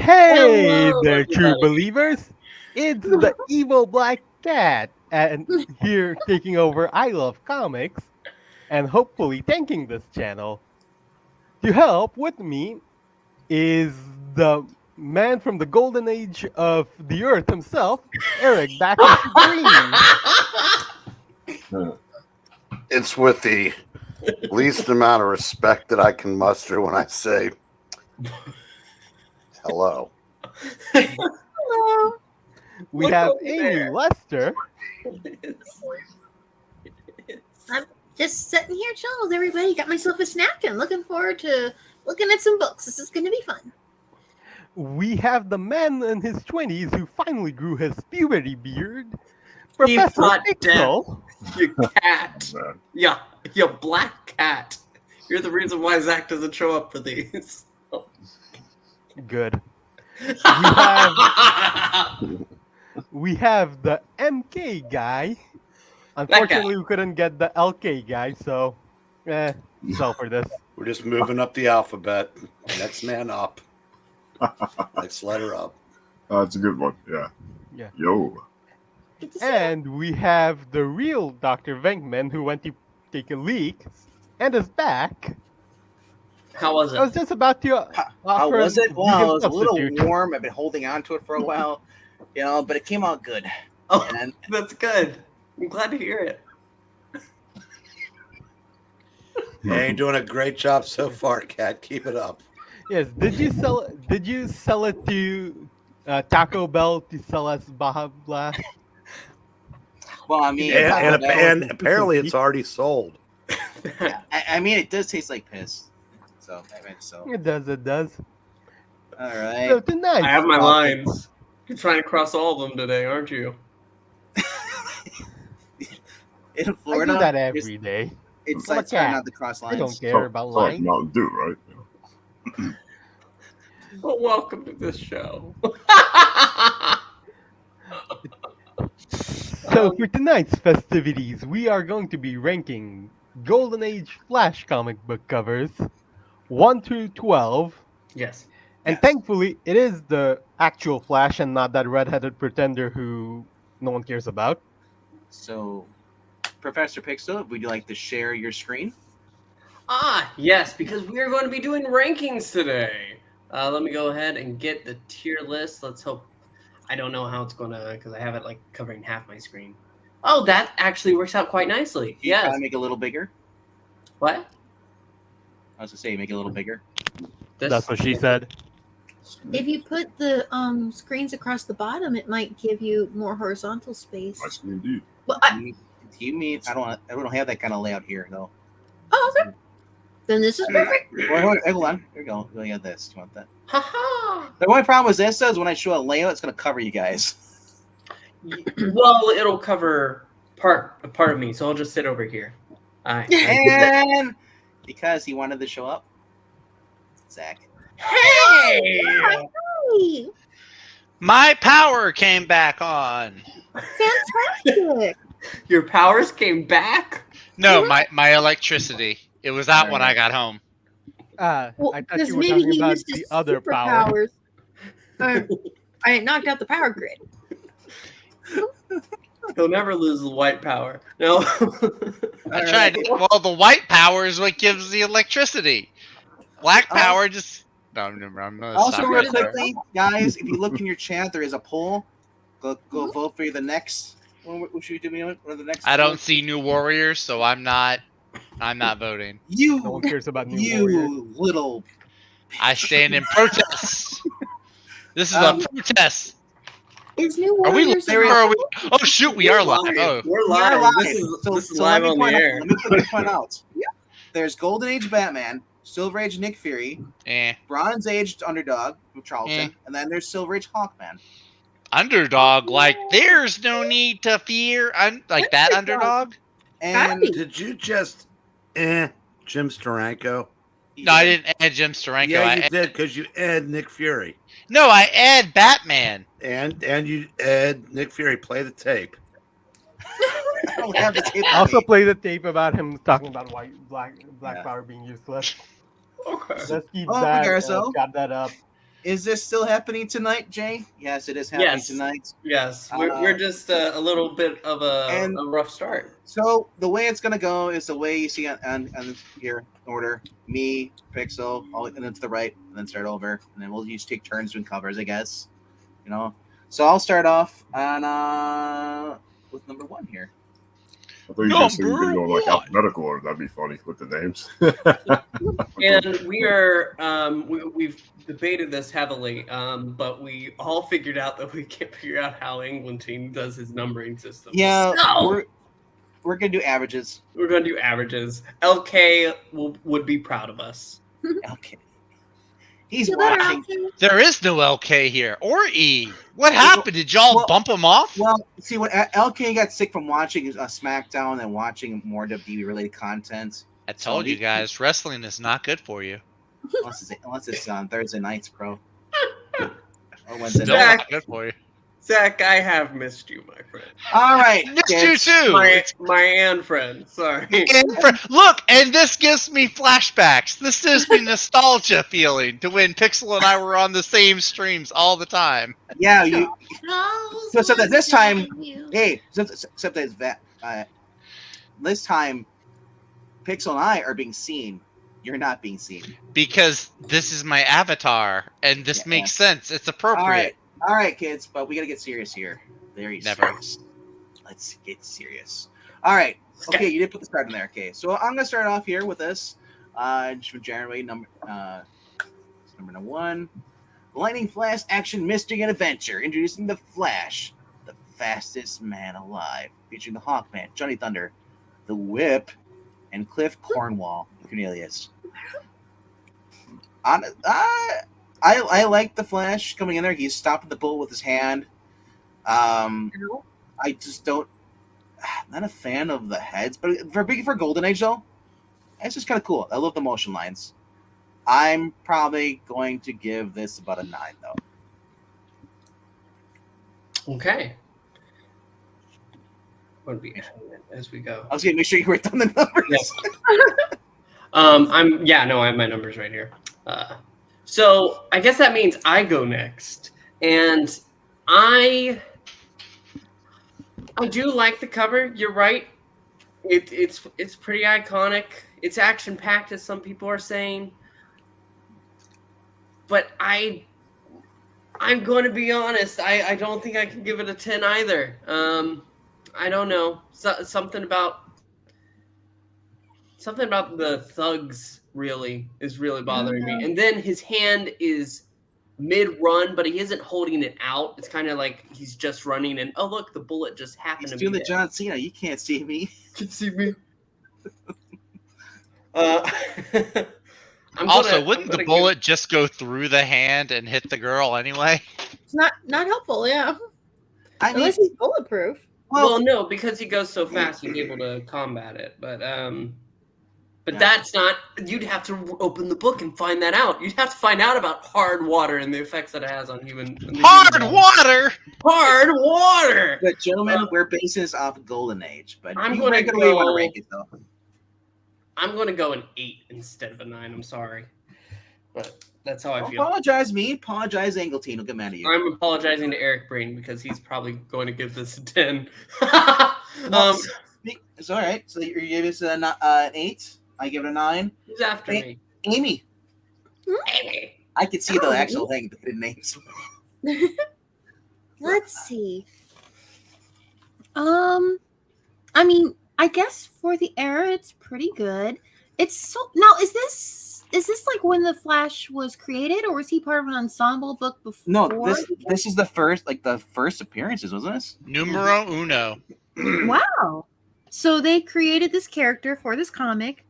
Hey Hello, there, true everybody. believers! It's the evil black cat, and here taking over I Love Comics, and hopefully tanking this channel. To help with me is the man from the golden age of the earth himself, Eric, back in Supreme. It's with the least amount of respect that I can muster when I say hello. Hello. We Look have over Amy there. Lester, I'm just sitting here chilling with everybody. Got myself a snack and looking forward to looking at some books. This is going to be fun. we have the man in his 20s who finally grew his puberty beard, You Professor hot Pixel. You cat. Yeah, you black cat. You're the reason why Zach doesn't show up for these. Good. We have the MK guy. Unfortunately, we couldn't get the LK guy, so so for this. We're just moving up the alphabet. Next man up. Next letter up. That's a good one. Yeah. Yeah. Yo. Good to see And we have the real Dr. Venkman who went to take a leak and is back. How was I was it? just about to How offer was it? a Well, vegan it was a little substitute. warm. I've been holding on to it for a while, but it came out good. Oh, And that's good. I'm glad to hear it. Hey, you're doing a great job so far, Cat. Keep it up. Yes. Did you sell it to Taco Bell to sell us Baja Blast? well, I mean, Yeah, And apparently it's already sold. yeah, I mean, it does taste like piss. So, I mean, so It does. It does. all right. So tonight, I have my lines. You're trying to cross all of them today, aren't you? In I do Florida, that every day. it's I'm a like trying cat. not to cross I lines. don't care about It's like lying. Mountain Dew, right? Well, welcome to this show. So for tonight's festivities, we are going to be ranking Golden Age Flash comic book covers 1 through 12. Yes. And Yes. thankfully, it is the actual Flash and not that redheaded pretender who no one cares about. So, Professor Pixel, would you like to share your screen? Yes, because we are going to be doing rankings today. Let me go ahead and get the tier list. Let's hope. I don't know how it's going to, because I have it like covering half my screen. Oh, that actually works out quite nicely. You try Yes. to make it a little bigger. What? I was gonna say, make it a little bigger. That's what she said. If you put the screens across the bottom, it might give you more horizontal space. Nice indeed. Well, You mean I don't have that kind of layout here though. oh, okay. Then this is perfect. Wait, hold on. Here we go. We got this. You want that? Haha. The only problem with this is when I show a layout, it's gonna cover you guys. Well, it'll cover part of me, so I'll just sit over here. And because he wanted to show up, Zach. Hey! Hey, My power came back on. fantastic. Your powers came back? No, my electricity. It was out when I got home. Well, I thought because you were maybe talking he about used the his other power. superpowers. I knocked out the power grid. He'll never lose the white power. No. I tried. Well, the white power is what gives the electricity. Black power just. No, I'm gonna Also, stop real right there. quickly, guys, if you look in your chat, there is a poll. Go vote for the next. What should we do? What are the next? I don't see New Warriors, so I'm not voting. You, No one cares about New Warriors. you little. I stand in protest. This is Um, a protest. Is New Are we Warriors live or are we? Oh shoot, we are live. Oh, We're We are live. live. This is So live let me on the point out. air. Let me quickly point out. There's Golden Age Batman, Silver Age Nick Fury, eh. Bronze Age Underdog with Charlton, and then there's Silver Age Hawkman. Underdog. Like there's no need to fear. Like that underdog. And Happy. Did you just Jim Steranko? No, I didn't add Jim Steranko. Yeah, you did because you Nick Fury. No, I add Batman. And you Nick Fury. Play the tape. I don't have the tape. on Also me. play the tape about him talking about black Yeah. power being useless. Okay. Let's keep Oh, that. Garso. Got that up. Is this still happening tonight, Jay? Yes, it is happening Yes. tonight. Yes, we're just a little bit of a rough start. So the way it's gonna go is the way you see on here order. Me, Pixel, and then to the right, and then start over, and then we'll each take turns doing covers, I guess. You know. So I'll start off on with number 1 here. I thought you just said you Number could go like one. alphabetical order. That'd be funny with the names. And we are we've debated this heavily, but we all figured out that we can't figure out how Englentine does his numbering system. Yeah, So we're gonna do averages. we're gonna do averages. LK would be proud of us. Okay. He's You better watching. option. There is no LK here or E. What happened? Did y'all well- bump him off? Well, see, when LK got sick from watching SmackDown and watching more WWE related content, I told you guys, wrestling is not good for you. unless it's on Thursday nights, bro. Or Wednesday Still night. not good for you. Zach, I have missed you, my friend. All right, Missed kids. you too. My and friend. Sorry. Look, and this gives me flashbacks. This gives me nostalgia feeling to when Pixel and I were on the same streams all the time. Yeah, you. Oh, So that this time- you. Hey, except that this time, Pixel and I are being seen. You're not being seen. Because this is my avatar, and this Yeah. makes sense. It's appropriate. All right, kids, but we gotta get serious here. Very Never. serious. Let's get serious. All right. Okay, you did put the start in there. Okay, so I'm gonna start off here with this. Just generate number 1. Lightning Flash Action Mystery and Adventure, introducing the Flash, the fastest man alive, featuring the Hawkman, Johnny Thunder, the Whip, and Cliff Cornwall, Cornelius. I like the Flash coming in there. He's stopping the bullet with his hand. I just don't. Not a fan of the heads, but for Golden Age though, it's just kind of cool. I love the motion lines. I'm probably going to give this about a 9 though. Okay. What be as we go? I was gonna make sure you write down the numbers. Yep. I have my numbers right here. So I guess that means I go next, and I do like the cover. You're right. It's pretty iconic. It's action packed, as some people are saying. But I'm going to be honest. I don't think I can give it a 10 either. I don't know. Something about the thugs is really bothering me. And then his hand is mid-run, but he isn't holding it out. It's kind of like he's just running, and oh look, the bullet just happened He's to doing be the John Cena. You can't see me. can see me. Wouldn't the bullet just go through the hand and hit the girl anyway? It's not helpful, yeah. I mean, Unless he's bulletproof. Well, no, because he goes so fast, he's able to combat it. But Yeah. that's not. You'd have to open the book and find that out. You'd have to find out about hard water and the effects that it has on human. Hard water. Hard water. but gentlemen, we're basing this off Golden Age. But I'm you gonna rank it the way you want to go- rank it though. I'm going to go an 8 instead of a 9. I'm sorry, but that's how I Don't feel. apologize me. Apologize Angleton. I'll get mad at you. I'm apologizing to Eric Brain because he's probably going to give this a 10. It's all right. So you give us an 8. I give it a 9. Who's after me? Amy, Amy. I could see the Oh, actual thing, the hidden names. Let's see. I mean, I guess for the era, it's pretty good. It's so now. Is this like when the Flash was created, or was he part of an ensemble book before? No, this is the first appearances, wasn't this? Numero uno. Wow. So they created this character for this comic,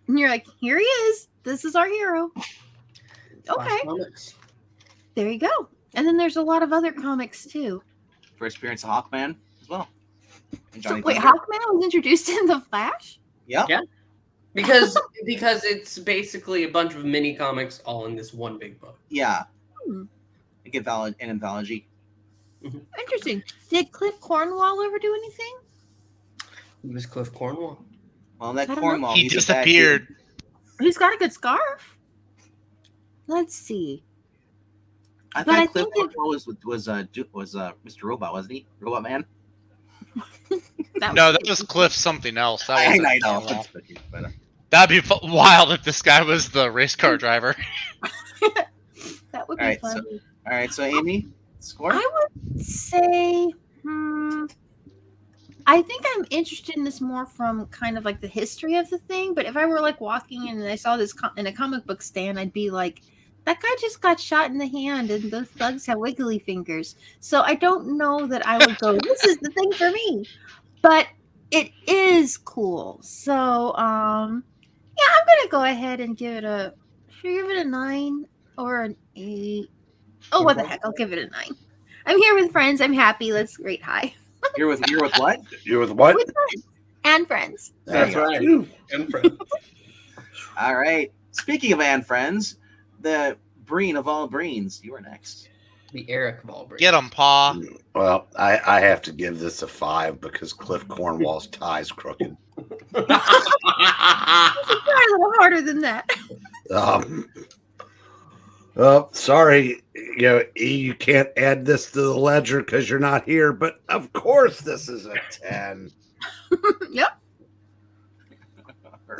and you're like, here he is. This is our hero. Okay, Flash Comics. there you go. And then there's a lot of other comics too. First appearance of Hawkman as well. And So Johnny wait, Thunder. Hawkman was introduced in the Flash? Yep. Yeah. Because it's basically a bunch of mini comics all in this one big book. Yeah. Hmm. Like an anthology. Interesting. Did Cliff Cornwall ever do anything? It was Cliff Cornwall. Well, that I don't know. Cornwall. He he's a bad disappeared. dude. He's got a good scarf. Let's see. I But I thought Cliff think Cornwall was Mr. Robot, wasn't he? Robot Man. No, that was Cliff something else. That wasn't I know. Cornwall. But, That'd be wild if this guy was the race car driver. that would all be right, fun. so Amy, score. I would say, I think I'm interested in this more from kind of like the history of the thing. But if I were like walking in and I saw this in a comic book stand, I'd be like, that guy just got shot in the hand, and those thugs have wiggly fingers. So I don't know that I would go, this is the thing for me. But it is cool. So, yeah, I'm gonna go ahead and give it a. Should I give it a 9 or an 8? Oh, what the heck? I'll give it a 9. I'm here with friends. I'm happy. Let's rate high. You're with what? You with what? With friends and friends. That's right. And friends. All right. Speaking of and friends, the Breen of all Breens, you are next. The Eric Valbreen. Get him, Pa. Well, I have to give this a 5 because Cliff Cornwall's tie's crooked. Try a little harder than that. Oh, sorry, you can't add this to the ledger because you're not here. But of course, this is a 10. Yep.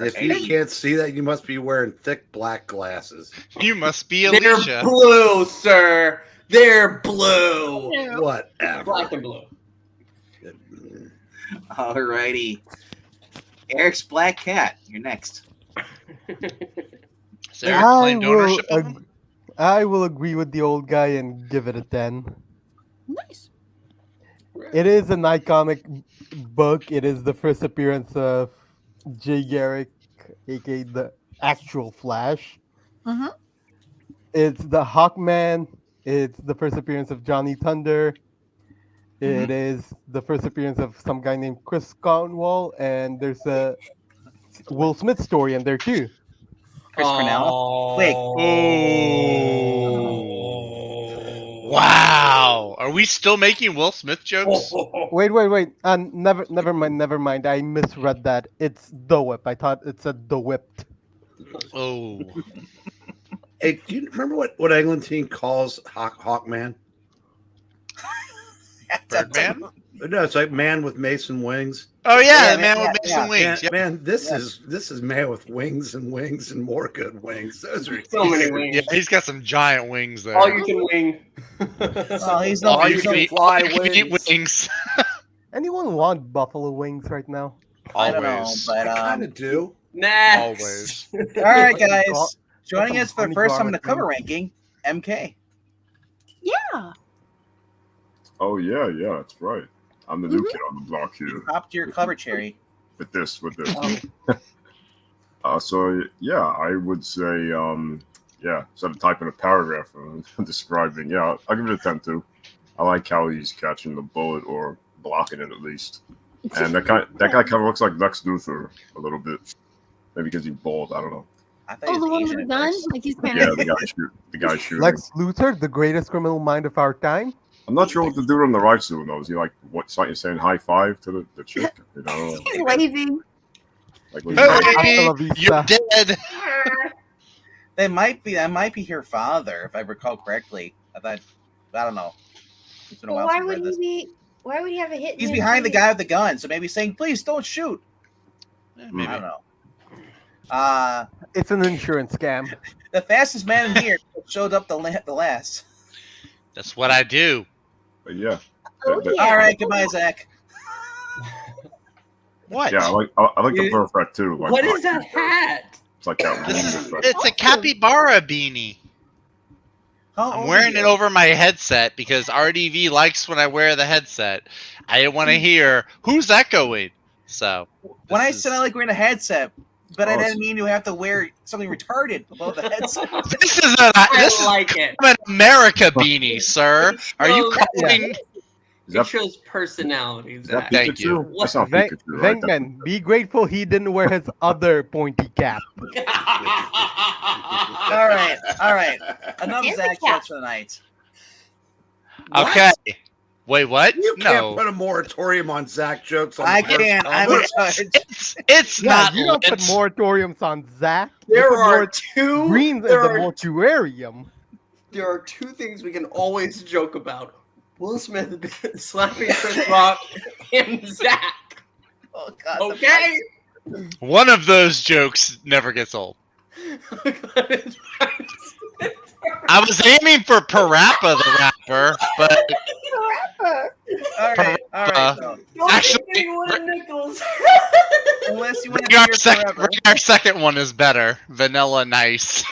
If you can't see that, you must be wearing thick black glasses. You must be They're Alicia. blue, sir. They're blue. Whatever. Black and blue. All righty. Eric's Black Cat, you're next. Is there claimed ownership of him? I will agree with the old guy and give it a 10. Nice. It is an iconic book. It is the first appearance of Jay Garrick, aka the actual Flash. Mm-hmm. It's the Hawkman. It's the first appearance of Johnny Thunder. It is the first appearance of some guy named Chris Cornwall, and there's a Will Smith story in there too. Chris Cornell. Wait. Oh. Wow. Are we still making Will Smith jokes? Wait. Never mind. I misread that. It's The Whip. I thought it said The Whipped. Oh. Hey, do you remember what Eglantine calls Hawkman? Birdman? No, it's like man with mason wings. Oh yeah, Yeah, the man yeah, with Mason yeah. wings. Yep. Man, this is man with wings and more good wings. Those are So many wings. Yeah, he's got some giant wings there. All you can wing. Well, he's All no, you he's can no eat, fly all you can eat wings. wings. Anyone want buffalo wings right now? I don't know, Always. but I kind of do. Next. Always. all right, Like guys. Joining us for the honey first time in the garlic cover wings. ranking, MK. Yeah. Oh yeah, that's right. I'm the new kid on the block here. Pop to your cover cherry. With this. So yeah, I would say instead of typing a paragraph describing, I'll give it a 10 too. I like how he's catching the bullet or blocking it at least. And that guy kind of looks like Lex Luthor a little bit. Maybe because he's bald, I don't know. I thought Oh, he the was one Asian with the at gun? first. Like he's kind Yeah, of. the guy shooting. Lex Luthor, the greatest criminal mind of our time. I'm not sure what the dude on the right's doing though. Is he like saying high five to the chick? You know, He's waving. like when Hey, Hasta baby, la vista. you're dead. That might be her father, if I recall correctly. I don't know. It's been a while Why since I would read this. he be? Why would he have a hit? He's behind the guy with the gun, so maybe he's saying, "Please don't shoot." Maybe. I don't know. It's an insurance scam. The fastest man in here showed up the last. That's what I do. But yeah, Oh, that- yeah. All right, goodbye, Zach. What? yeah, I like the fur effect too. Like, What is that hat? It's like that. This wind is, effect. it's a capybara beanie. How I'm old wearing are it you? over my headset because RDV likes when I wear the headset. I didn't want to hear who's echoing. So When I this said is- I like wearing a headset, but I Oh, didn't mean you have to wear something retarded above the headset. this is an this is like it. an America beanie, sir. Are you Shows- calling? Is It that, shows personality, is that Zach. Thank Pikachu? you. That's not Veng- Pikachu, right? Venkman, be grateful he didn't wear his other pointy cap. All right. Enough And the Zach cat. jokes for the night. Okay. Wait, what? You can't No, put a moratorium on Zach jokes. On I the first can. I'm cover. in charge. it's Yeah, not. you don't put it's- moratoriums on Zach. You There put are two. Greens in there the are mortuarium. there are two things we can always joke about: Will Smith slapping Chris Rock and Zach. Oh God. Okay. One of those jokes never gets old. I was aiming for Parappa the Rapper, but All right. So, Actually, Nichols. unless you want to Rhaegar's hear forever. second one is better. Vanilla Nice.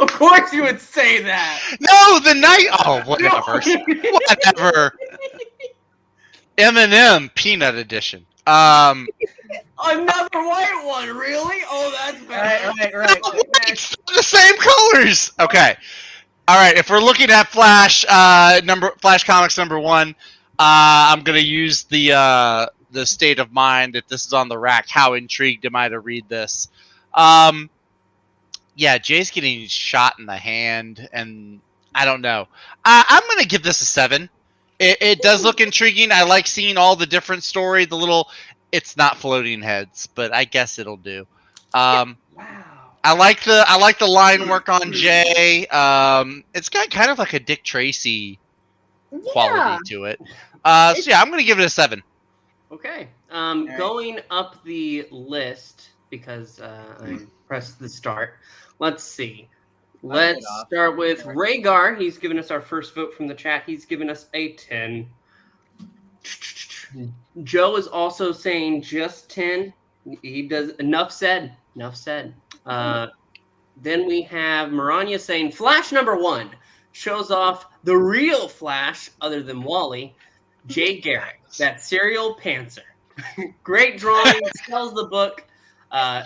Of course you would say that. No, the night. Oh, whatever. Whatever. M&M Peanut Edition. Another white one, really? Oh, that's All bad. right. It's the same colors. Okay. All right. If we're looking at Flash, Flash Comics #1, I'm gonna use the state of mind that this is on the rack. How intrigued am I to read this? Yeah, Jay's getting shot in the hand, and I don't know. I'm gonna give this a 7. It does look intriguing. I like seeing all the different story. The little, it's not floating heads, but I guess it'll do. Wow. I like the line work on Jay. It's got kind of like a Dick Tracy quality to it. So yeah, I'm gonna give it a 7. Okay. Going up the list because I pressed the start. Let's see. Let's start with Rhaegar. He's given us our first vote from the chat. He's given us a 10. Joe is also saying just 10. He does enough said. Enough said. Then we have Maranya saying Flash #1 shows off the real Flash, other than Wally, Jay Garrick, that serial pantser. Great drawing, sells the book.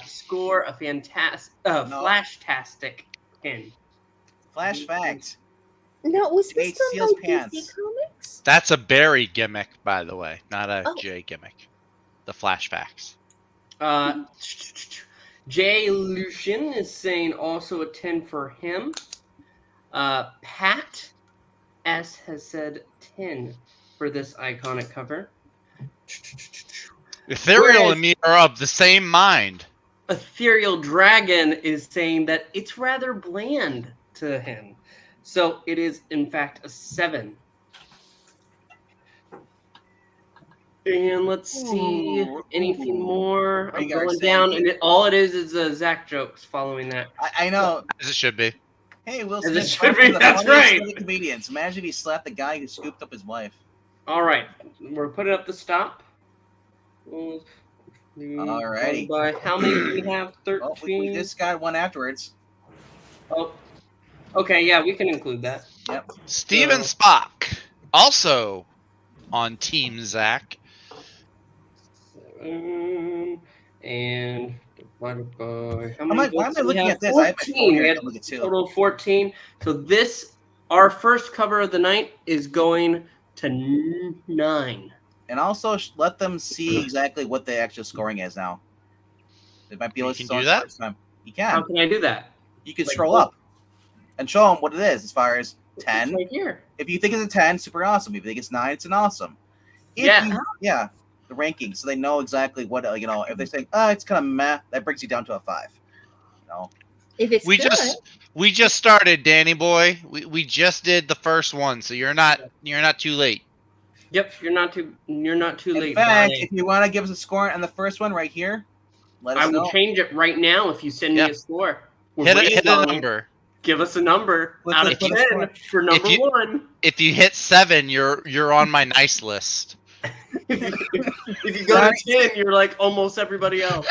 Score a fantastic, Flash-tastic pin. Flash fact. No, was Jay this done steals by pants. DC Comics? That's a Barry gimmick, by the way, not a Oh. Jay gimmick. The flashbacks. Jay Lucian is saying also a 10 for him. Pat S has said 10 for this iconic cover. Ethereal Whereas- and me are of the same mind. Ethereal Dragon is saying that it's rather bland to him. So it is, in fact, a 7. And let's see anything more. I'm You are going saying- down, and all it is Zach jokes following that. I know. As it should be. Hey, Will As it Smith, should one be, of the that's funniest right. living comedians. Imagine if he slapped the guy who scooped up his wife. All right, we're putting up the stop. Alrighty. By how many do we have? Oh, 13. we just got one afterwards. Oh, okay, yeah, we can include that. Yep. Steven So- Spock, also on Team Zach. And divided by how Why many am votes I do we looking have? at this? I have my 14. phone here. We I had can look at two. total of 14. So this, our first cover of the night, is going to 9. And also let them see exactly what the actual scoring is now. They might be able to You can saw do it that? first time. You How can. can I do that? You can Like scroll what? up and show them what it is as far as 10. Right here. If you think it's a 10, super awesome. If you think it's 9, it's an awesome. If Yeah. Yeah. The ranking, so they know exactly what if they say, it's kind of meh, that brings you down to a 5. If it's We good, just started, Danny boy. We just did the first one, so you're not too late. Yep, you're not too In late. fact, Donnie. if you want to give us a score on the first one right here, let us I will know. change it right now if you send me Yep. a score. We're Hit waiting a on it. number. Give us a number Put out the- of put a 10 score. for number you- 1. If you hit 7, you're on my nice list. If you go to 10, you're like almost everybody else.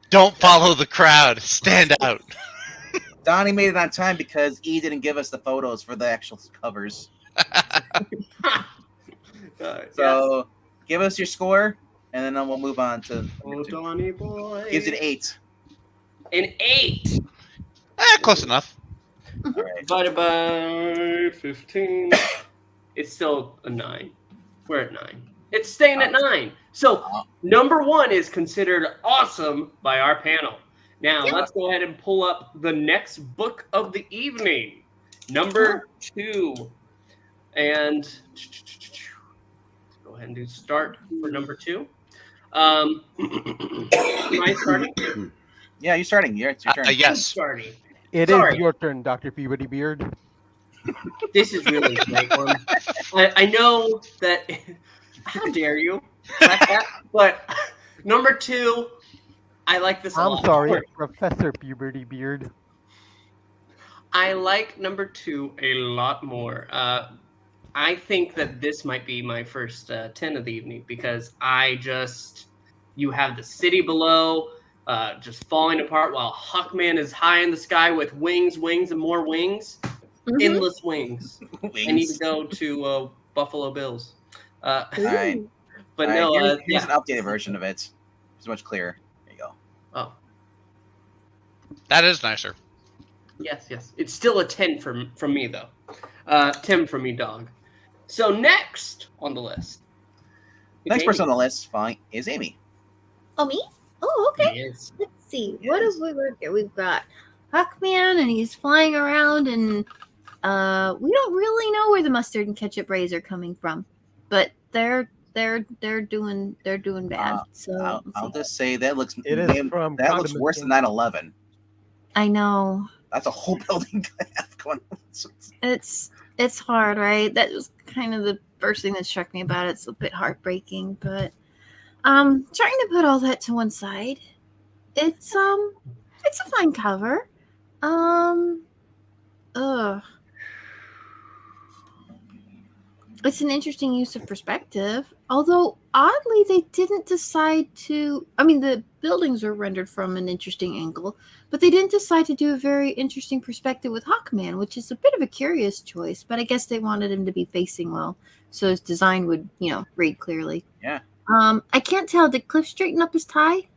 Don't follow the crowd. Stand out. Donnie made it on time because E didn't give us the photos for the actual covers. So give us your score, and then we'll move on to Oh, Donnie boy. gives it 8. An 8 Close enough. All right. divided by 15. It's still a 9. We're at 9. It's staying at 9. So number 1 is considered awesome by our panel. Now let's go ahead and pull up the next book of the evening, number 2, and go ahead and do start for number 2. Am I starting? Yeah, you're starting. It's your turn. I'm Yes. starting. It is Sorry. your turn, Dr. Peabody Beard. This is really a great one. I know that. How dare you? Black Cat, but number 2, I like this a I'm lot. sorry, more. Professor Puberty Beard. I like number 2 a lot more. I think that this might be my first 10 of the evening because you have the city below just falling apart while Hawkman is high in the sky with wings, and more wings, Mhm. endless wings. I need Wings. to go to Buffalo Bills. All right. But All right, no, here's yeah. an updated version of it. It's much clearer. There you go. Oh, That is nicer. yes. It's still a 10 from me, though. 10 from me, dog. So next on the list. Next person on the list, fine, is Amy. Oh, me? Oh, okay. Yes. Let's see. What have we got here? We've got Hawkman, and he's flying around, and we don't really know where the mustard and ketchup rays are coming from, but they're doing bad. So let's I'll see. just say that looks It is from that looks Condiment worse than King. 9/11. I know That's a whole building going on. it's hard, right? That was kind of the first thing that struck me about it. It's a bit heartbreaking, but trying to put all that to one side. It's a fine cover. It's an interesting use of perspective. Although oddly they didn't decide to the buildings were rendered from an interesting angle, but they didn't decide to do a very interesting perspective with Hawkman, which is a bit of a curious choice, but I guess they wanted him to be facing well, so his design would, read clearly. Yeah. I can't tell. Did Cliff straighten up his tie?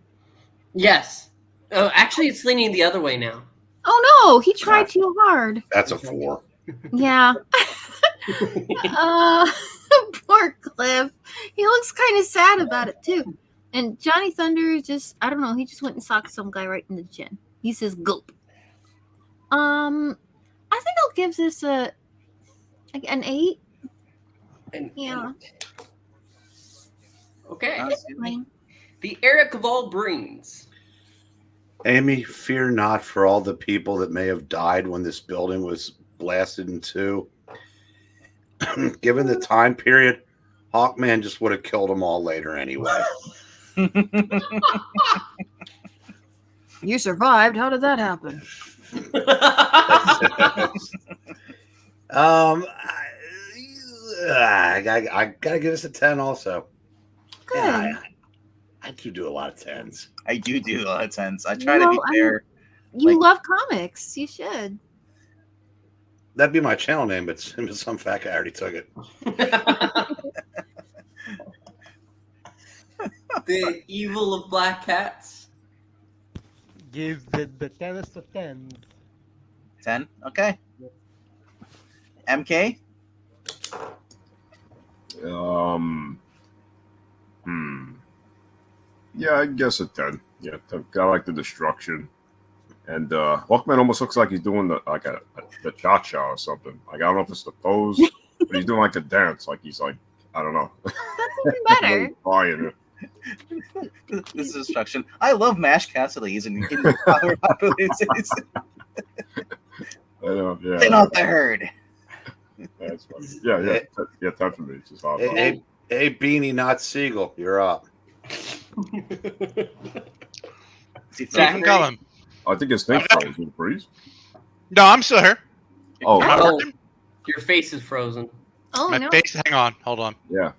Yes. Actually, it's leaning the other way now. Oh no, he tried too hard. That's a 4. Yeah. Poor Cliff. He looks kind of sad about it too. And Johnny Thunder just, I don't know, he just went and socked some guy right in the chin. He says gulp. I think I'll give this an 8. Yeah. Okay. It's fine. The Eric of all Breens. Amy, fear not for all the people that may have died when this building was blasted in two. Given the time period, Hawkman just would have killed them all later anyway. You survived. How did that happen? I gotta give this a 10 also. Good. Yeah, I do a lot of 10s. I do a lot of 10s. I try to be No, fair. You love comics. You should. That'd be my channel name, but some fat guy already took it. The evil of black cats. Gives it the 10th of 10. 10. Okay. MK. Yeah, I guess a 10. Yeah, I like the destruction. And Hawkman almost looks like he's doing the cha-cha or something. Like, I don't know if it's the pose, but he's doing like a dance. Like he's like, I don't know. That's even better. Buying it. This is destruction. I love Mash Cassidy's and popular cities. I know, yeah. Thin out the herd. That's funny. Yeah, 10 for me. It's just awesome. Hey, Beanie, not Siegel. You're up. Stephen Cullen. I think his thing froze in the freeze. No, I'm still here. Oh, Am I Oh. working? Your face is frozen. Oh My no. face. Hang on. Hold on. yeah.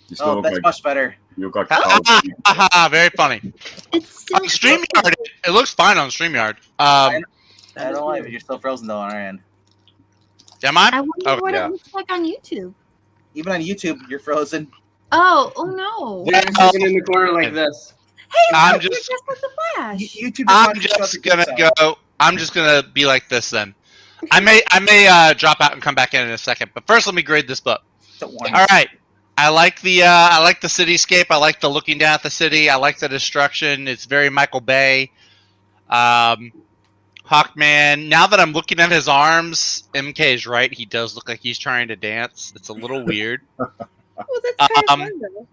You still Oh, look that's like much better. you look like Very funny. It's still StreamYard. It looks fine on StreamYard. I don't know why, but you're still frozen though on our end. Am I? I wonder Oh, what yeah. it looks like on YouTube. Even on YouTube, you're frozen. Oh no. You're sitting in the corner like this. Hey, I'm look, you're just- just with the Flash. YouTube. I'm just gonna go. I'm just gonna be like this then. I may drop out and come back in a second. But first, let me grade this book. Don't worry. All right. I like the cityscape. I like the looking down at the city. I like the destruction. It's very Michael Bay. Hawkman. Now that I'm looking at his arms, MK is right. He does look like he's trying to dance. It's a little weird. Well, that's kind of fun though.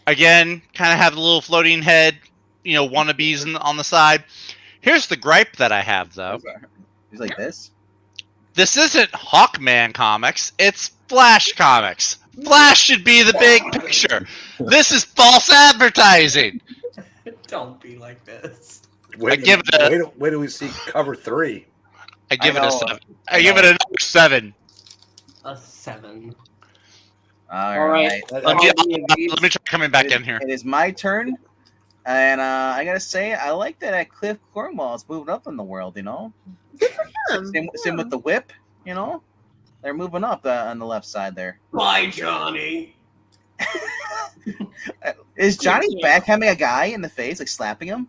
Again, kind of have the little floating head, wannabes on the side. Here's the gripe that I have, though. He's like this. This isn't Hawkman comics. It's Flash comics. Flash should be the big picture. This is false advertising. Don't be like this. Wait, give it a- wait till we see cover 3. I give it know. a 7. I give it a number 7. A 7. All right. Let me try coming back in here. It is my turn, and I gotta say, I like that Cliff Cornwall's moving up in the world. You know, same with the whip. You know, they're moving up on the left side there. Bye, Johnny. Is Johnny backhamming a guy in the face, like slapping him?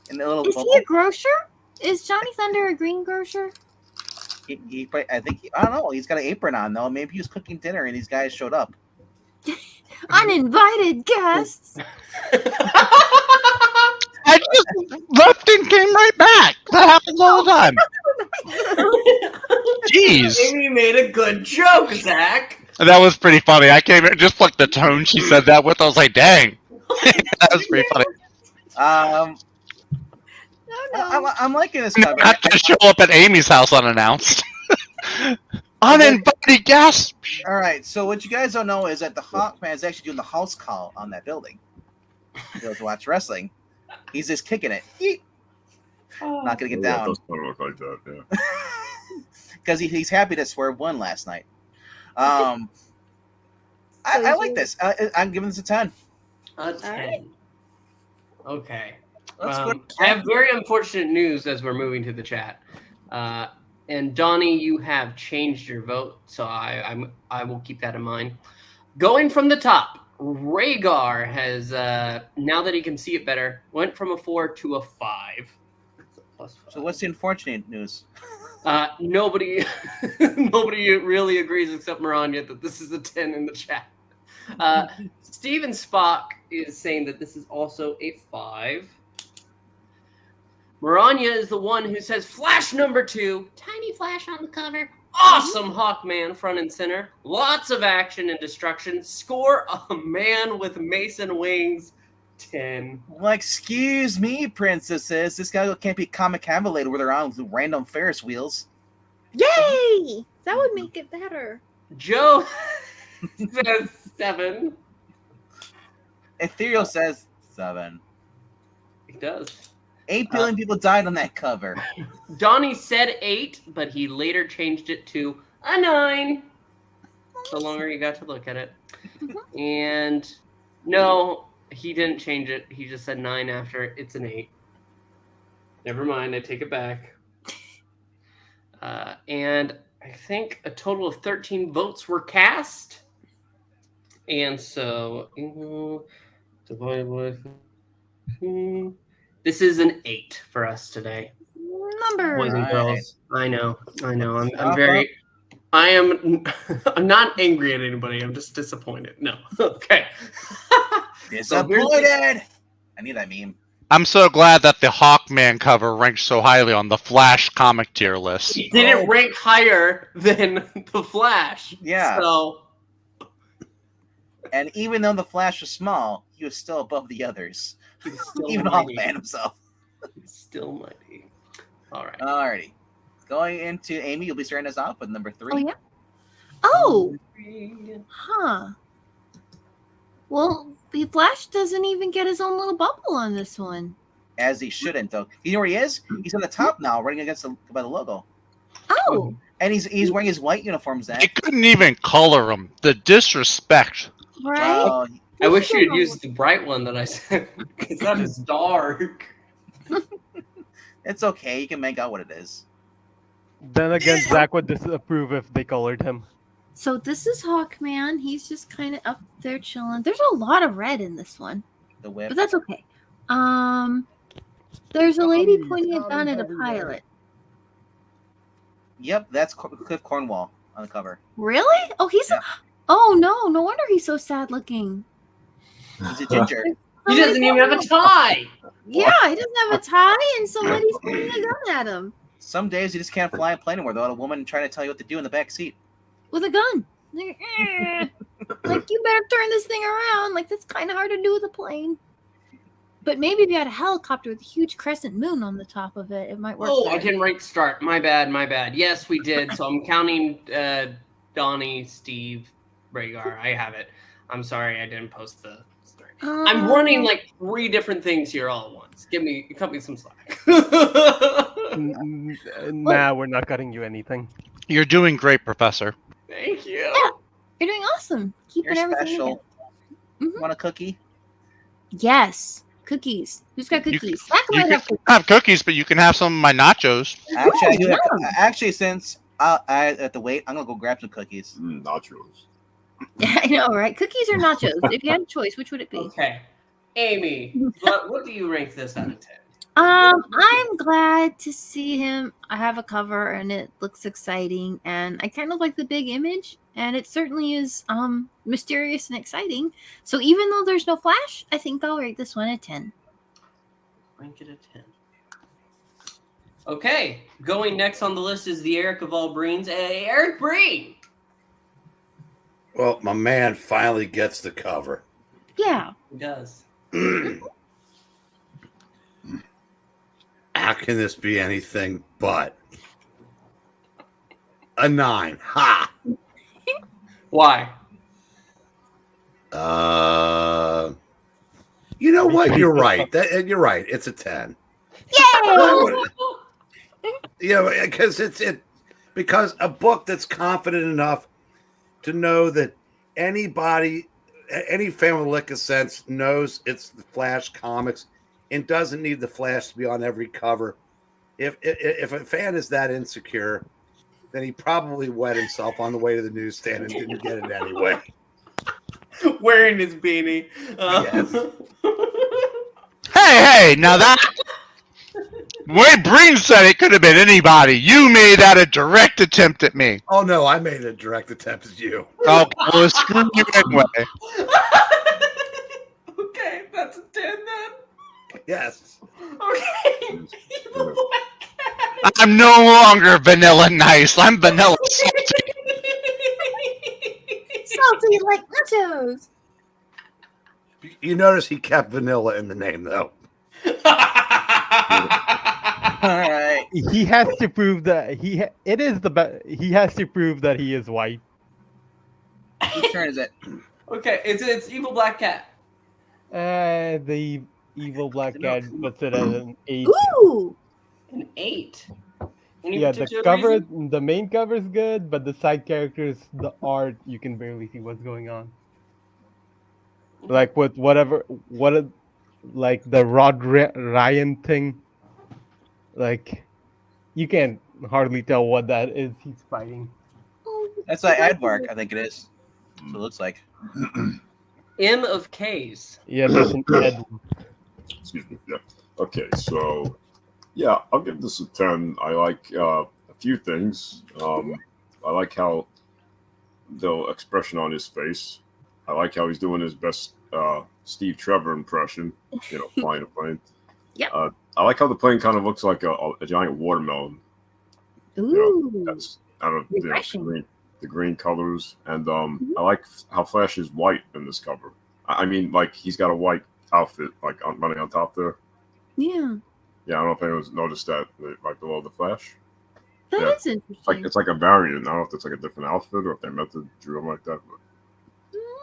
In the little Is bubble? he a grocer? Is Johnny Thunder a green grocer? I don't know. He's got an apron on though. Maybe he was cooking dinner and these guys showed up. Uninvited guests. I just left and came right back. That happens all the time. Jeez. Amy made a good joke, Zach. That was pretty funny. I came in, just like the tone she said that with, I was like, dang. That was pretty funny. No. I'm liking this cover. Not to show up at Amy's house unannounced. Uninvited guests. All right. So what you guys don't know is that the Hawkman is actually doing the house call on that building. He goes to watch wrestling. He's just kicking it. Yeet. Not gonna get Yeah, it down does kind of look like that, yeah. because he's happy that Swerve won last night. I like this. I'm giving this a 10. A 10. right. Okay. Let's go. I have very unfortunate news as we're moving to the chat. And Donnie, you have changed your vote, so I will keep that in mind. Going from the top, Rhaegar has now that he can see it better, went from a 4 to a 5. So what's the unfortunate news? Nobody really agrees except Maranya that this is a 10 in the chat. Steven Spock is saying that this is also a 5. Maranya is the one who says Flash number 2. Tiny Flash on the cover. Awesome Hawkman front and center. Lots of action and destruction. Score a man with Mason wings. 10. Well, excuse me, princesses. This guy can't be comic cavalier with around with random Ferris wheels. Yay! That would make it better. Joe says 7. Ethereal says 7. He does. 8 billion people died on that cover. Donnie said 8, but he later changed it to a 9. The longer you got to look at it. And no, he didn't change it. He just said 9 after. It's an 8. Never mind, I take it back. And I think a total of 13 votes were cast. And so, divided by... This is an 8 for us today. Number. Boys and Right. girls. I know. I'm very. I'm not angry at anybody. I'm just disappointed. No. Okay. Disappointed. I need that meme. I'm so glad that the Hawkman cover ranks so highly on the Flash comic tier list. It didn't rank higher than the Flash. Yeah. So And even though the Flash was small, he was still above the others. he's still Even mighty. Hawkman himself. He's still mighty. All right. Alrighty. Going into Amy, you'll be starting us off with number 3. Oh, yeah? Oh, huh. Well, the Flash doesn't even get his own little bubble on this one. As he shouldn't, though. You know where he is? He's on the top now, running against by the logo. Oh, And he's wearing his white uniform, Zach. They couldn't even color him. The disrespect. right? Oh, I wish you had used the bright one that I said because that is dark. it's okay. You can make out what it is. Then again, Zach would disapprove if they colored him. So this is Hawkman. He's just kind of up there chilling. There's a lot of red in this one, The whip. but that's okay. There's a lady pointing a gun at a pilot. Yep, that's Cliff Cornwall on the cover. Really? Oh, he's. Yeah. Oh no wonder he's so sad looking. He's a ginger. He doesn't even have a tie. Yeah, he doesn't have a tie, and somebody's pointing a gun at him Some days you just can't fly a plane anymore without a woman trying to tell you what to do in the back seat. with a gun. Like, like, you better turn this thing around. Like, that's kind of hard to do with a plane. But maybe if you had a helicopter with a huge crescent moon on the top of it, it might work. Oh, I better. didn't write start. My bad. Yes, we did. So I'm counting Donnie, Steve, Rhaegar. I have it. I'm sorry I didn't post the story. I'm running like 3 different things here all at once. Cut me some slack. Nah, we're not cutting you anything. You're doing great, Professor. Thank you. You're doing awesome. Keeping You're everything special. together. Want a cookie? Yes. Cookies. Who's got You cookies? You can have cookies, but you can have some of my nachos. Actually, I do have Yum. actually, since I have to wait, I'm gonna go grab some cookies. Nachos. I know, right? Cookies or nachos? If you had a choice, which would it be? Okay. Amy, what do you rank this out of 10? I'm glad to see him. I have a cover and it looks exciting, and I kind of like the big image, and it certainly is mysterious and exciting. So even though there's no Flash, I think I'll rate this one a 10. Rank it a 10. Okay, going next on the list is the Eric of all Breens. Eric Breen! Well, my man finally gets the cover. Yeah. He does. How can this be anything but a 9? Ha! Why? You know what? You're right. You're right. It's a 10. Yay! Yeah, because a book that's confident enough to know that any fan with a lick of sense knows it's the Flash comics and doesn't need the Flash to be on every cover. If a fan is that insecure, then he probably wet himself on the way to the newsstand and didn't get it anyway. Wearing his beanie. Yes. Hey, now that way Breen said it could have been anybody. You made that a direct attempt at me. Oh no, I made a direct attempt at you. Oh, well, screw you anyway. Okay, that's a 10 then. Yes. Okay. Evil Black Cat. I'm no longer vanilla nice. I'm vanilla salty. Salty like nachos. You notice he kept vanilla in the name though. All right. He has to prove that he has to prove that he is white. Whose turn is it? Okay, it's Evil Black Cat. The evil black cat puts it at an 8. Ooh. An 8. Any Yeah, the particular cover, reason? the main cover is good, but the side characters, the art, you can barely see what's going on. Like with like the Ryan thing, like you can hardly tell what that is he's fighting. That's like Aardvark, I think it is. That's what it looks like. M of K's. Yeah, there's an Ed. Excuse me. Yeah. Okay. So, yeah, I'll give this a 10. I like a few things. I like how the expression on his face. I like how he's doing his best Steve Trevor impression. Flying a plane. Yep. I like how the plane kind of looks like a giant watermelon. Ooh. That's I don't know, Refreshing. the green colors, and I like how Flash is white in this cover. I mean, like he's got a white outfit, like running on top there. Yeah. Yeah, I don't know if anyone's noticed that, like below the Flash. That Yeah. is interesting. It's like a variant. I don't know if it's like a different outfit or if they meant to draw him like that. But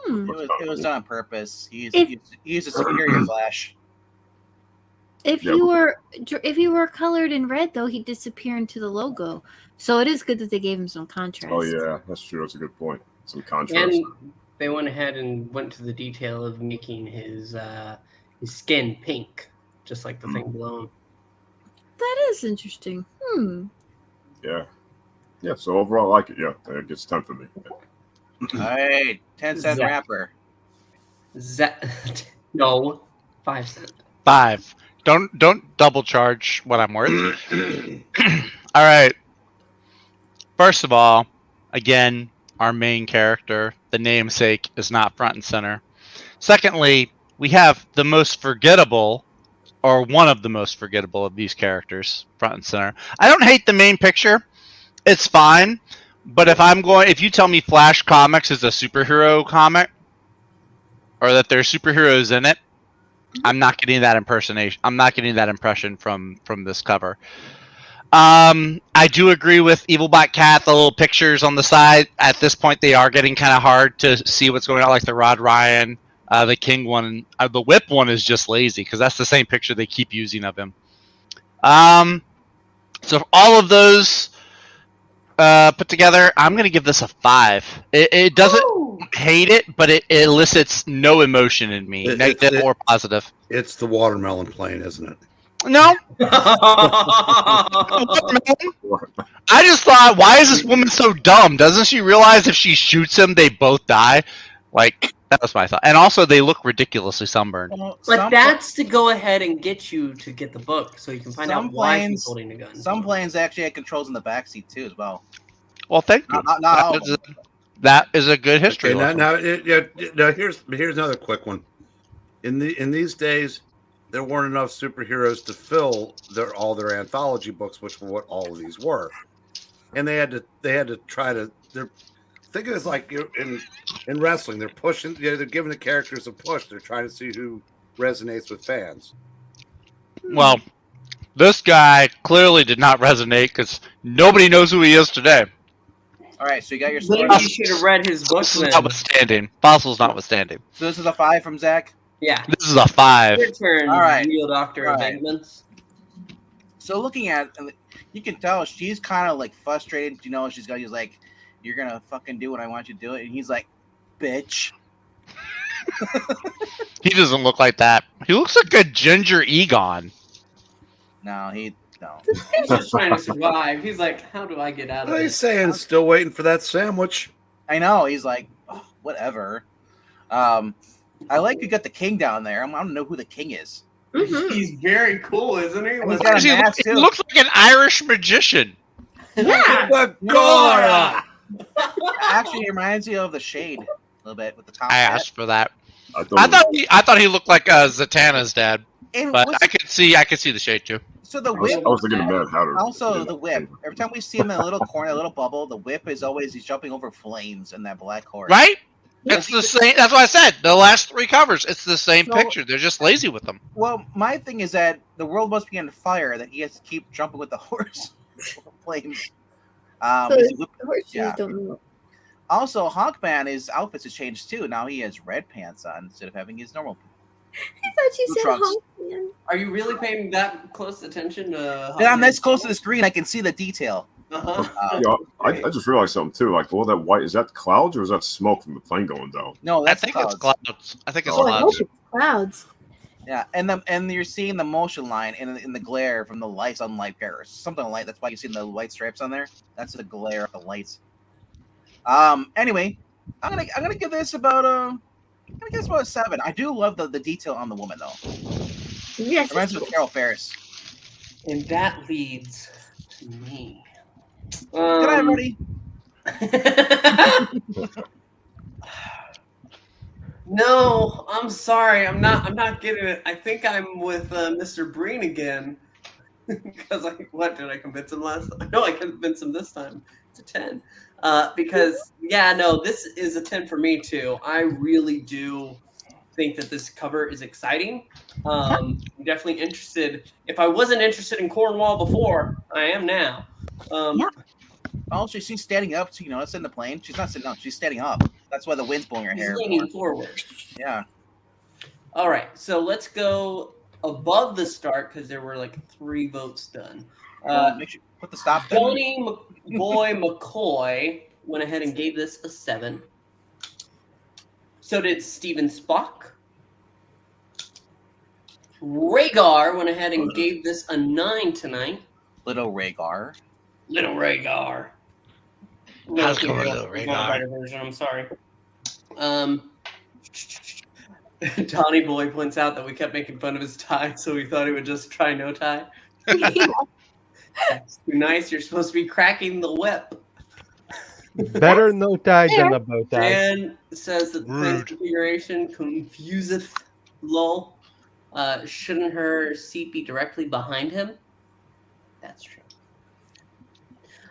Hmm. It was done on purpose. He If- used a superior Flash. If Yeah, you were colored in red, though, he'd disappear into the logo. So it is good that they gave him some contrast. oh yeah, that's true. That's a good point. Some contrast. And they went ahead and went to the detail of making his skin pink, just like the thing below him. That is interesting. Yeah. So overall, I like it. Yeah, it gets 10 for me. All right, 10-cent Zach. wrapper. No, 5 cents. 5. Don't double charge what I'm worth. All right. First of all, again, our main character, the namesake, is not front and center. Secondly, we have the most forgettable, or one of the most forgettable of these characters, front and center. I don't hate the main picture. It's fine. But if you tell me Flash Comics is a superhero comic, or that there's superheroes in it, I'm not getting that impersonation. I'm not getting that impression from this cover. I do agree with Evil Black Cat. The little pictures on the side at this point, they are getting kind of hard to see what's going on. Like the Rod Ryan, the King one, the Whip one is just lazy because that's the same picture they keep using of him. So all of those put together, I'm gonna give this a 5. It doesn't hate it, but it elicits no emotion in me, negative or positive. It's the watermelon plane, isn't it? No. I just thought, why is this woman so dumb? Doesn't she realize if she shoots him, they both die? Like, that was my thought. And also, they look ridiculously sunburned. But that's to go ahead and get you to get the book, so you can find out why he's holding a gun. Some planes actually had controls in the backseat too, as well. Well, thank you. Not all of them. That is a good history lesson. Now, here's another quick one. In these days, there weren't enough superheroes to fill all their anthology books, which were what all of these were, and they had to try to. Think of it as like in wrestling, they're pushing. They're giving the characters a push. They're trying to see who resonates with fans. Well, this guy clearly did not resonate because nobody knows who he is today. All right, so you got your Maybe story. you should have read his book Fossils then. notwithstanding. Fossils notwithstanding. So this is a 5 from Zach. Yeah. This is a 5. Your turn, All right. real Dr. All right. Venkmans. So looking at, you can tell she's kind of like frustrated. You know, she's like, "You're gonna fucking do what I want you to do," and he's like, "Bitch." He doesn't look like that. He looks like a ginger Egon. No. He's just trying to survive. He's like, how do I get out of What are you this? saying? Still waiting for that sandwich. I know. He's like, oh, whatever. I like you got the king down there. I don't know who the king is. Mhm. He's very cool, isn't he? And he's got a He mask he too. looks like an Irish magician. Yeah. Gora! Actually, he reminds you of the Shade a little bit with the top I hat. asked for that. I I thought he looked like Zatanna's dad, And but what's- I could see the shade too. so the I was, whip. I was thinking of Mad Hatter. Also, the whip. Every time we see him in a little corner, a little bubble, the whip is always he's jumping over flames in that black horse. Right? Yeah, It's the same. That's what I said. The last 3 covers, it's the same So- picture. They're just lazy with them. Well, my thing is that the world must be on fire. That he has to keep jumping with the horse flames. So is he his whip- horseshoes yeah. don't move. Also, Hawkman, his outfits has changed too. Now he has red pants on instead of having his normal. I thought you Blue said trunks. Hawkman. Are you really paying that close attention to? And I'm this close to the screen, I can see the detail. Uh-huh. Yeah, I just realized something too. Like all that white, is that clouds or is that smoke from the plane going down? No, I that's think clouds. it's clouds. I think it's Oh, Oh, I hope clouds. it's clouds. Yeah, and you're seeing the motion line in the glare from the lights on light or something like that's why you see the white stripes on there. That's the glare of the lights. Anyway, I'm gonna give this about a 7. I do love the detail on the woman though. Yes. Reminds me of Carol Ferris. And that leads to me. Good night, everybody. No, I'm sorry. I'm not getting it. I think I'm with Mr. Breen again. Because what did I convince him last time? No, I convinced him this time. It's a 10. Because this is a 10 for me too. I really do think that this cover is exciting. I'm definitely interested. If I wasn't interested in Cornwall before, I am now. Also, she's standing up, so it's in the plane. She's not sitting up. She's standing up. That's why the wind's blowing her He's hair. leaning forward. Yeah. All right, so let's go above the start because there were like 3 votes done. Make sure put the stop button. Johnny Boy McCoy went ahead and gave this a 7. So did Steven Spock. Rhaegar went ahead and gave this a 9 tonight. Little Rhaegar. Little Rhaegar. How's it going, Little Not a Rhaegar? better version, I'm sorry. Donnie Boy points out that we kept making fun of his tie, so we thought he would just try no tie. That's too nice. You're supposed to be cracking the whip. Better no tie than a bow tie. Dan says that the Rude. configuration confuseth lol. Shouldn't her seat be directly behind him? That's true.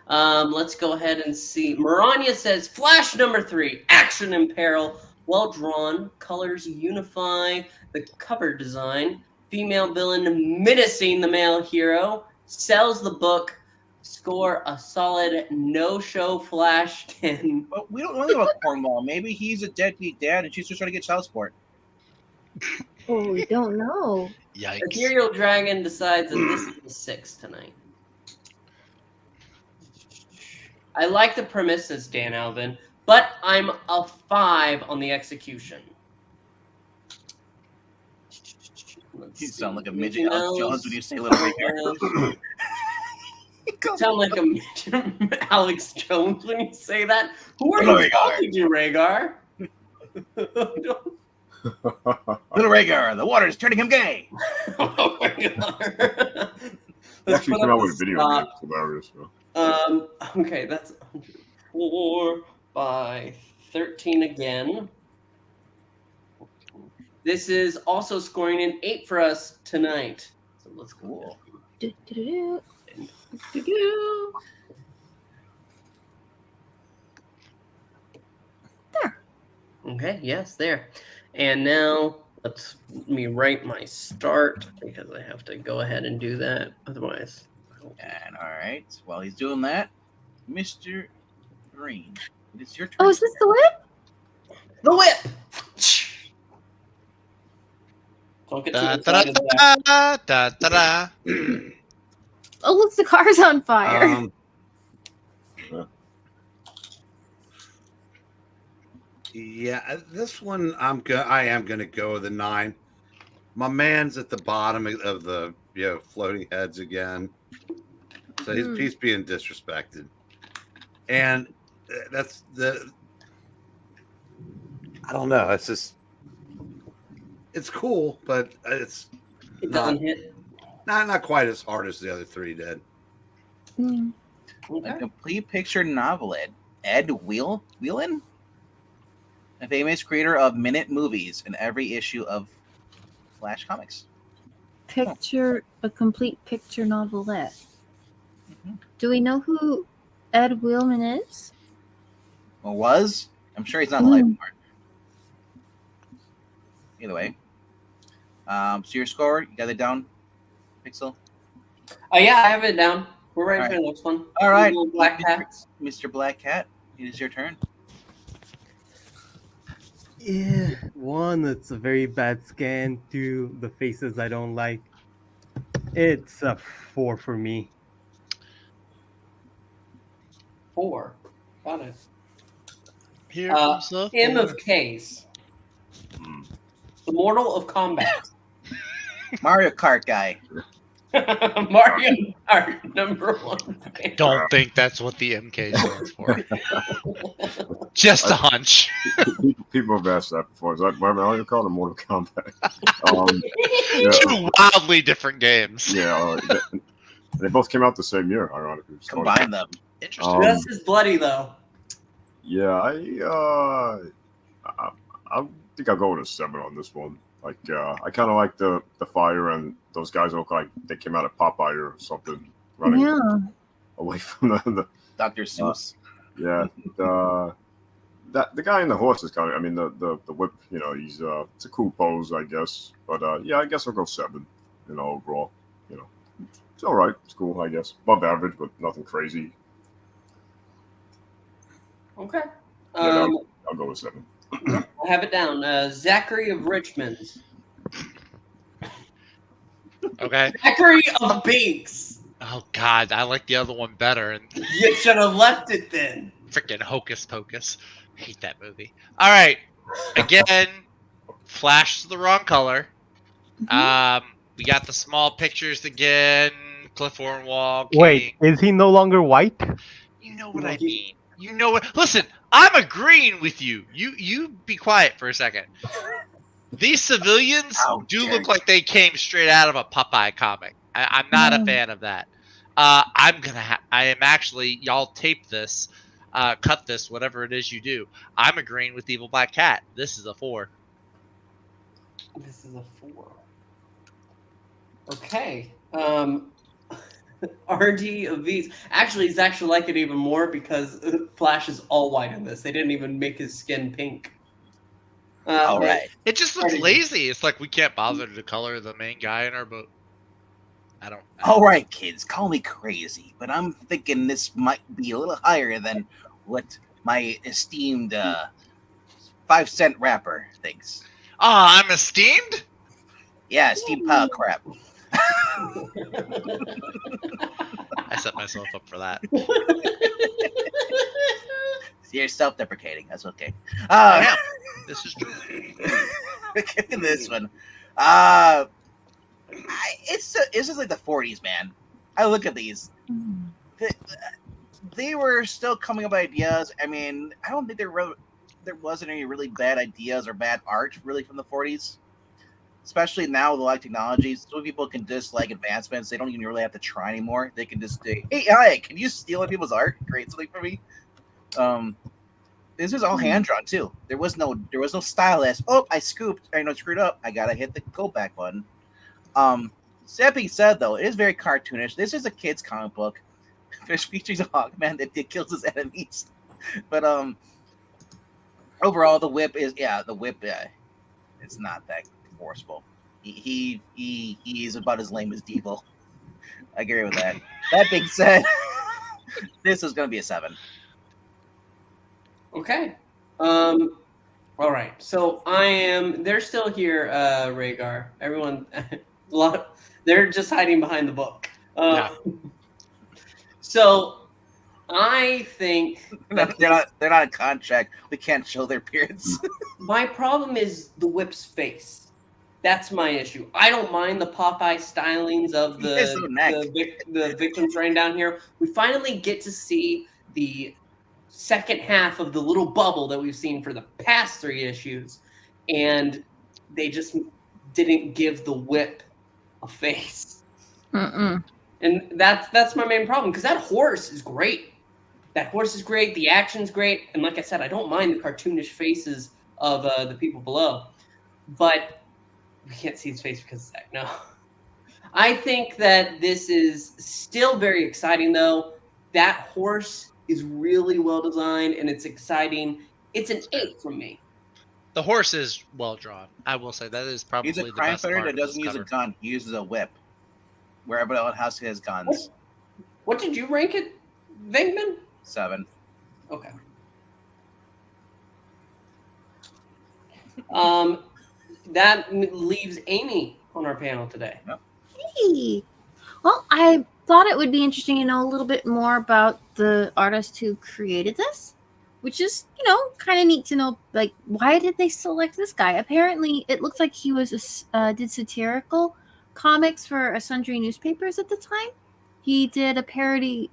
Let's go ahead and see. Maranya says, Flash number 3, Action in Peril. well drawn, colors unify the cover design. Female villain menacing the male hero. Sells the book. Score a solid no-show Flash 10. But we don't know anything about Cornwall. Maybe he's a deadbeat dad and she's just trying to get child support. Oh, we don't know. Yikes. Ethereal Dragon decides that this is the 6 tonight. I like the premises, Dan Alvin, but I'm a 5 on the execution. Let's You see. sound like a midget Anything Alex Jones else? when you say Little Rhaegar. Sound like a midget Alex Jones when you say that. Who are Little you Rhaegar. talking to, Rhaegar? Little Rhaegar, the water is turning him gay. Oh my God. They Let's actually put came up out the with a video. stop. It's hilarious. So. Okay, that's 4 by 13 again. This is also scoring an 8 for us tonight. So let's go. Do, do, do, do. Do, do. Okay, yes, there. And now let me write my start because I have to go ahead and do that. Otherwise, And all right, while he's doing that, Mr. Green, it is your turn. Oh, is this the whip? the whip. Don't get too Da, da, excited. da, da, da, da, da. Oh, look, the car's on fire. Yeah, this one I am gonna go with a 9. My man's at the bottom of the floating heads again, so he's being disrespected, and that's the. I don't know. It's just it's cool, but it's It doesn't hit. not quite as hard as the other 3 did. Hmm. A Okay. complete picture novelette. Ed Whelan, a famous creator of Minute Movies in every issue of Flash Comics. A complete picture novelette. Mhm. Do we know who Ed Whelan is? Or was? I'm sure he's not alive Mm. anymore. Either way. So your score, you got it down, Pixel? Oh yeah, I have it down. We're ready All for the next one. All right. Little Black Cats. Mr. Black Cat, it is your turn. Yeah, 1, it's a very bad scan. 2, the faces I don't like. It's a 4 for me. 4. Got it. Here Uh, comes the M four. of K's. Hmm. The Mortal of Combat. Mario Kart guy. Mario Kart #1. fan. Don't think that's what the MK stands for. Just a hunch. People have asked that before. Is that Mario Kart or Mortal Kombat? Yeah. Two wildly different games. Yeah, they both came out the same year, ironically. It's funny. Combine them. Interesting. This is bloody though. Yeah, I think I'll go with a 7 on this one. Like, I kind of like the fire, and those guys look like they came out of Popeye or something, running Yeah. away from the Dr. Seuss. yeah. The guy in the horse is kind of. I mean, the whip. He's it's a cool pose, I guess. But yeah, I guess I'll go 7. Overall, it's all right. It's cool, I guess. Above average, but nothing crazy. Okay. Yeah, I'll go with 7. I have it down. Zachary of Richmond. Okay. Zachary of Binks. Oh God, I like the other one better. And You should have left it then. freaking Hocus Pocus. Hate that movie. All right. Again, Flash to the wrong color. We got the small pictures again. Cliff Ornwall. Wait, King. is he no longer white? You know what I mean. You know what? Listen, I'm agreeing with you. You be quiet for a second. These civilians How do dare look like they came straight out of a Popeye comic. I'm not a fan of that. I am actually. Y'all tape this, cut this, whatever it is you do. I'm agreeing with Evil Black Cat. This is a 4. This is a 4. Okay. RD of V's. Actually, it's actually like it even more because Flash is all white in this. They didn't even make his skin pink. All right. It just looks Alrighty. lazy. It's like we can't bother to color the main guy in our boat. I don't. All right, kids, call me crazy, but I'm thinking this might be a little higher than what my esteemed 5-cent rapper thinks. Ah, I'm esteemed. Yeah, esteemed pile of crap. I set myself up for that. You're self-deprecating. That's okay. I am. This is true. Look at this one. It's just like the 40s, man. I look at these. They were still coming up with ideas. I mean, I don't think there wasn't any really bad ideas or bad art really from the 40s. Especially now with a lot of technologies, so people can just like advancements. They don't even really have to try anymore. They can just say, "Hey, AI, can you steal people's art? Create something for me." This was all hand drawn too. There was no stylist. Oh, I scooped. Screwed up. I gotta hit the go back button. That being said, though, it is very cartoonish. This is a kid's comic book. Which features a Hawkman that kills his enemies. But overall, the whip is it's not that forceful. He is about as lame as Devo. I agree with that. That being said, this is going to be a 7. Okay. All right. So they're still here, Rhaegar. Everyone, they're just hiding behind the book. Yeah. So I think they're not in contract. We can't show their appearance. my problem is the whip's face. That's my issue. I don't mind the Popeye stylings of the victims right down here. We finally get to see the second half of the little bubble that we've seen for the past 3 issues, and they just didn't give the whip a face. Mm-mm. And that's my main problem, because that horse is great. That horse is great. The action's great. And like I said, I don't mind the cartoonish faces of the people below. But we can't see his face because of that. No. I think that this is still very exciting, though. That horse is really well designed, and it's exciting. It's an 8 from me. The horse is well drawn. I will say that is probably He's a the crime best fighter part that of this doesn't use a cover. gun. He uses a whip. Where everybody else has guns. What did you rank it, Venkman? 7. Okay. That leaves Amy on our panel today. Hey. Well, I thought it would be interesting to know a little bit more about the artist who created this, which is, kind of neat to know. Like, why did they select this guy? Apparently, it looks like he was did satirical comics for sundry newspapers at the time. He did a parody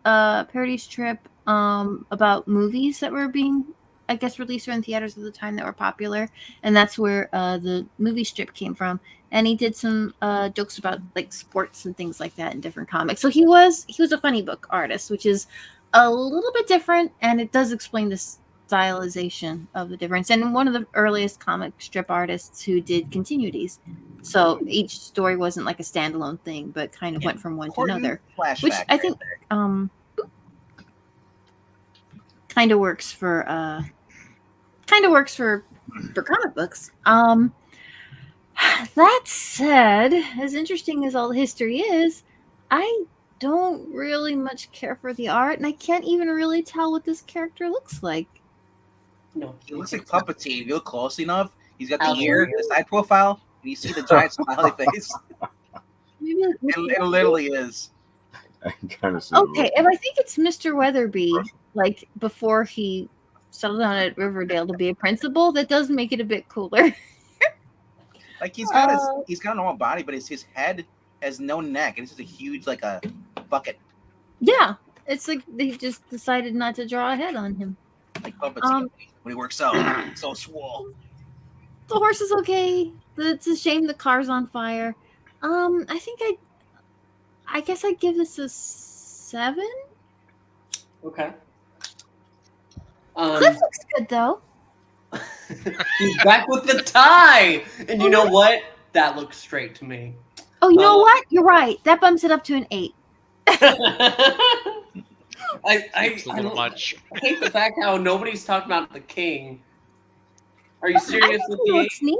strip about movies that were being, I guess, released in theaters at the time that were popular, and that's where the movie strip came from. And he did some jokes about like sports and things like that in different comics. So he was a funny book artist, which is a little bit different, and it does explain the stylization of the difference. And one of the earliest comic strip artists who did continuities. So each story wasn't like a standalone thing, but kind of went from one to another. Flashback Which I right think there. kind of works for comic books. That said, as interesting as all the history is, I don't really much care for the art, and I can't even really tell what this character looks like. No, He looks like Puppetine. If you look close enough, he's got the Absolutely. ear, the side profile, and you see the giant smiley face. Maybe It literally is. I kind of okay, if I think it's Mr. Weatherby, like before he settled down at Riverdale to be a principal, that does make it a bit cooler. Like he's got he's got a normal body, but his head has no neck, and it's just a huge like a bucket, Yeah, it's like they just decided not to draw a head on him. like Puppetine when he works out. So swole. The horse is okay. It's a shame the car's on fire. I think I guess I'd give this a 7. Okay. Cliff looks good though. He's back with the tie, and you know what? That looks straight to me. Oh, you know what? You're right. That bumps it up to an 8. I It's a little much. hate the fact how nobody's talking about the king. Are you serious with It the looks neat.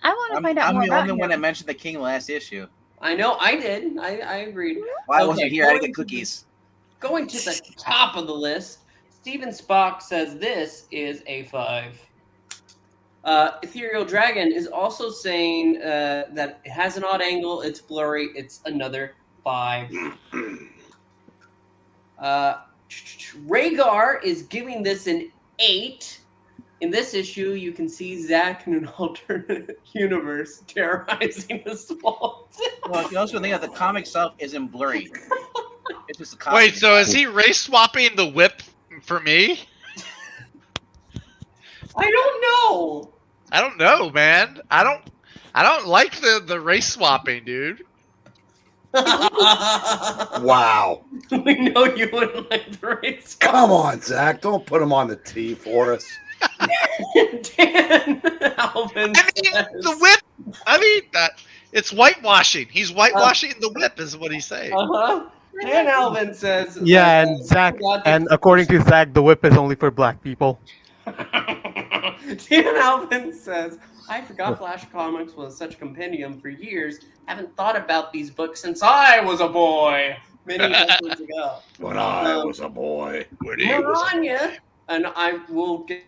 I want to find out I'm more the about only him. one that mentioned the king last issue. I know I did. I agreed. Well, I Okay, wasn't here. I had to going get cookies. Going to the top of the list, Steven Spock says this is a 5. Ethereal Dragon is also saying that it has an odd angle, it's blurry, it's another 5. Rhaegar is giving this an 8. In this issue, you can see Zach in an alternate universe terrorizing the swamp. Well, you also think that the comic itself isn't blurry. It's just a comic. Wait, so is he race swapping the whip for me? I don't know. I don't know, man. I don't like the race swapping, dude. Wow. We know you wouldn't like the race. Come on, Zach. Don't put him on the tee for us. Dan Alvin I mean, says, the whip. I mean, it's whitewashing. He's whitewashing the whip, is what he's saying. Uh-huh. Dan Alvin says. Yeah, and Zach, and according to Zach, the whip is only for black people. Dan Alvin says, I forgot Flash Comics was such a compendium for years. Haven't thought about these books since I was a boy. Many decades ago. When I was a boy. Maranya, and I will get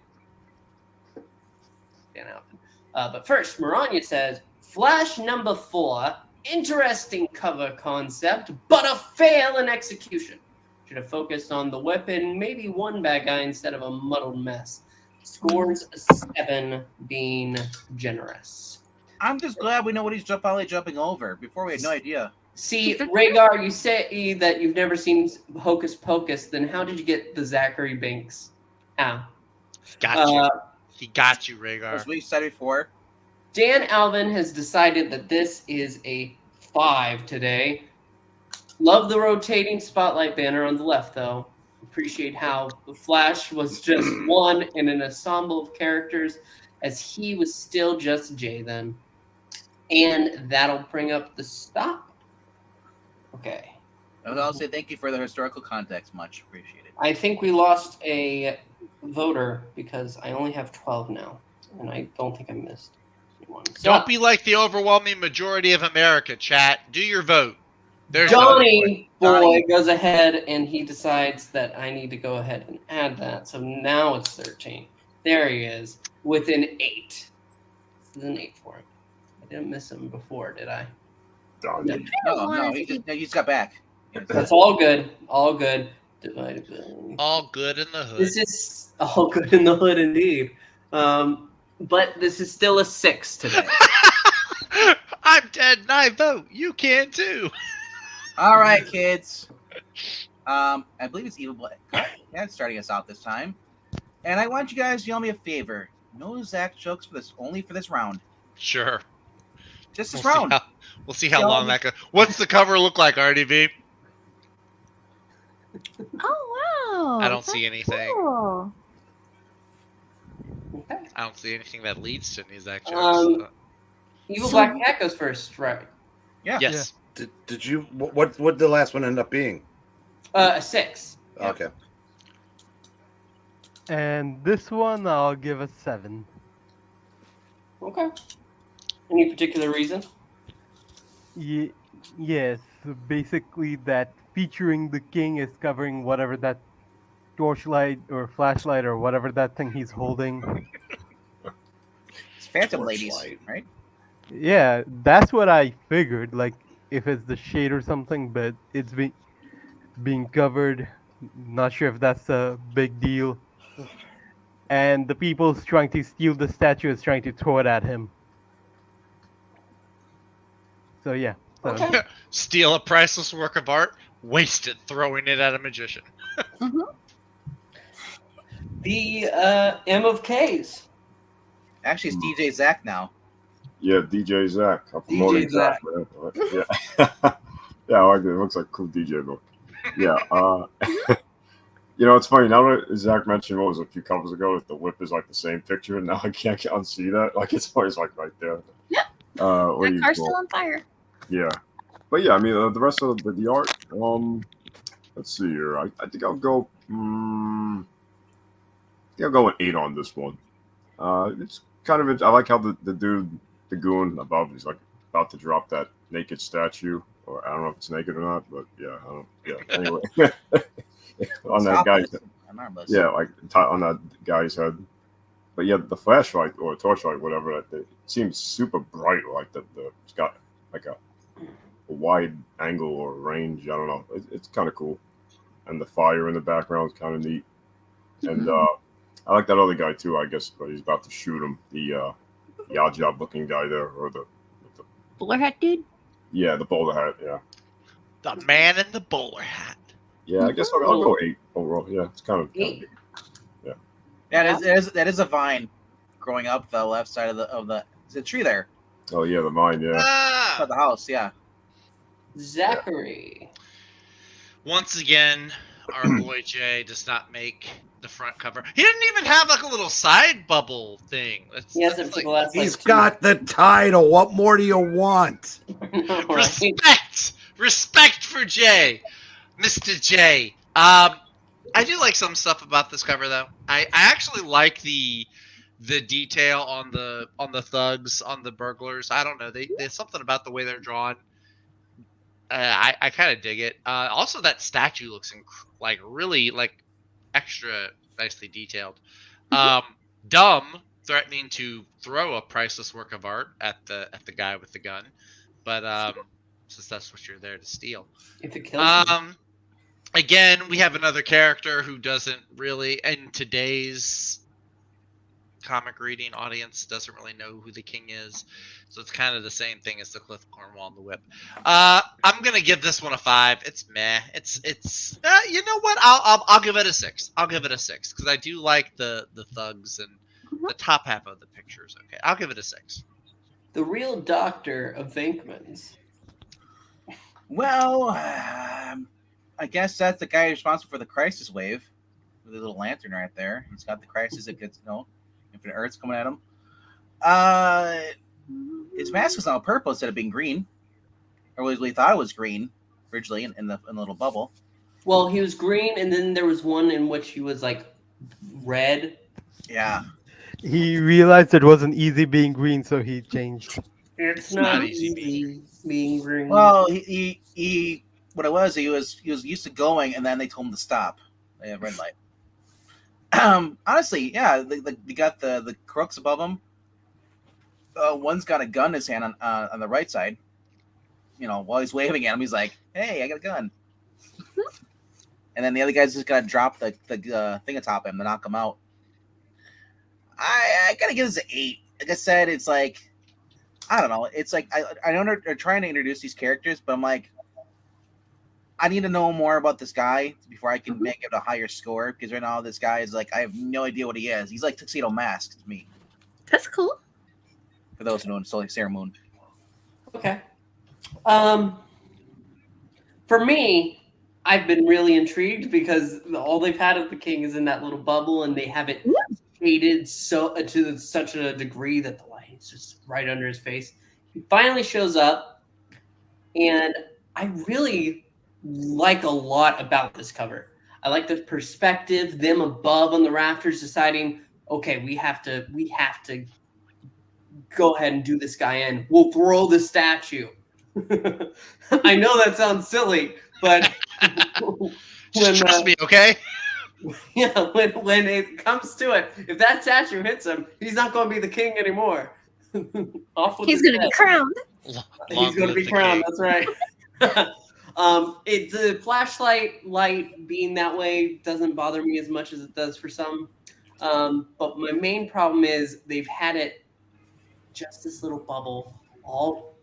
Dan Alvin. But first, Maranya says, Flash number 4, interesting cover concept, but a fail in execution. Should have focused on the weapon, maybe one bad guy instead of a muddled mess. Scores 7, being generous. I'm just glad we know what he's finally jumping over. Before we had no idea. See, Rhaegar, you say that you've never seen Hocus Pocus, then how did you get the Zachary Binks? How? Got you. He got you, Rhaegar. As we said before, Dan Alvin has decided that this is a 5 today. Love the rotating spotlight banner on the left, though. Appreciate how the Flash was just one in an ensemble of characters, as he was still just Jay then. And that'll bring up the stop. Okay. I'll say thank you for the historical context. Much appreciated. I think we lost a voter because I only have 12 now, and I don't think I missed anyone. So, Don't be like the overwhelming majority of America, chat. Do your vote. There's Johnny Johnny. Boy goes ahead and he decides that I need to go ahead and add that. So now it's 13. There he is with an 8. This is an 8 for him. I didn't miss him before, did I? Done. No, he just got back. That's all good. All good. Divided by... all good in the hood. This is all good in the hood indeed. But this is still a 6 today. I'm dead and I vote. You can too. All right, kids. I believe it's Evil Black. Yeah, it's starting us out this time. And I want you guys to do me a favor. No Zach jokes for this, only for this round. Sure. Just this We'll see round. we'll see how long that goes. What's the cover look like, RDV? Oh wow! I don't see anything. Cool. Okay. I don't see anything that leads to any Zach jokes. Evil So- Black Cat goes first, right? Yeah. Yes. Did you what did the last one end up being? A 6. Yeah. Okay. And this one, I'll give a 7. Okay. Any particular reason? Yes, basically that featuring the king is covering whatever that torchlight or flashlight or whatever that thing he's holding. It's Phantom Ladies, Torchlight. right? Yeah, that's what I figured. Like if it's the shade or something, but it's being covered. Not sure if that's a big deal. And the people's trying to steal the statue is trying to throw it at him. So yeah. So, Okay. Steal a priceless work of art, waste it throwing it at a magician. The M of K's. Actually, it's DJ Zach now. Yeah, DJ Zach. I'm promoting DJ Zach, man. Yeah. Yeah, I like it. It looks like a cool DJ look. Yeah. You know, it's funny. Now that Zach mentioned, what was it, a few covers ago, that the whip is like the same picture, and now I can't unsee that. Like, it's always like right there. Yep. What do That you car's call still it? on fire. Yeah. But yeah, I mean, the rest of the art, let's see here. I think I'll go, I'll go an 8 on this one. It's kind of. I like how the dude, the goon above, is like about to drop that naked statue, or I don't know if it's naked or not, but yeah, Anyway, on that guy's, yeah, like on that guy's head. But yeah, the flashlight or torchlight, whatever, it seems super bright. Like it's got like a wide angle or range. I don't know. It's kind of cool, and the fire in the background is kind of neat. And I like that other guy too. I guess, but he's about to shoot him. The Yajab looking guy there, or the Bowler hat dude. yeah, the bowler hat. Yeah, The man in the bowler hat. yeah. I guess I'll go 8 overall. Yeah, it's kind of 8. Yeah, that is a vine growing up the left side of the is a tree there. oh yeah, the mine. Yeah, Ah! Of the house, yeah. Zachary. Once again, our boy Jay does not make the front cover. He didn't even have like a little side bubble thing. He hasn't for the last He's like, got the title. What more do you want? Respect for Jay, Mr. J. I do like some stuff about this cover though. I actually like the detail on the thugs, on the burglars. I don't know. There's something about the way they're drawn. I kind of dig it. Also, that statue looks really like extra nicely detailed. Dumb threatening to throw a priceless work of art at the guy with the gun, but since that's what you're there to steal. If it kills him. Again, we have another character who doesn't really, in today's comic reading audience, doesn't really know who the king is. So it's kind of the same thing as the Cliff Cornwall and the Whip. I'm gonna give this one a 5. It's meh. It's you know what? I'll give it a 6. I'll give it a 6 because I do like the thugs and the top half of the picture is okay. I'll give it a 6. The real doctor of Venkman's. Well, I guess that's the guy responsible for the crisis wave with the little lantern right there. He's got the crisis that gets Infinite Earths coming at him. His mask is now purple instead of being green, or we thought it was green originally in the little bubble. Well, he was green, and then there was one in which he was like red. Yeah, He realized it wasn't easy being green, so he changed. It's not not easy easy being green. well, he what it was, he was used to going, and then they told him to stop. They have red light. Honestly, yeah, they got the crooks above him. One's got a gun in his hand on the right side. While he's waving at him, he's like, "Hey, I got a gun." And then the other guy's just gotta drop the thing atop him to knock him out. I gotta give this an 8. Like I said, it's like, I don't know. It's like I know they're trying to introduce these characters, but I'm like, I need to know more about this guy before I can make it a higher score. Because right now, this guy is like, I have no idea what he is. He's like Tuxedo Mask to me. That's cool. For those who know, it's like Sarah Moon. Okay. For me, I've been really intrigued because all they've had of the king is in that little bubble, and they have it shaded to such a degree that the light is just right under his face. He finally shows up, and I really like a lot about this cover. I like the perspective, them above on the rafters deciding, okay, we have to go ahead and do this guy in. We'll throw the statue. I know that sounds silly, but Just trust me, okay? Yeah, when it comes to it, if that statue hits him, he's not going to be the king anymore. He's going to be crowned. He's going to be crowned. That's right. The flashlight light being that way doesn't bother me as much as it does for some. But my main problem is they've had it just this little bubble, all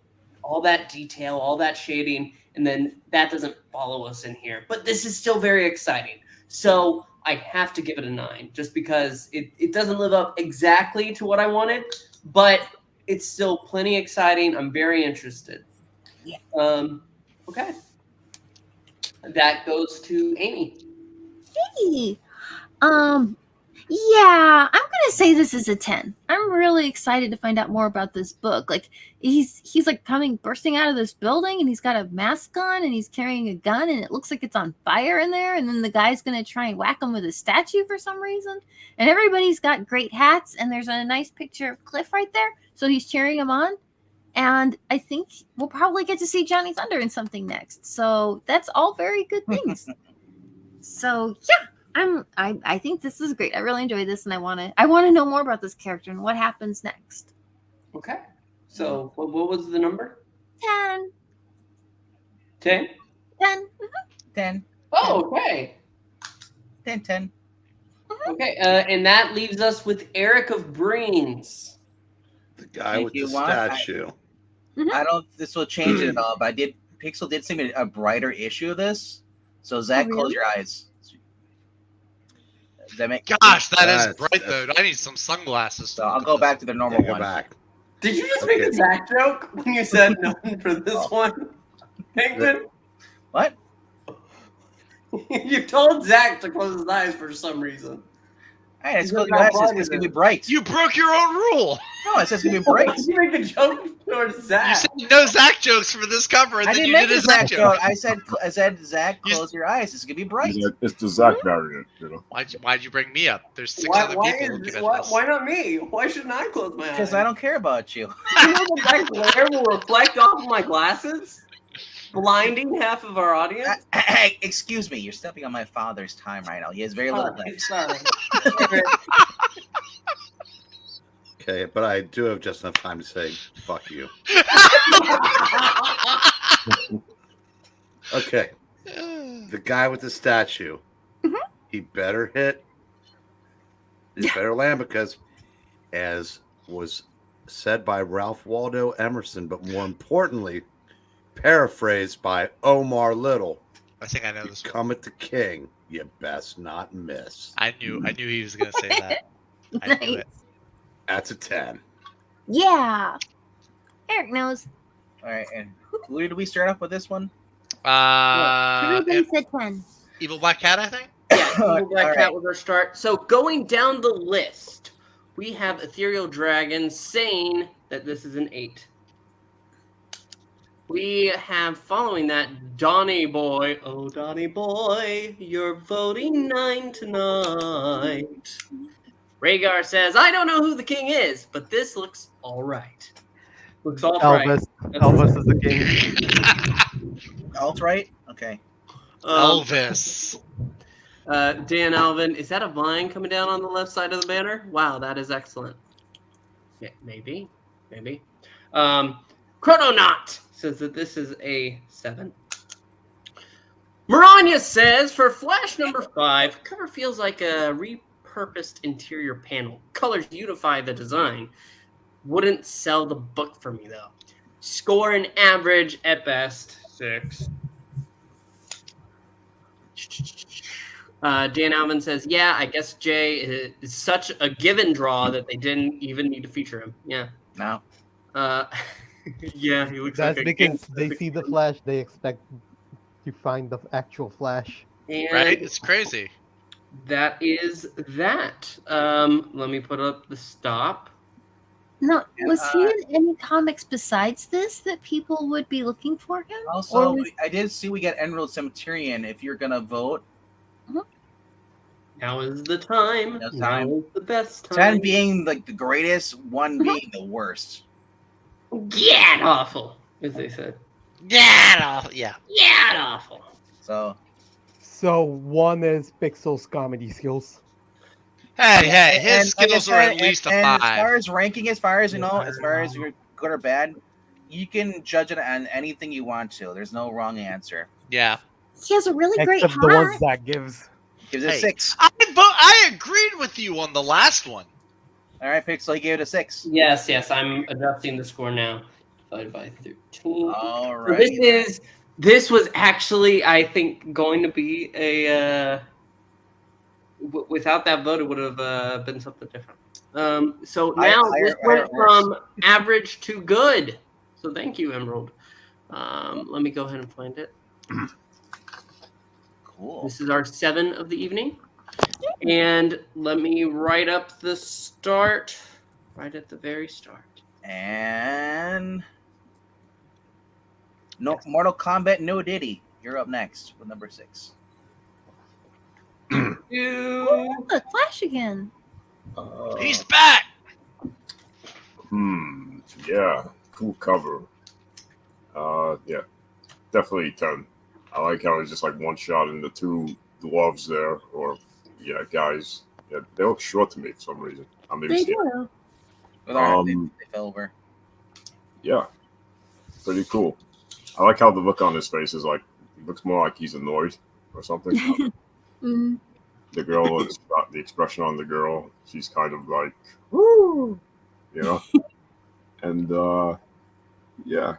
that detail, all that shading, and then that doesn't follow us in here. But this is still very exciting. So I have to give it a 9 just because it doesn't live up exactly to what I wanted, but it's still plenty exciting. I'm very interested. Yeah. Okay. That goes to Amy. Hey. Yeah, I'm gonna say this is a 10. I'm really excited to find out more about this book. Like he's like bursting out of this building, and he's got a mask on, and he's carrying a gun, and it looks like it's on fire in there. And then the guy's gonna try and whack him with a statue for some reason. And everybody's got great hats, and there's a nice picture of Cliff right there, so he's cheering him on. And I think we'll probably get to see Johnny Thunder in something next. So that's all very good things. So yeah. I think this is great. I really enjoy this, and I want to know more about this character and what happens next. Okay. So what was the number? 10. 10? 10. 10. Oh, okay. 10, 10. Okay, and that leaves us with Eric of Brains. The guy If with you the want, statue. I don't. This will change it at all. But Pixel did send me a brighter issue of this. So Zach, really? close your eyes. Does that make? Gosh, that is That's- bright though. I need some sunglasses. So I'll go back to the normal Yeah, go one. back. Did you just make a Zach joke when you said none for this one? Hankman? What? You told Zach to close his eyes for some reason. Hey, it's Look close your how eyes. bright It's it gonna be is. bright. You broke your own rule. No, it says it's gonna be bright. Why did you make a joke towards You Zach? said no Zach jokes for this cover, and I then didn't you make did a a Zach Zach joke. joke. I said, Zach, You- close your eyes. It's gonna be bright. It's the Zach variant, you know. Why'd you bring me up? There's six Why, other why, people is, looking at why, this. why not me? Why shouldn't I close my eyes? Because I don't care about you. You know that glare will reflect off of my glasses, blinding half of our audience. Hey, excuse me. You're stepping on my father's time right now. He has very little Oh, legs. sorry. Okay, but I do have just enough time to say, fuck you. Okay, the guy with the statue. Mhm. He better hit. He better land because, as was said by Ralph Waldo Emerson, but more importantly, paraphrased by Omar Little, I think I know this one. come at the king, you best not miss. I knew he was gonna say that. I knew Nice. it. That's a 10. Yeah. Eric knows. All right, and who did we start off with this one? Everybody said 10. Evil Black Cat, I think. Yeah, Evil All Black right. Cat was our start. So going down the list, we have Ethereal Dragon saying that this is an 8. We have following that Donny Boy. Oh, Donny Boy, you're voting 9 tonight. Rhaegar says, I don't know who the king is, but this looks all right. Looks all right. Elvis. That's- Elvis is the king. Alt right? Okay. Elvis. Dan Alvin, is that a vine coming down on the left side of the banner? Wow, that is excellent. Yeah, maybe. Chrononaut says that this is a 7. Maranya says, for Flash number 5, cover feels like a repurposed interior panel. Colors unify the design. Wouldn't sell the book for me, though. Score an average at best 6. Dan Alvin says, yeah, I guess Jay is such a given draw that they didn't even need to feature him. Yeah. No. Yeah, he looks That's like a because given. they see the Flash, they expect to find the actual Flash. And Right? It's crazy. that is that. Let me put up the stop. No, was he Uh, in any comics besides this that people would be looking for him? Also, Or was- I did see we got Emerald Cemeterian. If you're gonna vote, Now is the time. Now's the Now time. is the best 10 time. being like the greatest, 1 being the worst. Get awful, as they said. Yeah. Get awful. So So one is Pixel's comedy skills. Hey, his and like I skills are at said, least and a as 5. far as ranking, as far as you know, as far as you're good or bad, you can judge it on anything you want to. There's no wrong answer. Yeah. He has a really great Except the ones hat. Zach gives. Gives it a Hey. 6. I agreed with you on the last one. All right, Pixel, you gave it a 6. Yes, I'm adjusting the score now. Divided by 13. All So right. this was actually, I think, going to be a without that vote, it would have been something different. So now this went from average to good. So thank you, Emerald. Let me go ahead and find it. Cool. This is our 7 of the evening. And let me write up the start right at the very start. And no Mortal Kombat, no Diddy. You're up next with number 6. Two. Look, Flash again. He's back. Yeah, cool cover. Yeah, definitely 10. I like how he's just like one shot in the two gloves there, or yeah, guys. Yeah, they look short to me for some reason. I'm maybe They scared. do. With our, they Um, fell over. Yeah, pretty cool. I like how the look on his face is like, he looks more like he's annoyed or something. Mm. The girl is the expression on the girl. She's kind of like, woo, you know. And yeah,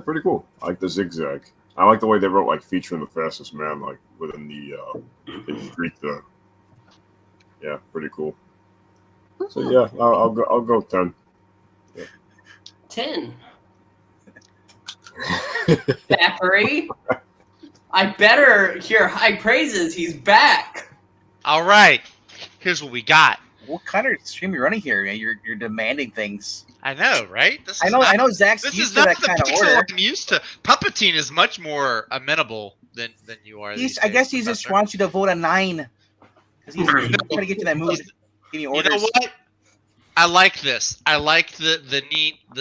pretty cool. I like the zigzag. I like the way they wrote like featuring the fastest man like within the street there. Yeah, pretty cool. So yeah, I'll go 10. 10. Thackeray. I better hear high praises. He's back. All right. Here's what we got. What kind of stream are you running here? You're demanding things. I know, right? This I is know. not- I know. Zach's This used is to not that the kind of pixel order. I'm used to. Palpatine is much more amenable than you are. I guess he just wants you to vote a 9 because he's trying to get you that mood. Give you You orders. know what? I like this. I like the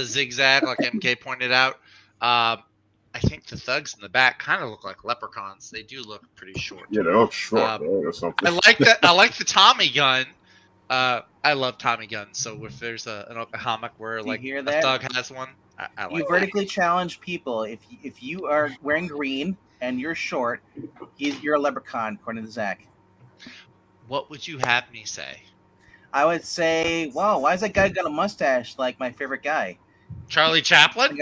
zigzag, like MK pointed out. I think the thugs in the back kind of look like leprechauns. They do look pretty short. Yeah, they look short or I something. like that. I like the Tommy gun. I love Tommy guns. So if there's a comic where you like hear a that? thug has one, I like You vertically challenge people. If you are wearing green and you're short, you're a leprechaun, according to Zach. that. What would you have me say? I would say, wow, why is that guy got a mustache like my favorite guy? Charlie Chaplin?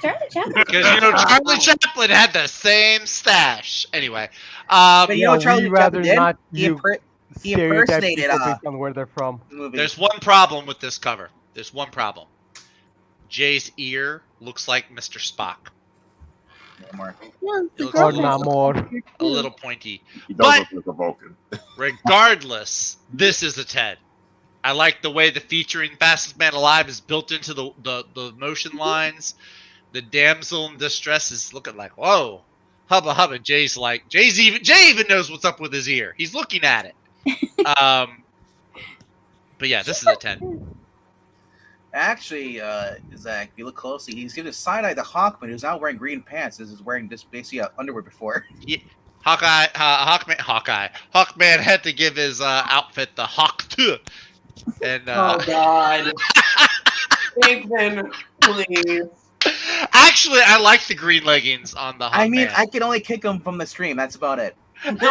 Charlie Chaplin. Because Charlie Chaplin had the same stash. Anyway, But you know what Yeah, Charlie we rather Chaplin did? not He, you he stereotype impersonated people based on where they're from. the movie. there's one problem with this cover. There's one problem. Jay's ear looks like Mr. Spock. No more. Yeah, It the looks girl Or a not more. A little pointy. He But- does look like a Vulcan. Regardless, this is a 10. I like the way the featuring Fastest Man Alive is built into the motion lines. The damsel in distress is looking like, whoa, hubba hubba. Jay even knows what's up with his ear. He's looking at it. But yeah, this is a 10. Actually, Zach, if you look closely, he's giving a side eye to Hawkman, who's now wearing green pants. This is wearing just basically underwear before. Hawkman had to give his outfit the Hawk 2. And Oh God. Nathan, please. actually, I like the green leggings on the Hawkman. I mean, I can only kick him from the stream. That's about it. No,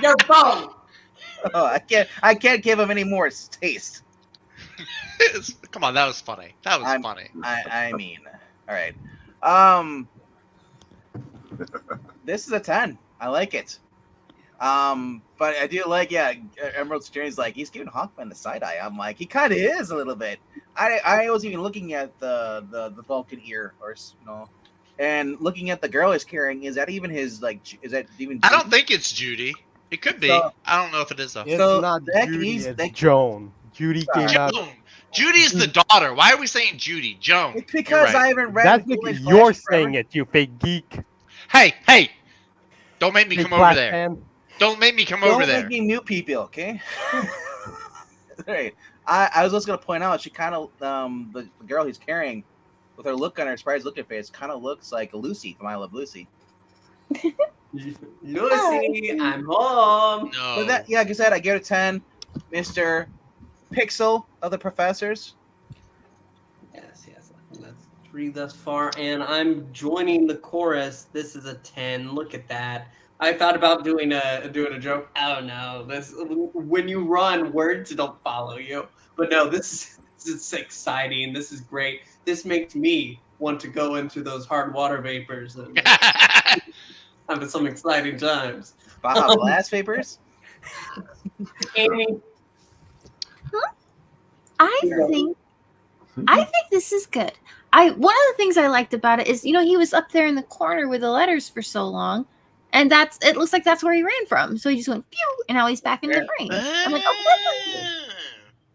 they're both. Oh, I can't give him any more taste. Come on, that was funny. That was funny. I mean, all right. This is a 10. I like it. But I do like, Emerald's Journey's like, he's giving Hawkman the side eye. I'm like, he kind of is a little bit. I was even looking at the Vulcan ear, or and looking at the girl he's carrying. Is that even his is that even? I don't think it's Judy. It could be. So- I don't know if it is though. It's So, not Zach, Judy, he's- it's Joan. Judy came out. Joan. Judy's the daughter. Why are we saying Judy? Joan. It's because You're I right. haven't read. That's Golden because Age you're Flash forever. saying it, you fake geek. Hey! Don't make me Big come over Flash there. fan. Don't make me come Don't over make there. me mute people, okay? Right. I was just gonna point out she kind of the girl he's carrying with her look on her surprised looking face kind of looks like Lucy from I Love Lucy. Lucy, I'm home. No. But that, like I said, I give it a 10. Mr. Pixel of the Professors. Yes. Let's read thus far, and I'm joining the chorus. This is a 10. Look at that. I thought about doing a joke. Oh no, this when you run, words don't follow you. But no, this is exciting. This is great. This makes me want to go into those hard water vapors and have some exciting times. Baja Blast Vapors. Amy, I think this is good. One of the things I liked about it is, he was up there in the corner with the letters for so long, And it looks like that's where he ran from. So he just went pew, and now he's back in the frame. I'm like, oh,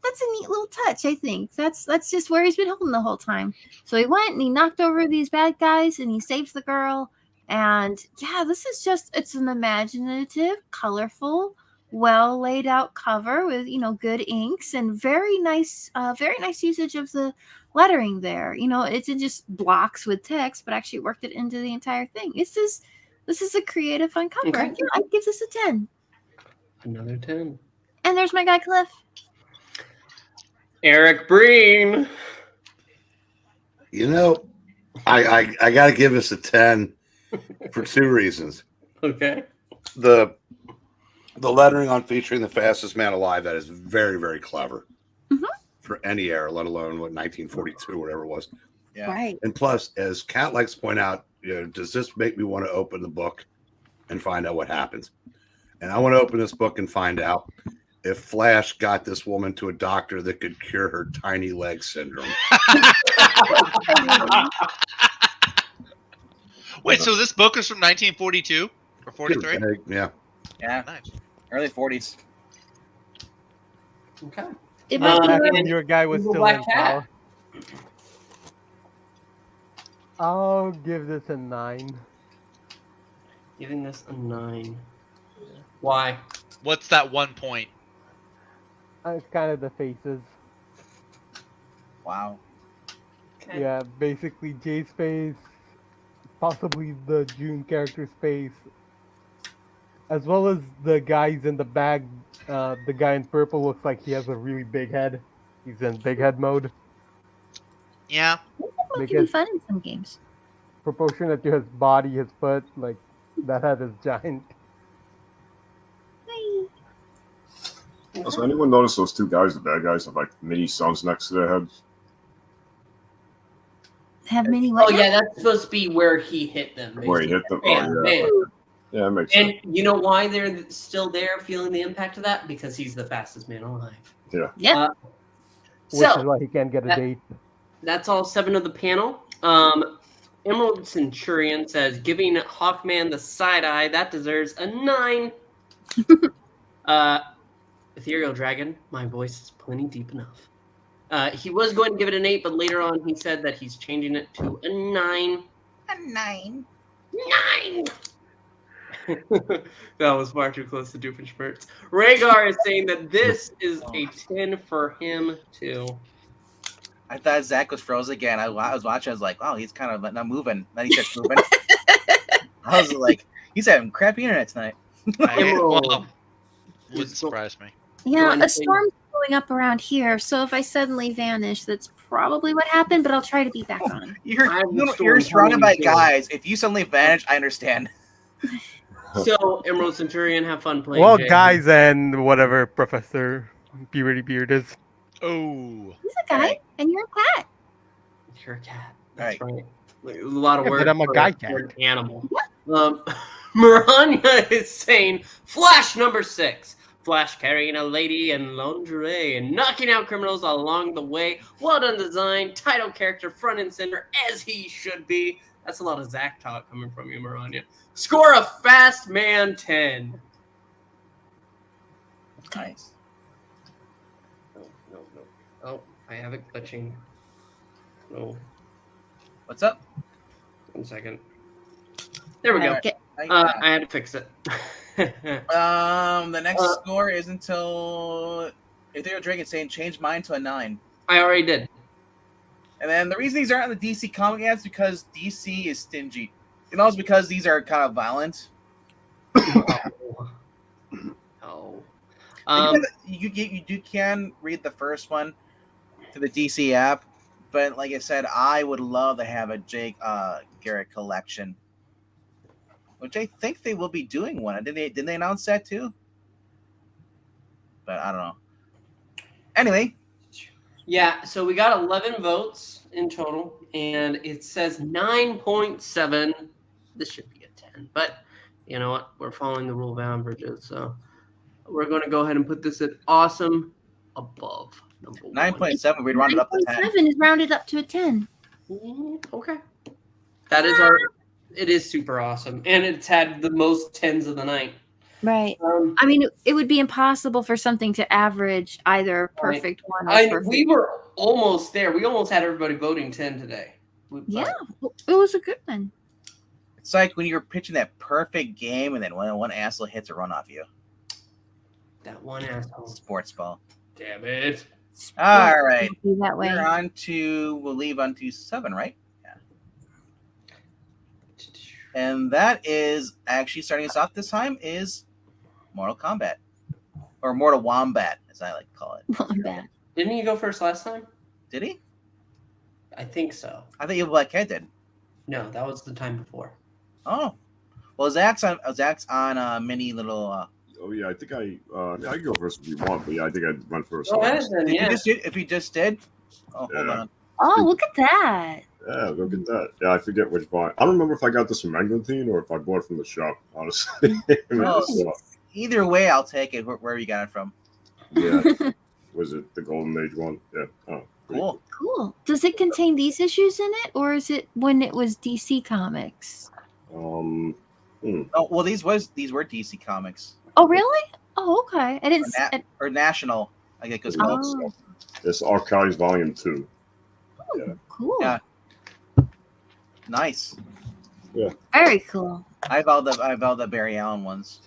that's a neat little touch. I think that's just where he's been holding the whole time. So he went and he knocked over these bad guys and he saves the girl. And yeah, this is it's an imaginative, colorful, well laid out cover with good inks and very nice usage of the lettering there. It's in just blocks with text, but actually worked it into the entire thing. This is a creative, fun cover. Okay. I'd give this a 10. Another 10. And there's my guy Cliff. Eric Breen. I got to give this a 10 for 2 reasons. Okay. The lettering on featuring the fastest man alive, that is very, very clever for any era, let alone 1942, whatever it was. Yeah. Right. And plus, as Kat likes to point out, does this make me want to open the book and find out what happens? And I want to open this book and find out if Flash got this woman to a doctor that could cure her tiny leg syndrome. Wait, so this book is from 1942 or 43? Yeah. Yeah. Nice. Early 40s. Okay. It might be Back worth- when your guy was Evil still Black in Cat. power. I'll give this a 9. Giving this a 9. Why? What's that 1 point? It's kind of the faces. Wow. Okay. Yeah, basically Jay's face, possibly the June character's face, as well as the guys in the bag. The guy in purple looks like he has a really big head. He's in big head mode. Yeah. That can be Because- fun in some games. Proportionate to his body, his foot, like that head is giant. So anyone notice those 2 guys, the bad guys, have like mini suns next to their heads? Have many Oh what? yeah, that's supposed to be where he hit them. Where he hit them? Bam, Oh, yeah. bam. Yeah, that makes sense. And you know why they're still there, feeling the impact of that? Because he's the fastest man alive. Yeah. Which So is why he can't get a that- date. that's all 7 of the panel. Emerald Centurion says, giving Hawkman the side eye, that deserves a 9. Ethereal Dragon, my voice is plenty deep enough. He was going to give it an 8, but later on he said that he's changing it to a 9. A 9. 9! That was far too close to Doofenshmirtz. Rhaegar is saying that this is a 10 for him, too. I thought Zach was froze again. I was watching. I was like, "Oh, he's kind of not moving." Then he starts moving. I was like, "He's having crappy internet tonight." Well, wouldn't surprise me. Yeah, One a thing- storm's going up around here, so if I suddenly vanish, that's probably what happened, but I'll try to be back on. You're I have the you're storm surrounded by coming, too. guys. If you suddenly vanish, I understand. So, Emerald Centurion, have fun playing. Well, Jay. guys and whatever Professor Beardy Beard is. Oh. He's a guy, Right. and you're a cat. You're a cat. That's Right. right. A lot of Yeah, work. but I'm a for- guy for cat. an animal. Miranya is saying, Flash number 6. Flash carrying a lady in lingerie and knocking out criminals along the way. Well done design. Title character front and center as he should be. That's a lot of Zach talk coming from you, Miranya. Score a fast man 10. Nice. No. Oh, I have it glitching. No, What's up? 1 second. There we go. Get- I had to fix it. The next Uh, score is until Ethereal Dragon saying change mine to a 9. I already did. And then the reason these aren't on the DC comic ads because DC is stingy. And also because these are kind of violent. Oh. You can read the first one to the DC app, but like I said, I would love to have a Jake Garrett collection, which I think they will be doing one. Didn't they announce that too? But I don't know. Anyway, Yeah, so we got 11 votes in total, and it says 9.7. This should be a 10, but you know what? We're following the rule of averages, so we're going to go ahead and put this at awesome above number 1. 9.7. We'd round it up to 10. 9.7 is rounded up to a 10. Okay. That is our it is super awesome, and it's had the most 10s of the night. Right. Um, I mean, it would be impossible for something to average either perfect one or perfect. we were almost there. We almost had everybody voting 10 today. Yeah, it was a good one. It's like when you're pitching that perfect game, and then one asshole hits a run off you. That one asshole. Sports ball. Damn it. All right. Be that way. We'll leave on to 7, right? Yeah. And that is actually starting us off this time is Mortal Kombat. Or Mortal Wombat, as I like to call it. Wombat. Didn't he go first last time? Did he? I think so. I thought you Black Cat did. No, that was the time before. Oh. Well, Zach's on a mini little. Oh yeah, I think I can go first if you want, but yeah, I think I went first. Go ahead, then, yeah. If you just did. Oh, hold on. Oh, look at that. Yeah, look at that. Yeah, I forget which one. I don't remember if I got this from Eglantine or if I bought it from the shop, honestly. Either way, I'll take it wherever you got it from. Yeah. Was it the Golden Age one? Yeah. Oh, Cool. Cool. Does it contain these issues in it, or is it when it was DC Comics? Oh well, these were DC Comics. Oh, really? Oh, okay. I didn't. Or National. I think it's Yeah. called. It's Archives Volume 2. Yeah. Cool. Yeah. Nice. Very cool. I have all the Barry Allen ones.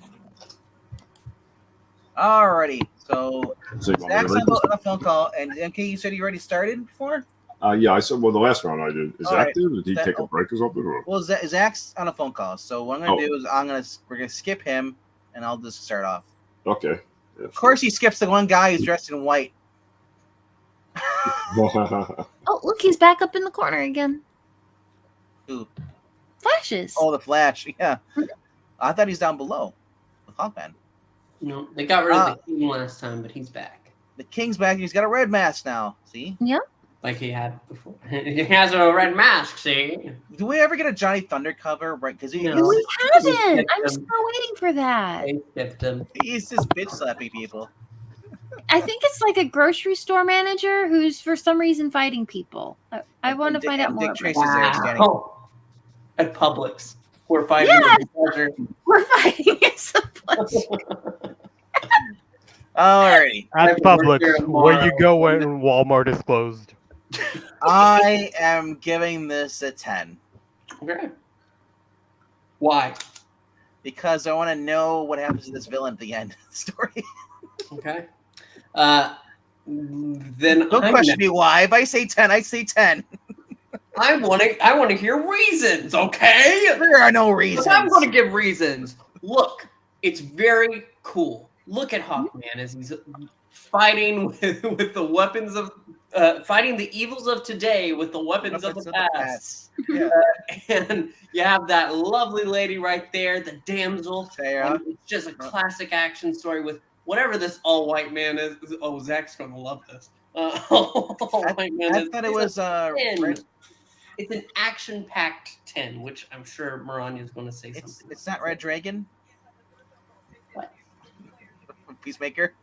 Alrighty, so So you want me to Zach's read this? on a phone call, and MK, you said you already started before. Yeah, I said. Well, the last round I did. Is All that right. there? Did he That- take a break or something? Or? Well, Zach's on a phone call, so what I'm gonna Oh. do is we're gonna skip him, and I'll just start off. Okay. Yeah, Of course, he skips the one guy who's dressed in white. sure. Oh, look, he's back up in the corner again. Who? Flashes. Oh, the Flash. Yeah, I thought he's down below with Hawkman. No, they got rid of the king last time, but he's back. The King's back. He's got a red mask now. See? Like he had before. He has a red mask, see? Do we ever get a Johnny Thunder cover? Right? Because No. No, we haven't. I'm him. still waiting for that. They skipped him. he's just bitch slapping people. I think it's like a grocery store manager who's for some reason fighting people. I want to find out more. Dick about Tracy's that. there standing. Wow. At Publix. We're fighting Yeah. with pleasure. We're fighting at some place. Alrighty. At I've worked Publix, here where you tomorrow. go when Walmart is closed. I am giving this a 10 Okay. Why? because I want to know what happens to this villain at the end of the story. Okay. Then Don't question me why. If I say 10, I say 10. I want to hear reasons, okay? There are no reasons. I'm going to give reasons. Look, it's very cool. Look at Hawkman as he's fighting with the weapons of fighting the evils of today with the weapons of the past. Yeah. And you have that lovely lady right there, the damsel. Sarah. And it's just a classic action story with whatever this all-white man is. Oh, Zach's going to love this. All-white man I is- thought it it's was a 10. Red- It's an action-packed 10, which I'm sure Maranya is going to say something. it's not Red Dragon. What? Peacemaker.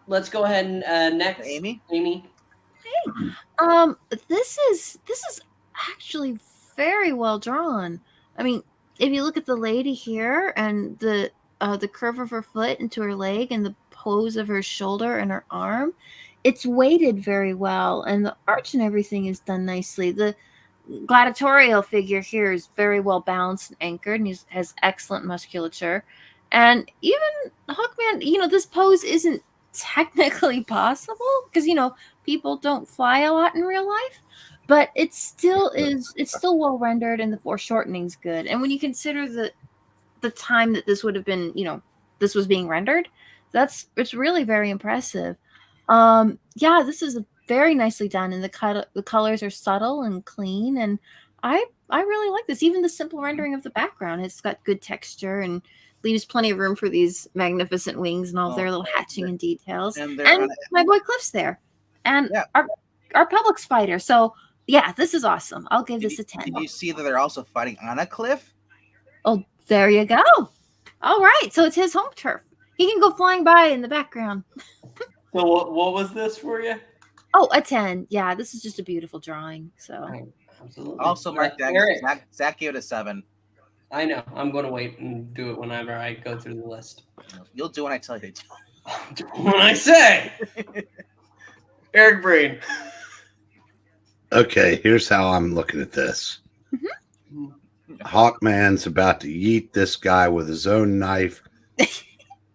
Let's go ahead and next, Amy. Amy. This is actually very well drawn. I mean, if you look at the lady here and the curve of her foot into her leg and the pose of her shoulder and her arm, it's weighted very well, and the arch and everything is done nicely. The gladiatorial figure here is very well balanced and anchored, and he has excellent musculature. And even Hawkman, this pose isn't technically possible because people don't fly a lot in real life, but it's still well rendered, and the foreshortening's good. And when you consider the time that this would have been, this was being rendered, it's really very impressive. This is very nicely done, and the colors are subtle and clean, and I really like this. Even the simple rendering of the background, it's got good texture and leaves plenty of room for these magnificent wings and all of their little hatching and details. And And, they're on my boy Cliff's there, and Yeah. our Publix fighter. So yeah, this is awesome. I'll give this a 10. Did you see that they're also fighting on a cliff? Oh, there you go. All right, so it's his home turf. He can go flying by in the background. So what was this for you? Oh, a 10. Yeah, this is just a beautiful drawing. So Absolutely. Also, Mark Dax, Eric, Zach gave it a 7. I know. I'm going to wait and do it whenever I go through the list. You'll do when I tell you to. When I say Eric Brain. Okay, here's how I'm looking at this. Hawkman's about to yeet this guy with his own knife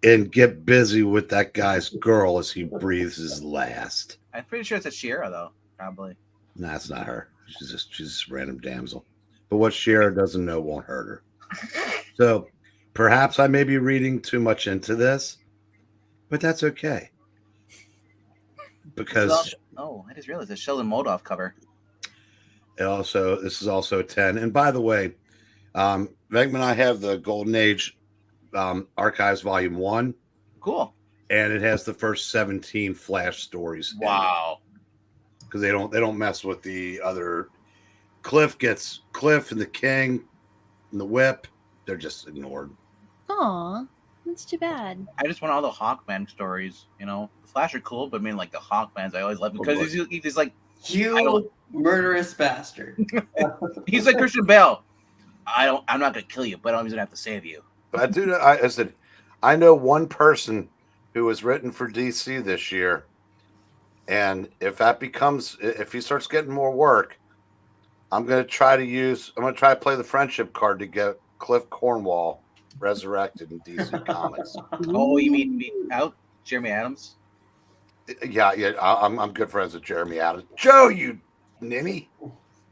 and get busy with that guy's girl as he breathes his last. I'm pretty sure it's a Shira, though. Probably. Nah, it's not her. She's just a random damsel. But what Shira doesn't know won't hurt her. So perhaps I may be reading too much into this, but that's okay. Because I just realized it's Sheldon Moldoff cover. this is also a 10. And by the way, Vegman and I have the Golden Age Archives Volume 1. Cool. And it has the first 17 Flash stories. Wow. Because they don't mess with the other. Cliff and the King and the Whip. They're just ignored. Aw, that's too bad. I just want all the Hawkman stories. The Flash are cool, but I mean, like the Hawkmans, I always love because he's like You murderous bastard. he's like Christian Bale. I'm not gonna kill you, but I'm gonna have to save you. But I do know. I said, I know one person who was written for DC this year, and if he starts getting more work, I'm gonna try to play the friendship card to get Cliff Cornwall resurrected in DC Comics. Oh, you mean out Jeremy Adams? Yeah, I'm good friends with Jeremy Adams. Joe, you ninny.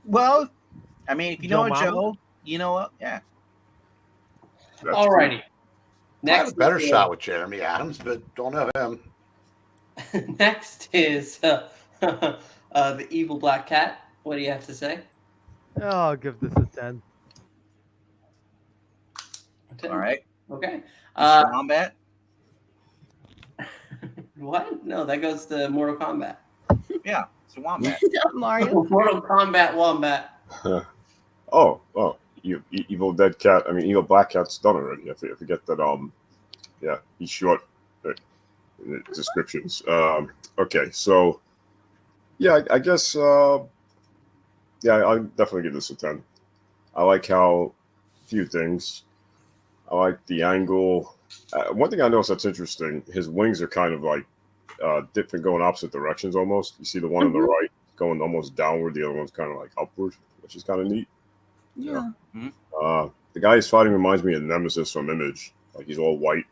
Well, I mean, if you know Joe a Mama? Joe, you know what? Yeah. That's Alrighty. I have Next a better is, shot with Jeremy Adams, but don't know him. Next is the evil black cat. What do you have to say? I'll give this a 10. All right. Okay. Wombat. What? No, that goes to Mortal Kombat. Yeah, it's a wombat. Mario. Mortal Kombat Wombat. Oh, Evil Dead Cat. I mean, Evil Black Cat's done already. I forget that. Yeah, he's short in the descriptions. Okay, so yeah, I guess. Yeah, I'll definitely give this a 10. I like how few things. I like the angle. One thing I noticed that's interesting. His wings are kind of like different, going opposite directions almost. You see the one on the right going almost downward. The other one's kind of like upward, which is kind of neat. Yeah. The guy he's fighting reminds me of Nemesis from Image. Like he's all white,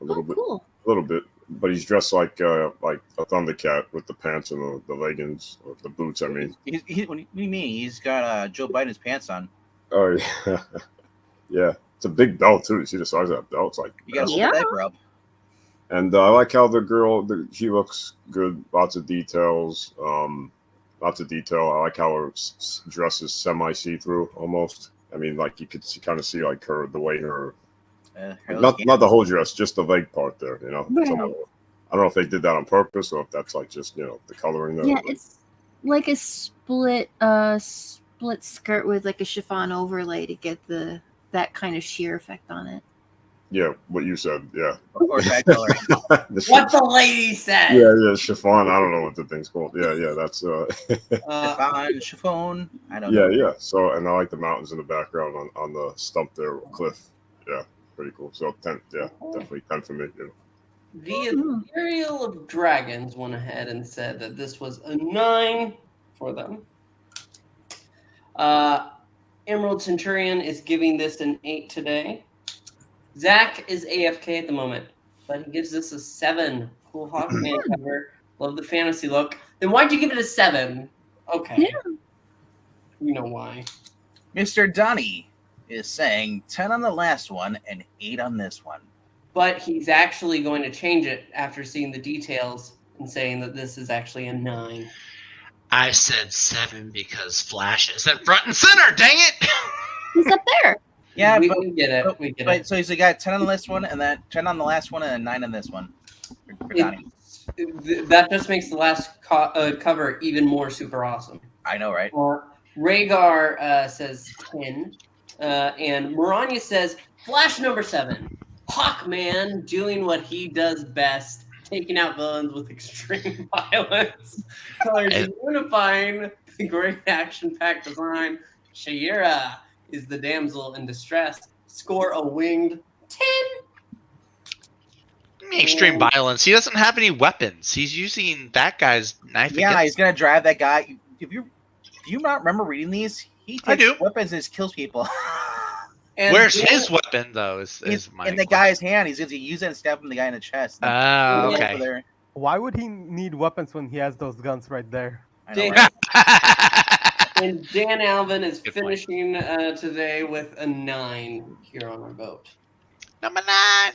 a little bit, but he's dressed like a Thundercat with the pants and the leggings or the boots. I mean, What do you mean? He's got Joe Biden's pants on. oh yeah, yeah. It's a big belt too. You see the size of that belt? It's like You got to Yeah. hold that up. And I like how the girl, she looks good. Lots of details. Lots of detail. I like how her dress is semi see-through almost. I mean, like you could kind of see like the way her, not the whole dress, just the leg part there. You know. Right. I don't know if they did that on purpose or if that's like just the coloring there. Yeah, it's like a split skirt with like a chiffon overlay to get that kind of sheer effect on it. Yeah, what you said. Yeah. Or tag color. What the lady said. Yeah, chiffon. I don't know what the thing's called. Yeah, that's Chiffon. I don't yeah, know. yeah. So, and I like the mountains in the background on the stump there, cliff. Yeah, pretty cool. So 10, yeah, definitely 10 for me. The Imperial of Dragons went ahead and said that this was a 9 for them. Emerald Centurion is giving this an 8 today. Zach is AFK at the moment, but he gives this a 7. Cool Hawkman cover. Love the fantasy look. Then why'd you give it a 7? Okay. Yeah. You know why. Mr. Donnie is saying 10 on the last one and 8 on this one. But he's actually going to change it after seeing the details and saying that this is actually a 9. I said 7 because Flash is at front and center. Dang it! He's up there. Yeah, we but, get it. We get it. so he's got 10 on the last one and then 10 on the last one and a 9 on this one. For Donnie. That just makes the last cover even more super awesome. I know, right? Rhaegar says 10. And Maranya says, Flash number 7. Hawkman doing what he does best, taking out villains with extreme violence. Colors unifying the great action-packed design. Shayera is the damsel in distress. Score a winged 10. Extreme violence. He doesn't have any weapons. He's using that guy's knife. Yeah, against he's gonna drive that guy. If you not remember reading these, he I takes do. weapons and just kills people. And Where's Dan- his weapon though? Is my in the guy's hand. He's gonna use it and stab him the guy in the chest. Oh, Over okay. there. Why would he need weapons when he has those guns right there? I know, Dan- right? And Dan Alvin is Good point. finishing today with a 9 here on our vote. Number 9.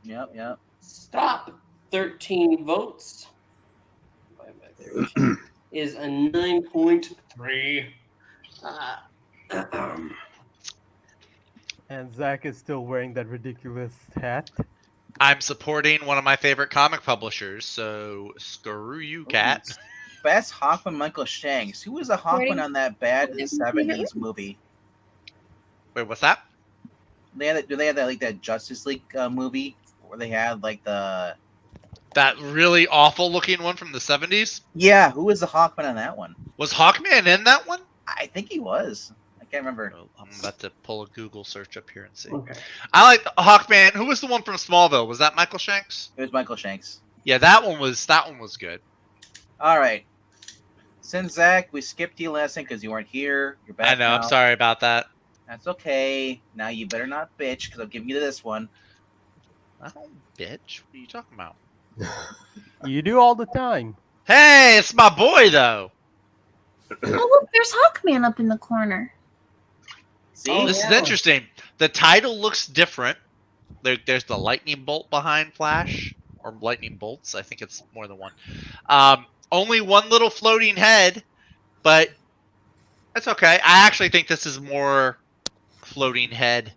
Yep. Stop 13 votes divided by 13 is a 9.3. And Zach is still wearing that ridiculous hat. I'm supporting one of my favorite comic publishers, so screw you, cat. Best Hawkman Michael Shanks. Who was the Hawkman Ready? on that bad 70s movie? Wait, what's that? Do they have that like that Justice League movie where they had like the That really awful looking one from the 70s? yeah? Who was the Hawkman on that one? Was Hawkman in that one? I think he was. I can't remember. Oh, I'm about to pull a Google search up here and see. Okay. I like Hawkman. Who was the one from Smallville? Was that Michael Shanks? It was Michael Shanks. Yeah, that one was good. All right. Since Zach, we skipped you last time because you weren't here. You're back. I know. now. I'm sorry about that. That's okay. Now you better not bitch because I'm giving you this one. I don't bitch. What are you talking about? You do all the time. Hey, it's my boy though. Oh, look, there's Hawkman up in the corner. See, Oh, This is yeah. interesting. The title looks different. There's the lightning bolt behind Flash, or lightning bolts. I think it's more than one. Only one little floating head, but that's okay. I actually think this is more floating head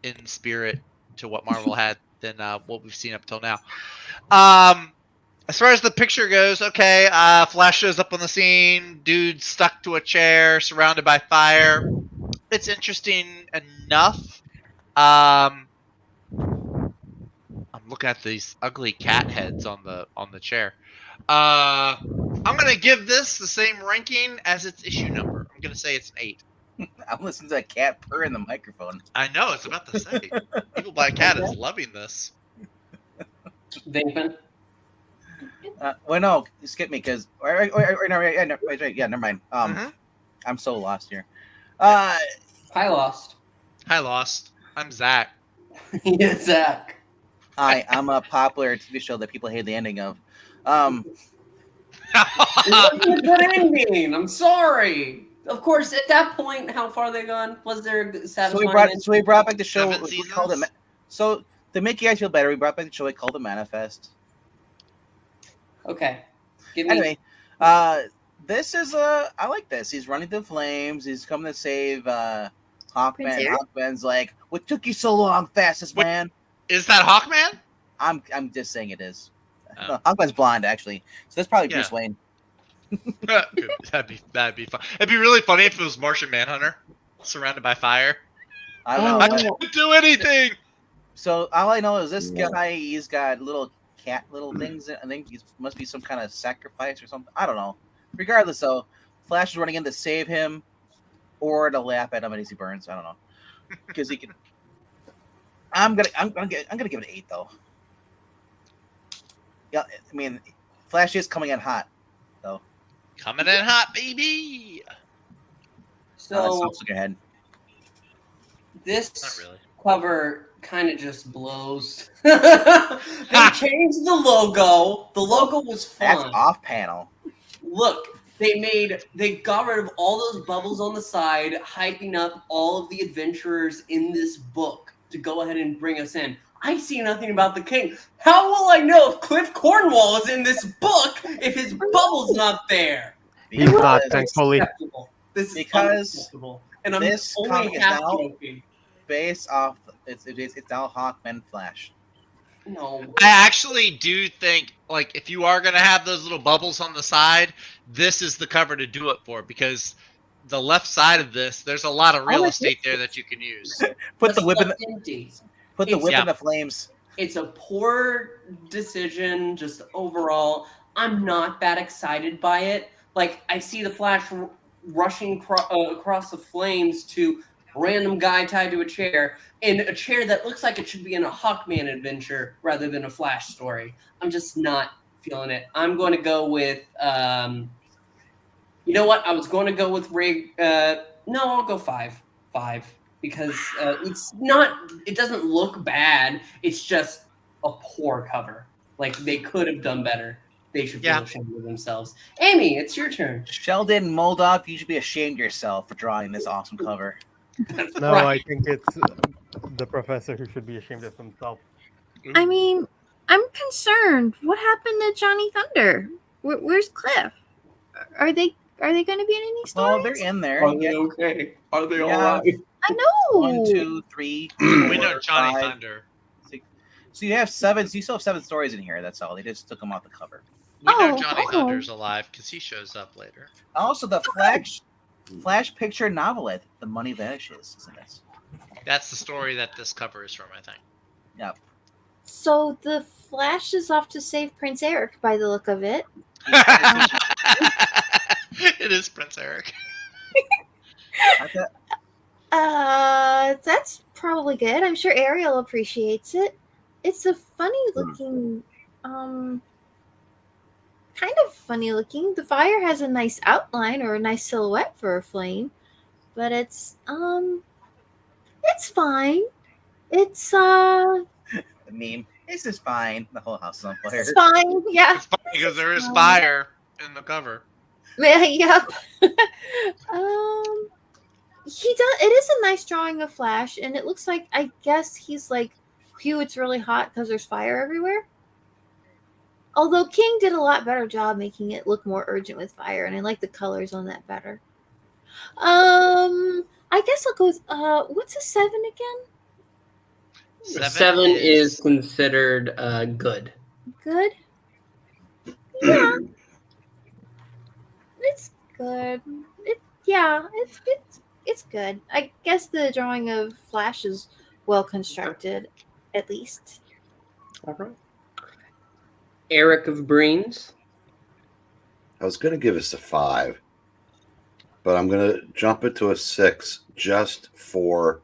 in spirit to what Marvel had than what we've seen up till now. As far as the picture goes, okay, Flash shows up on the scene, dude stuck to a chair, surrounded by fire. It's interesting enough. I'm looking at these ugly cat heads on the chair. I'm gonna give this the same ranking as its issue number. I'm gonna say it's an 8. I'm listening to a cat purr in the microphone. I know, it's about to say. Evil Black Cat is loving this. Dankman. Well, no, skip me because never mind. Mhm. I'm so lost here. I lost. Hi, Lost. I'm Zach. Yeah, Zach. Hi, I'm a popular TV show that people hate the ending of. It wasn't a good ending. I'm sorry. Of course, at that point, how far they gone? Was there a satisfying? So we brought back the show. 7 We called it. seasons? So to make you guys feel better, we brought back the show. We called it Manifest. Okay. Give me. Anyway, this is I like this. He's running through flames. He's coming to save Hawkman. Prince Eric? Hawkman's like, "What took you so long, fastest What- man?" Is that Hawkman? I'm just saying it is. Oh. No, Hawkman's blonde actually, so that's probably Yeah. Bruce Wayne. That'd be fun. It'd be really funny if it was Martian Manhunter, surrounded by fire. I don't Oh, know. I but- can't do anything. So all I know is this guy. He's got little things. I think he must be some kind of sacrifice or something. I don't know. Regardless, though, Flash is running in to save him, or to laugh at him as he burns. I don't know, because he can. I'm gonna give it an 8 though. Yeah, I mean, Flash is coming in hot. So Coming in hot, baby. So look ahead. this Not really. cover kind of just blows. They changed the logo. The logo was That's fun. off panel. Look, they got rid of all those bubbles on the side, hyping up all of the adventurers in this book to go ahead and bring us in. I see nothing about the king. How will I know if Cliff Cornwall is in this book if his bubble's not there? He's not, Because thankfully. Unacceptable. This is Because unacceptable. And I'm this only comic is half now- joking. Based off, it's now Hawkman Flash. No. I actually do think, like, if you are gonna have those little bubbles on the side, this is the cover to do it for, because the left side of this, there's a lot of real Oh, it estate is. there that you can use. Put the whip in. That's empty. Put the It's- whip Yeah. in the flames. It's a poor decision, just overall. I'm not that excited by it, Like I see the Flash rushing across the flames to a random guy tied to a chair in a chair that looks like it should be in a Hawkman adventure rather than a Flash story. I'm just not feeling it. I'm going to go with. You know what? I was going to go with Ray. No, I'll go 5. 5 because it's not. It doesn't look bad. It's just a poor cover. Like they could have done better. They should feel ashamed of themselves. Amy, it's your turn. Sheldon Moldoff, you should be ashamed of yourself for drawing this awesome cover. That's No, right. I think it's the professor who should be ashamed of himself. I mean, I'm concerned. What happened to Johnny Thunder? Where's Cliff? Are they going to be in any stories? Well, they're in there. Are they okay? Are they all Yeah. right? I know. 1, 2, 3. We know 4, Johnny 5. Thunder. So you have 7. So you still have 7 stories in here. That's all. They just took them off the cover. We know Oh, Johnny oh. Thunder's alive because he shows up later. Also, the Flash picture novelette, The Money Vanishes, is in this. That's the story that this cover is from, I think. Yep. So the Flash is off to save Prince Eric by the look of it. It is Prince Eric. That's probably good. I'm sure Ariel appreciates it. It's a funny looking, kind of funny looking. The fire has a nice outline or a nice silhouette for a flame, but it's fine. It's The meme. This is fine. The whole house is on fire. it's fine. Yeah. It's funny because there is fire in the cover. Yeah, yep. He does. It is a nice drawing of Flash, and it looks like, I guess he's like, "Phew, it's really hot because there's fire everywhere." Although King did a lot better job making it look more urgent with fire, and I like the colors on that better. I guess I'll go with what's a 7 again? 7 is considered good. Good. Yeah, it's good. It's good. I guess the drawing of Flash is well constructed, at least. All right. Eric of Breens. I was going to give us a 5, but I'm going to jump it to a 6 just for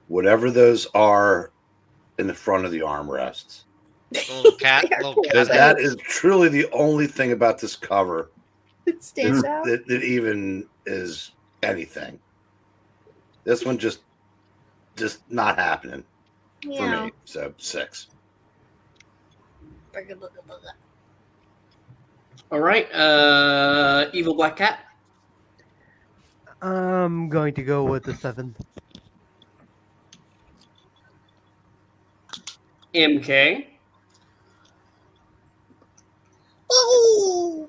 whatever those are in the front of the armrests. Little cat. Little Because cat. that is truly the only thing about this cover It stands out. that even is anything. This one just not happening for Yeah. me. So 6. All right. Evil Black Cat. I'm going to go with the 7. MK. Oh!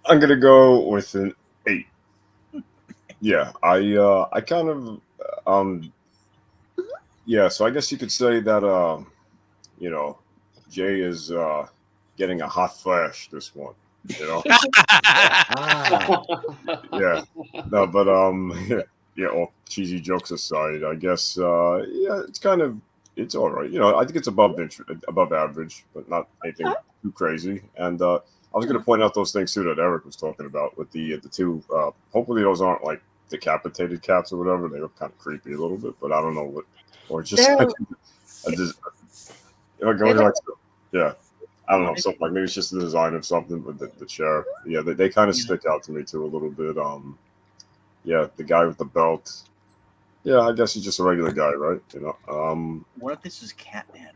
I'm gonna go with an 8. Yeah, I kind of yeah. So I guess you could say that you know, Jay is getting a hot flash this one. You know, yeah. No, but yeah. All cheesy jokes aside, I guess yeah, it's all right. You know, I think it's above average, but not anything too crazy. And I was going to point out those things too that Eric was talking about with the 2. Hopefully, those aren't like decapitated cats or whatever. They look kind of creepy a little bit, but I don't know what, or just They're- I just going like yeah. I don't know, something like maybe it's just the design of something with the chair. Yeah, they kind of stick out to me too a little bit. Yeah, the guy with the belt. Yeah, I guess he's just a regular guy, right? You know. What if this is Catman?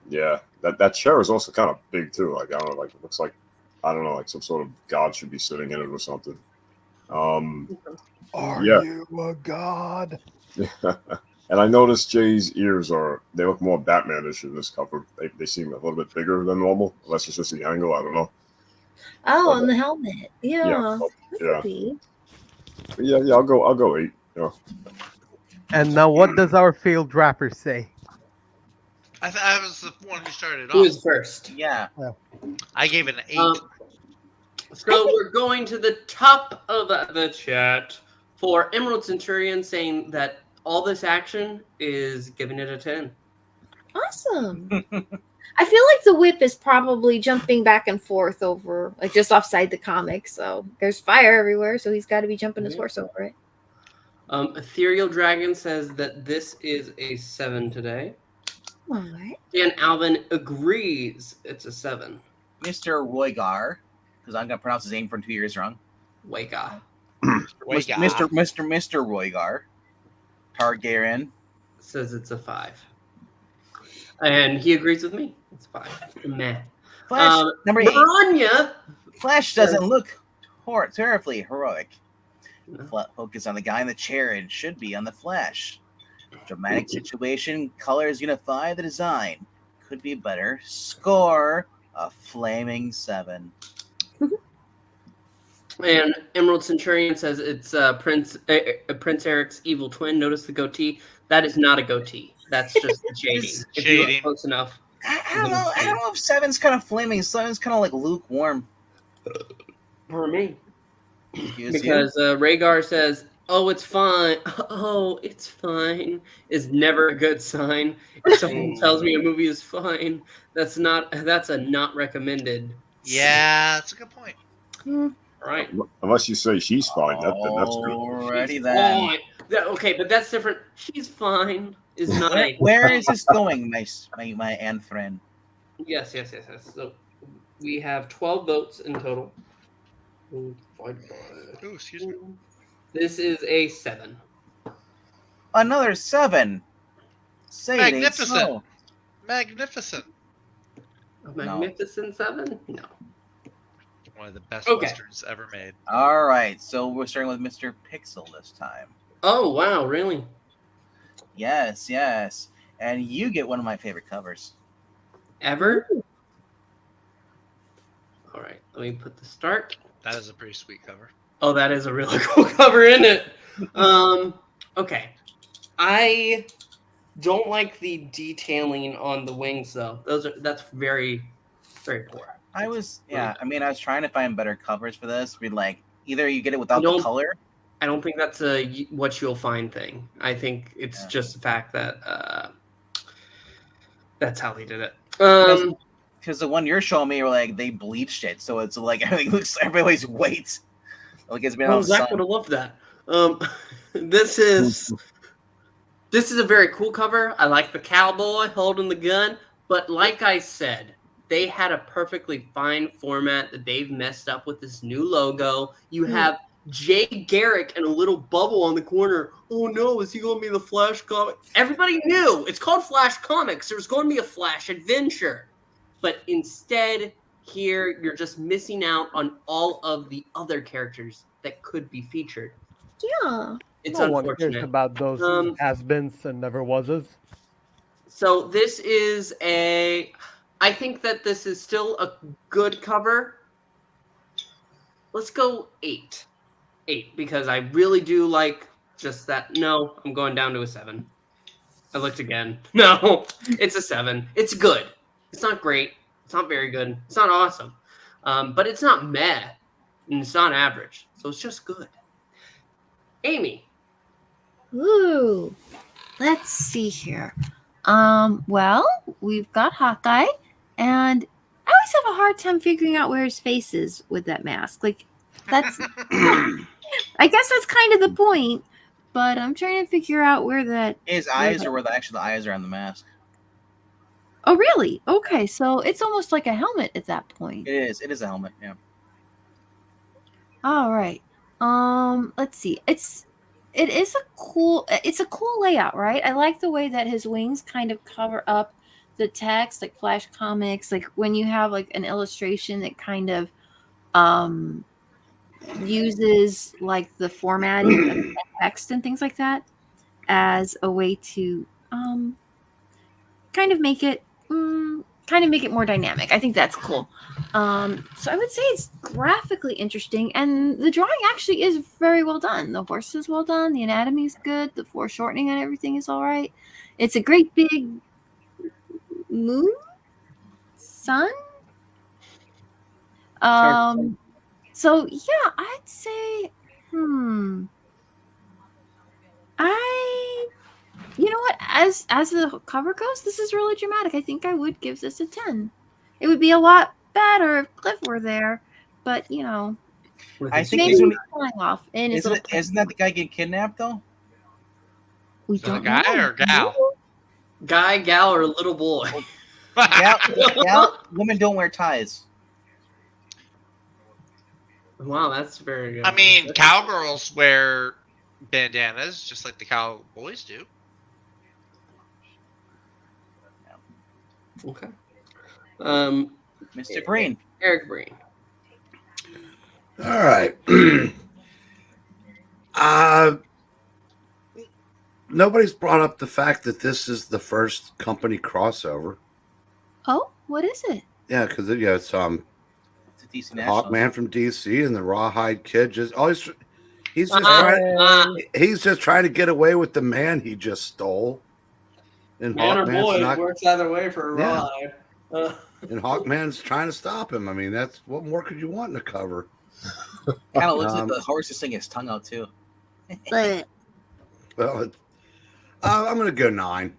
Yeah, that chair is also kind of big too. Like I don't know, like it looks like I don't know, like some sort of god should be sitting in it or something. Are Yeah. you a god? And I noticed Jay's ears they look more Batman-ish in this cover. They seem a little bit bigger than normal, unless it's just the angle. I don't know. Oh, and the helmet. Yeah. Yeah. That Yeah. could be. But yeah, I'll go 8. Yeah. And now, what does our failed rapper say? I was the one who started Who is off. first? Yeah. I gave it an 8. So we're going to the top of the chat for Emerald Centurion saying that all this action is giving it a 10. Awesome. I feel like the whip is probably jumping back and forth over, like just offside the comic. So there's fire everywhere, so he's got to be jumping his horse over it. Ethereal Dragon says that this is a 7 today. All right. Dan Alvin agrees it's a 7. Mr. Roygar, because I'm gonna pronounce his name for 2 years wrong. Waka. Mr. Roygar, Targaryen. Says it's a 5. And he agrees with me. It's 5. Meh. Flash number 8. Maranya. Flash doesn't look terribly heroic. No. Focus on the guy in the chair and should be on the Flash. Dramatic situation, colors unify the design. Could be better. Score a flaming 7. And Emerald Centurion says it's Prince Eric's evil twin. Notice the goatee. That is not a goatee. That's just shading. If you look close enough. I don't know. I don't know if 7's kind of flaming. 7's kind of like lukewarm. For me. Excuse Because Rhaegar says, "Oh, it's fine. Oh, it's fine," is never a good sign. If someone tells me a movie is fine, that's a not recommended. Yeah, that's a good point. Right. Unless you say she's fine. That's good. Alrighty She's then. fine. Okay, but that's different. She's fine. Is not. Where is this going, my aunt friend? Yes. So we have 12 votes in total. Ooh, excuse me. This is a 7. Another 7. Say it ain't Magnificent. so. Magnificent. A magnificent 7? No. One of the best Okay. westerns ever made. All right, so we're starting with Mr. Pixel this time. Oh wow, really? Yes, and you get one of my favorite covers. Ever? All right, let me put the start. That is a pretty sweet cover. Oh, that is a really cool cover, isn't it? Okay. I don't like the detailing on the wings though. That's very, very poor. I was trying to find better covers for this. We'd like either you get it without the color. I don't think that's a what you'll find thing. I think it's just the fact that that's how they did it. Because the one you're showing me, like they bleached it, so it's like everything looks everybody's weight. Like it's been on Zach would have loved that. This is a very cool cover. I like the cowboy holding the gun, but like I said, they had a perfectly fine format that they've messed up with this new logo. You have Jay Garrick and a little bubble on the corner. Oh no, is he going to be the Flash comic? Everybody knew it's called Flash Comics. There's going to be a Flash adventure, but instead, here you're just missing out on all of the other characters that could be featured. Yeah. It's No one cares unfortunate. about those has-beens and never wases. So this is I think that this is still a good cover. Let's go 8. 8, because I really do like just that. No, I'm going down to a 7. I looked again. No, it's a 7. It's good. It's not great. It's not very good. It's not awesome. But it's not meh. And it's not average. So it's just good. Amy. Ooh. Let's see here. Well, we've got Hawkeye, and I always have a hard time figuring out where his face is with that mask. Like, that's I guess that's kind of the point, but I'm trying to figure out where that His eyes are where the eyes are on the mask. Oh, really? Okay, so it's almost like a helmet at that point. It is a helmet, yeah. All right. Let's see. It's a cool layout, right? I like the way that his wings kind of cover up the text, like Flash Comics, like when you have like an illustration that kind of uses like the formatting of the text and things like that as a way to kind of make it more dynamic. I think that's cool. So I would say it's graphically interesting, and the drawing actually is very well done. The horse is well done. The anatomy is good. The foreshortening and everything is all right. It's a great big sun. So yeah, I'd say, I You know what? As the cover goes, this is really dramatic. I think I would give this a 10. It would be a lot better if Cliff were there, but you know, I think maybe he's he's flying off. And his isn't that the guy getting kidnapped though? we Is it a don't guy know. or gal? Guy, gal, or little boy? Yeah, women don't wear ties. Wow, that's very good. I mean, cowgirls wear bandanas just like the cowboys do. Okay. Mr. Green. Eric Breen. All right. Nobody's brought up the fact that this is the first company crossover. Oh, what is it? Yeah, because it's It's a DC National. Hawkman from DC and the Rawhide Kid. He's just trying to get away with the man he just stole. And Man or Hawkman's boy, not. it works either way for a Yeah. ride. And Hawkman's trying to stop him. I mean, that's what more could you want in a cover? Kind of looks like Um, the horse is sticking his tongue out too. But Well, I'm going to go 9.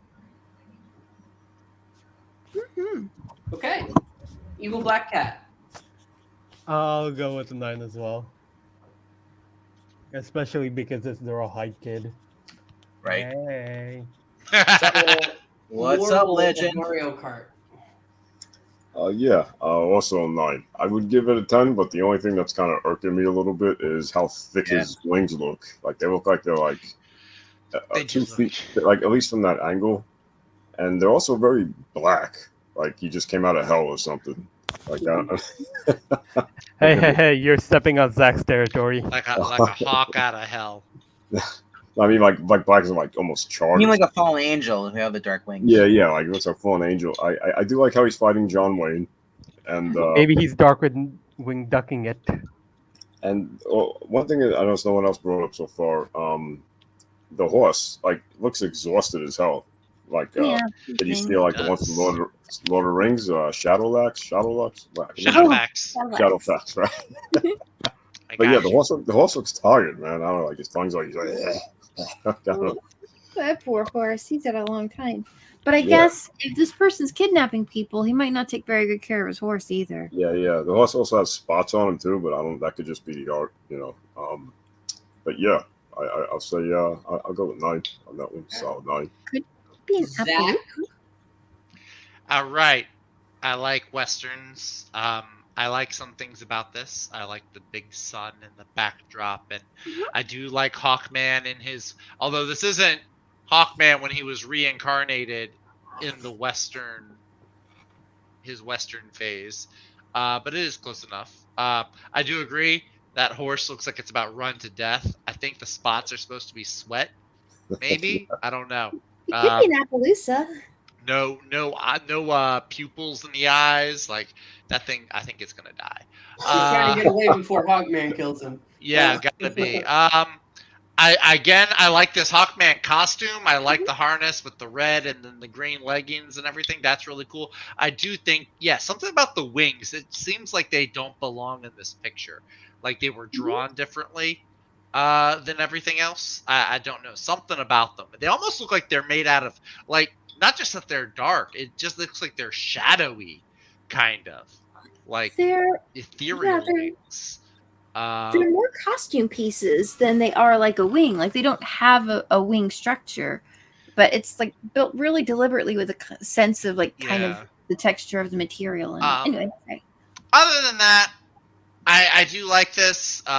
Okay. Evil Black Cat. I'll go with a 9 as well. Especially because it's the Rawhide Kid. Right. Hey. What's up, Warble of legend? Mario Kart. Also a 9. I would give it a 10, but the only thing that's kind of irking me a little bit is how thick his wings look. Like they look like they're like They 2 just feet, like at least from that angle. And they're also very black, like he just came out of hell or something. Like that. Hey, you're stepping on Zach's territory. like a hawk out of hell. I mean, like black is like almost I charged. mean, like a fallen angel who have the dark wings. Yeah, like it looks like fallen angel. I do like how he's fighting John Wayne, and Maybe he's Darkwing Wing ducking it. and one thing that I know no one else brought up so far, the horse like looks exhausted as hell. Like yeah, did he steal like the one from Lord of the Rings, Shadowlux, Shadowfax. right? I But yeah, got the you. horse looks tired, man. I don't know, like his tongue's like he's like. I don't know. that poor horse. He's had a long time. But I Yeah. guess if this person's kidnapping people, he might not take very good care of his horse either. Yeah. The horse also has spots on him too, but I don't. That could just be the art, But yeah, I'll say I'll go with 9 on that one. Solid 9. Be an Zach? apple. All right. I like westerns. I like some things about this. I like the big sun and the backdrop, and I do like Hawkman in his. Although this isn't Hawkman when he was reincarnated in the his western phase, but it is close enough. I do agree that horse looks like it's about run to death. I think the spots are supposed to be sweat. Maybe I don't know. It could be an Appaloosa. No pupils in the eyes. Like that thing, I think it's gonna die. He's trying to get away before Hawkman kills him. Yeah, gotta be. I like this Hawkman costume. I like the harness with the red and then the green leggings and everything. That's really cool. I do think, something about the wings. It seems like they don't belong in this picture. Like they were drawn differently than everything else. I don't know. Something about them. They almost look like they're made out of like. Not just that they're dark, it just looks like they're shadowy, kind of. Like They're ethereal they're- wings. they're more costume pieces than they are like a wing. Like they don't have a wing structure, but it's like built really deliberately with a sense of like kind of the texture of the material. And anyway, right. Other than that, I do like this. We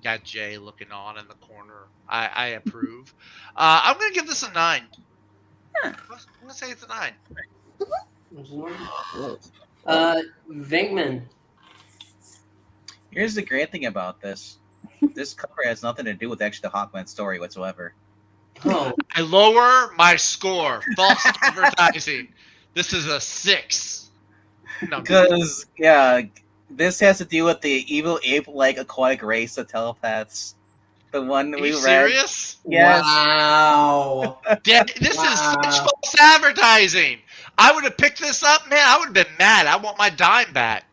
got Jay looking on in the corner. I approve. I'm gonna give this a 9. I'm gonna say it's a 9. Venkman. Here's the great thing about this. This cover has nothing to do with actually the Hawkman story whatsoever. Oh, I lower my score. False advertising. This is a 6. No, Because, this has to do with the evil ape-like aquatic race of telepaths. The one are we you read. serious? Yes. wow. This is such false advertising. I would have picked this up, man. I would have been mad. I want my dime back.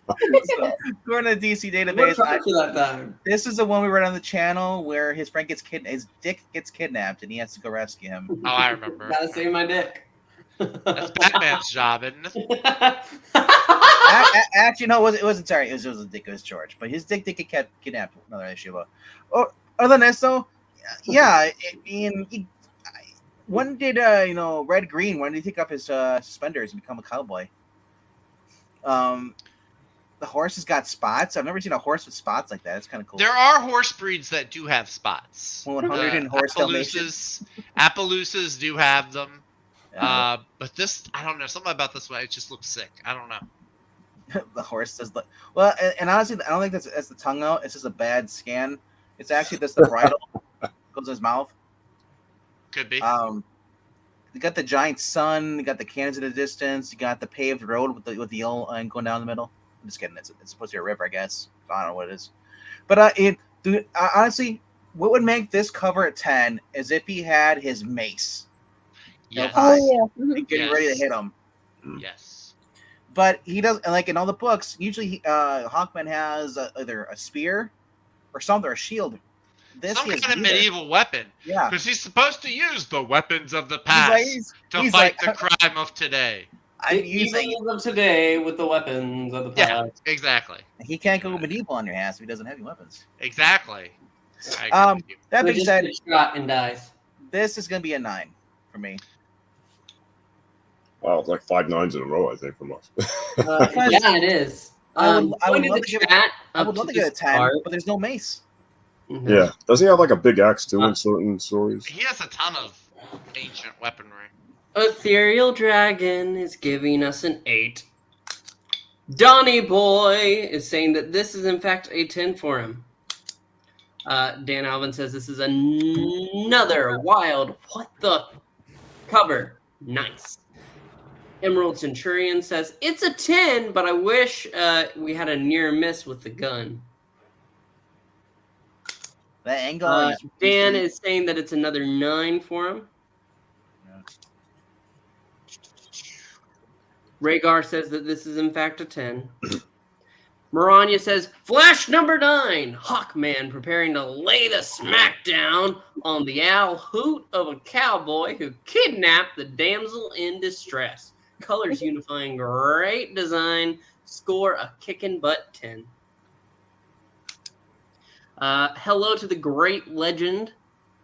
So, according to the DC We're database, trying for that time. this is the one we read on the channel where his friend his dick gets kidnapped and he has to go rescue him. Oh, I remember. Gotta save my dick. That's Batman's job, isn't it? Actually, no, it wasn't. Sorry, it was a dick. It was George, but his dick did get kidnapped. Another issue, but other than this, though, yeah. I mean, when did Red Green? When did he take off his suspenders and become a cowboy? The horse has got spots. I've never seen a horse with spots like that. It's kind of cool. There are horse breeds that do have spots. 100 and horse Appaloosas do have them. Yeah. But this, I don't know. Something about this one, it just looks sick. I don't know. The horse does look well, and honestly, I don't think that's the tongue out. It's just a bad scan. It's actually just the bridle goes in his mouth. Could be. You got the giant sun. You got the cannons in the distance. You got the paved road with the yellow line going down the middle. I'm just kidding. It's supposed to be a river, I guess. I don't know what it is. But honestly, what would make this cover a 10 is if he had his mace. Yes. Oh yeah. And getting ready to hit him. Yes. But he does, like in all the books, usually Hawkman has either a spear or something, or a shield. This Some is kind of neither. medieval weapon. Yeah. Because he's supposed to use the weapons of the past to he's fight like, the crime of today. I'm The using. evils of today with the weapons of the Yeah, past. exactly. He can't go medieval on your ass if he doesn't have any weapons. Exactly. I agree with you. That He being just said, gets shot and dies. this is gonna be a 9 for me. Wow, it's like 5 9s in a row, I think, from us. Yeah, it is. I would Going to love the to give it- chat I would up love to to get a this 10, part. but there's no mace. Mhm. Yeah. Does he have like a big axe too in certain stories? He has a ton of ancient weaponry. Ethereal Dragon is giving us an 8. Donny Boy is saying that this is in fact a 10 for him. Dan Alvin says this is another wild what the cover. Nice. Emerald Centurion says it's a 10, but I wish we had a near miss with the gun. That angle. Dan is saying that it's another 9 for him. Yeah. Rhaegar says that this is in fact a 10. Maranya says, Flash number 9, Hawkman preparing to lay the smackdown on the owl hoot of a cowboy who kidnapped the damsel in distress. Colors unifying, great design, score a kickin' butt 10. Hello to the great legend.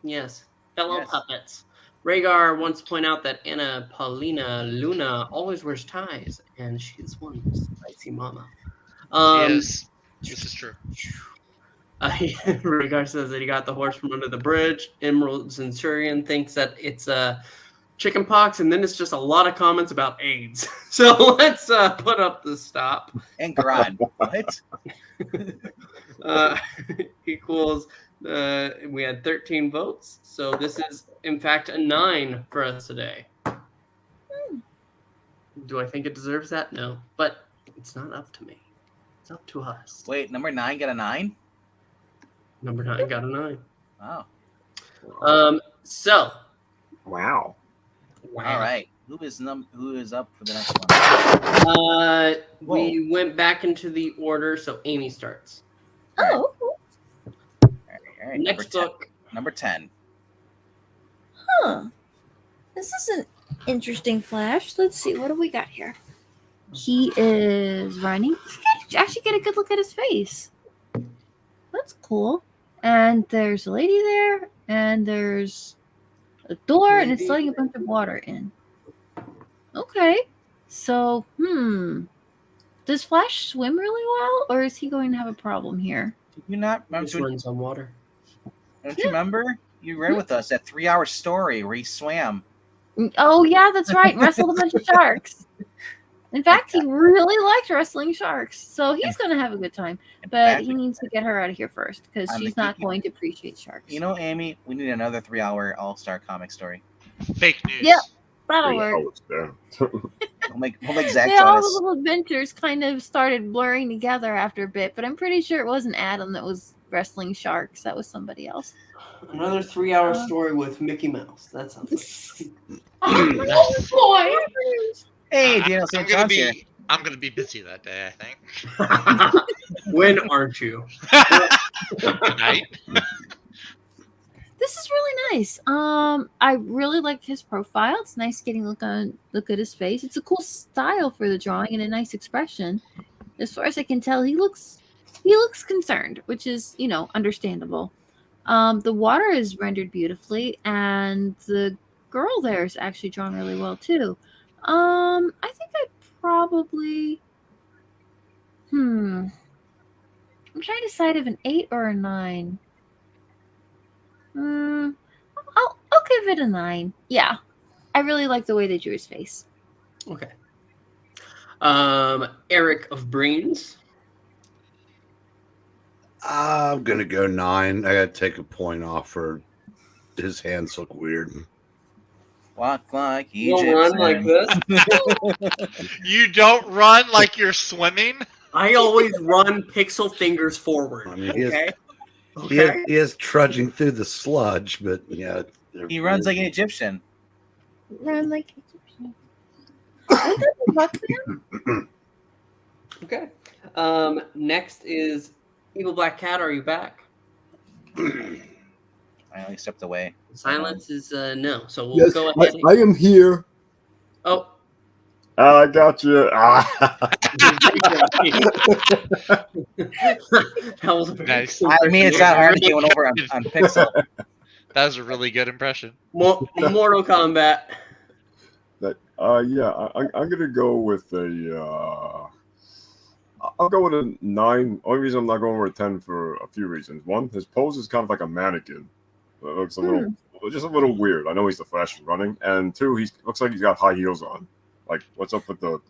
Yes, fellow Yes. puppets. Rhaegar wants to point out that Anna Paulina Luna always wears ties, and she's one spicy mama. Yes. This is true. Rhaegar says that he got the horse from under the bridge. Emerald Centurion thinks that it's chicken pox, and then it's just a lot of comments about AIDS. So let's put up the stop. And Garand. What? Equals we had 13 votes, so this is in fact a 9 for us today. Do I think it deserves that? No, but it's not up to me. It's up to us. Wait, number 9 got a 9? Number 9 got a 9. Wow. So Wow. All right. Who is up for the next one? We went back into the order, so Amy starts. Oh, All right. Next book. Number 10. Huh. This is an interesting Flash. Let's see. What do we got here? he is running. You can actually get a good look at his face. That's cool. And there's a lady there, and there's a door, and it's letting a bunch of water in. Okay. So, does Flash swim really well, or is he going to have a problem here? Did you not remember? This runs on water. Don't you remember? You read with us that 3-hour story where he swam. Oh, yeah, that's right. Wrestled a bunch of sharks. In fact, he really liked wrestling sharks, so he's going to have a good time. But he needs to get her out of here first, because she's not going to appreciate sharks. You know, Amy, we need another 3-hour All-Star comic story. Fake news. Yep. That'll 3 work. hours, damn. We'll make Zach Yeah, all the jealous. little adventures kind of started blurring together after a bit, but I'm pretty sure it wasn't Adam that was wrestling sharks. That was somebody else. Another 3-hour story with Mickey Mouse. That sounds like Oh, boy! Hey, Daniel St. John's here. I'm gonna be busy that day, I think. When aren't you? Tonight. This is really nice. I really like his profile. It's nice getting look at his face. It's a cool style for the drawing and a nice expression. As far as I can tell, he looks concerned, which is, understandable. The water is rendered beautifully, and the girl there is actually drawn really well too. I think I'd probably I'm trying to decide if an 8 or a 9. I'll give it a 9. Yeah. I really like the way they drew his face. Okay. Eric of Brains. I'm gonna go 9. I gotta take a point off for his hands look weird. Walk like You Egypt. don't run like this. You don't run like you're swimming. I always run pixel fingers forward. I mean, he is, Okay. he is, Okay. he is trudging through the sludge, but yeah, they're He runs like weird. an Egyptian. Run like a Okay. Next is Evil Black Cat. Are you back? I only stepped away. Silence is no. So we'll Yes, go ahead. I am here. Oh. I got you. That was a very Nice. good I mean, it's not hard to get one over Really on Pixel. That was a really good impression. Mortal Kombat. Yeah, I'm gonna go with a. I'll go with a 9. Only reason I'm not going with a 10 for a few reasons. One, his pose is kind of like a mannequin. It looks just a little weird. I know he's the Flash running, and 2, he looks like he's got high heels on. Like, what's up with the?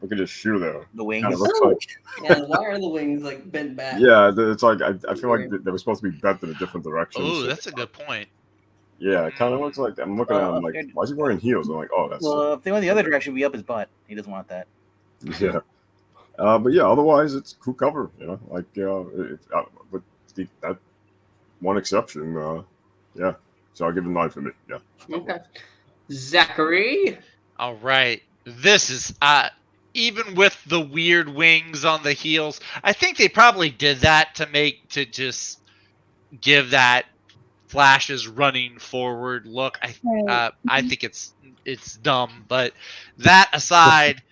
Look at his shoe there. The wings. Kind of looks like. Yeah, why are the wings like bent back? Yeah, it's like I feel like they were supposed to be bent in a different direction. Oh, so- that's a good point. Yeah, it kind of looks like I'm looking at him like, why is he wearing heels? I'm like, oh, that's Well, if they went the other direction, we'd be up his butt. He doesn't want that. yeah. But yeah, otherwise it's cool cover. Like with that one exception. Yeah, so I'll give it a 9 for me. Yeah. Okay. Zachary. All right. This is even with the weird wings on the heels. I think they probably did that to just give that Flash's running forward look. I think it's dumb, but that aside,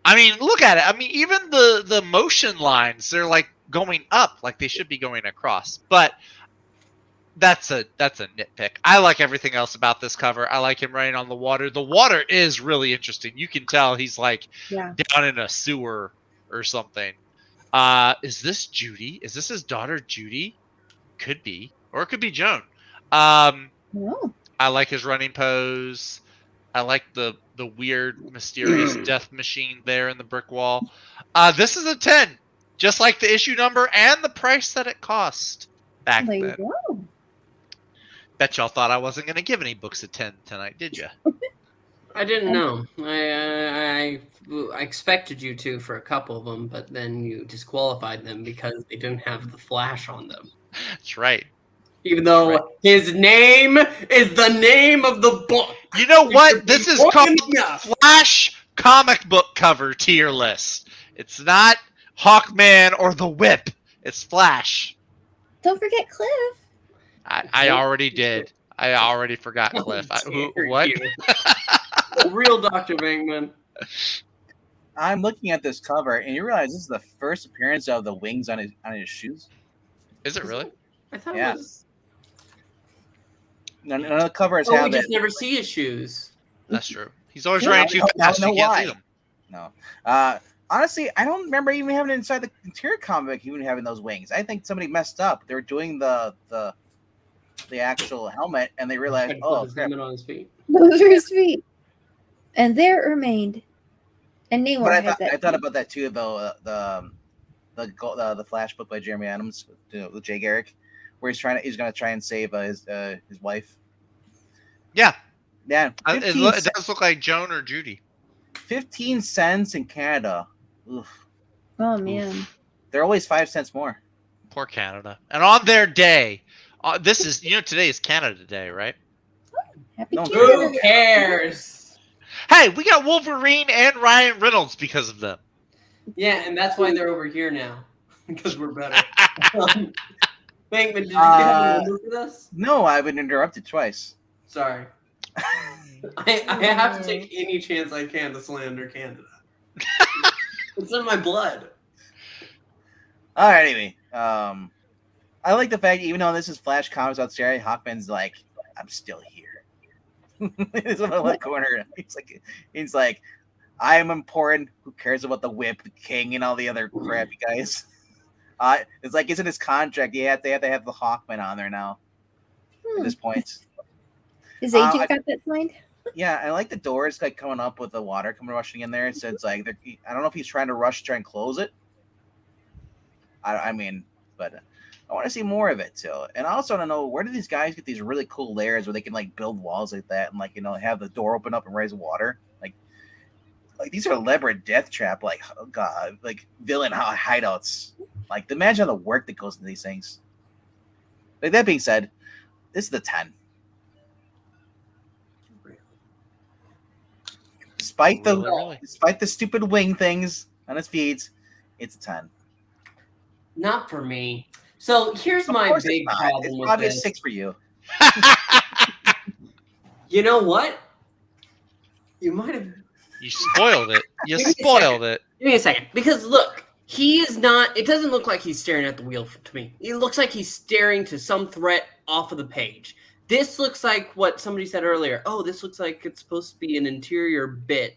I mean, look at it. I mean, even the motion lines, they're like going up, like they should be going across. But that's a nitpick. I like everything else about this cover. I like him running on the water. The water is really interesting. You can tell he's like down in a sewer or something. Is this Judy? Is this his daughter Judy? Could be. Or it could be Joan. I like his running pose. I like the weird, mysterious death machine there in the brick wall. This is a 10. Just like the issue number and the price that it cost back There you then. go. Bet y'all thought I wasn't going to give any books a 10 tonight, did you? I didn't know. I expected you to for a couple of them, but then you disqualified them because they didn't have the Flash on them. That's right. Even though his name is the name of the book. You know what? This is called enough. Flash comic book cover tier list. It's not Hawkman or the Whip. It's Flash. Don't forget Cliff. I already did. I already forgot Cliff. What? Real Dr. Bangman. I'm looking at this cover, and you realize this is the first appearance of the wings on his shoes. Is it really? I thought Yeah. it was. None of the covers Oh, we have just it. never see his shoes. That's true. He's always Yeah, running too I fast. don't You know can't see why. him. No. Honestly, I don't remember even having it inside the interior comic even having those wings. I think somebody messed up. They were doing the actual helmet, and they realized, Tried to put oh, his crap. helmet on his feet. Those are his feet. And there it remained. And Namor But had that. I thought about that too, though. The Flash book by Jeremy Adams, with Jay Garrick, where he's going to try and save his wife. Yeah. Yeah, It 15 does look like Joan or Judy. 15 cents in Canada. Oof. Oh man. They're always 5 cents more. Poor Canada. And on their day, today is Canada Day, right? Happy No. Canada. Who cares? Hey, we got Wolverine and Ryan Reynolds because of them. Yeah, and that's why they're over here now. Because we're better. Bankman, did you have a number for this? No, I've been interrupted twice. Sorry. I have to take any chance I can to slander Canada. It's in my blood. All right, anyway. I like the fact, even though this is Flash Comics on Saturday, Hawkman's like, I'm still here. He's on the left corner. He's like, I am important. Who cares about the Whip, the King, and all the other crappy guys? It's like it's in his contract. They have to have the Hawkman on there now. At this point. His agent got that signed? Yeah, I like the doors like coming up with the water coming rushing in there. So it's like I don't know if he's trying to try and close it. I mean, but I want to see more of it too. And I also want to know, where do these guys get these really cool layers where they can like build walls like that and like, you know, have the door open up and raise water? Like these are elaborate death trap, like, oh god, like villain hideouts. Like, imagine the work that goes into these things. Like, that being said, this is the 10. Despite the stupid wing things on his feeds, it's a 10. Not for me. So here's Of my course big it's not. problem It's with probably this. a 6 for you. You know what? You might have. You spoiled it. You Give me a spoiled it. Give me a second. Because look, he is not. It doesn't look like he's staring at the wheel to me. It looks like he's staring to some threat off of the page. This looks like what somebody said earlier. Oh, this looks like it's supposed to be an interior bit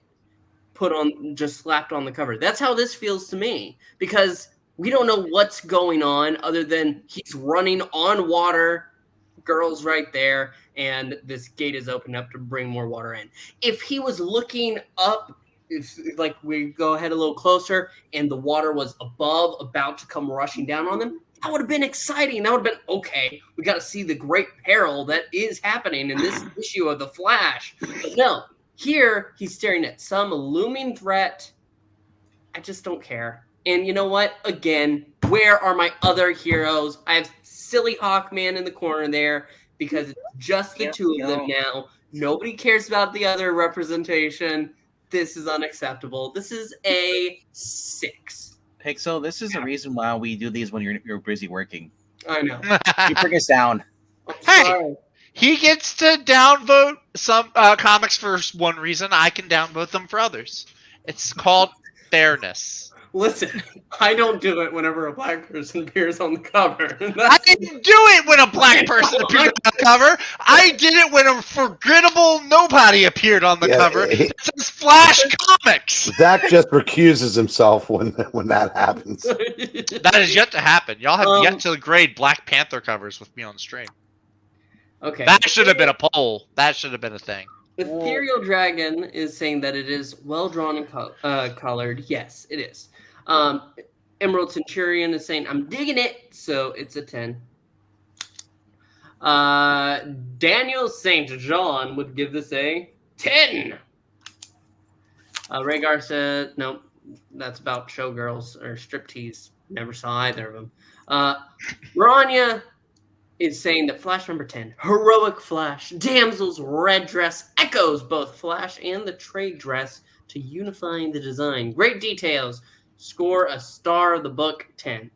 put on, just slapped on the cover. That's how this feels to me. Because we don't know what's going on other than he's running on water. Girl's right there, and this gate is opened up to bring more water in. If he was looking up, if like we go ahead a little closer and the water was above, about to come rushing down on them, that would have been exciting. That would have been, okay, we got to see the great peril that is happening in this issue of The Flash. But no, here he's staring at some looming threat. I just don't care. And you know what? Again, where are my other heroes? I have silly Hawkman in the corner there because it's just the two of them now. Nobody cares about the other representation. This is unacceptable. This is a 6. Pixel, this is the reason why we do these when you're busy working. I know. You bring us down. Hey! Sorry. He gets to downvote some comics for one reason. I can downvote them for others. It's called fairness. Listen, I don't do it whenever a black person appears on the cover. I didn't do it when a black person appeared on the cover. I did it when a forgettable nobody appeared on the cover. It says Flash Comics. Zach just recuses himself when that happens. That is yet to happen. Y'all have yet to grade Black Panther covers with me on the stream. Okay. That should have been a poll. That should have been a thing. Ethereal Dragon is saying that it is well drawn and colored. Yes, it is. Emerald Centurion is saying, I'm digging it, so it's a 10. Daniel St. John would give this a 10. Rhaegar said, no, that's about showgirls or striptease. Never saw either of them. Rania is saying that Flash number 10, Heroic Flash, Damsel's red dress echoes both Flash and the trade dress to unifying the design. Great details. Score a star of the book, 10.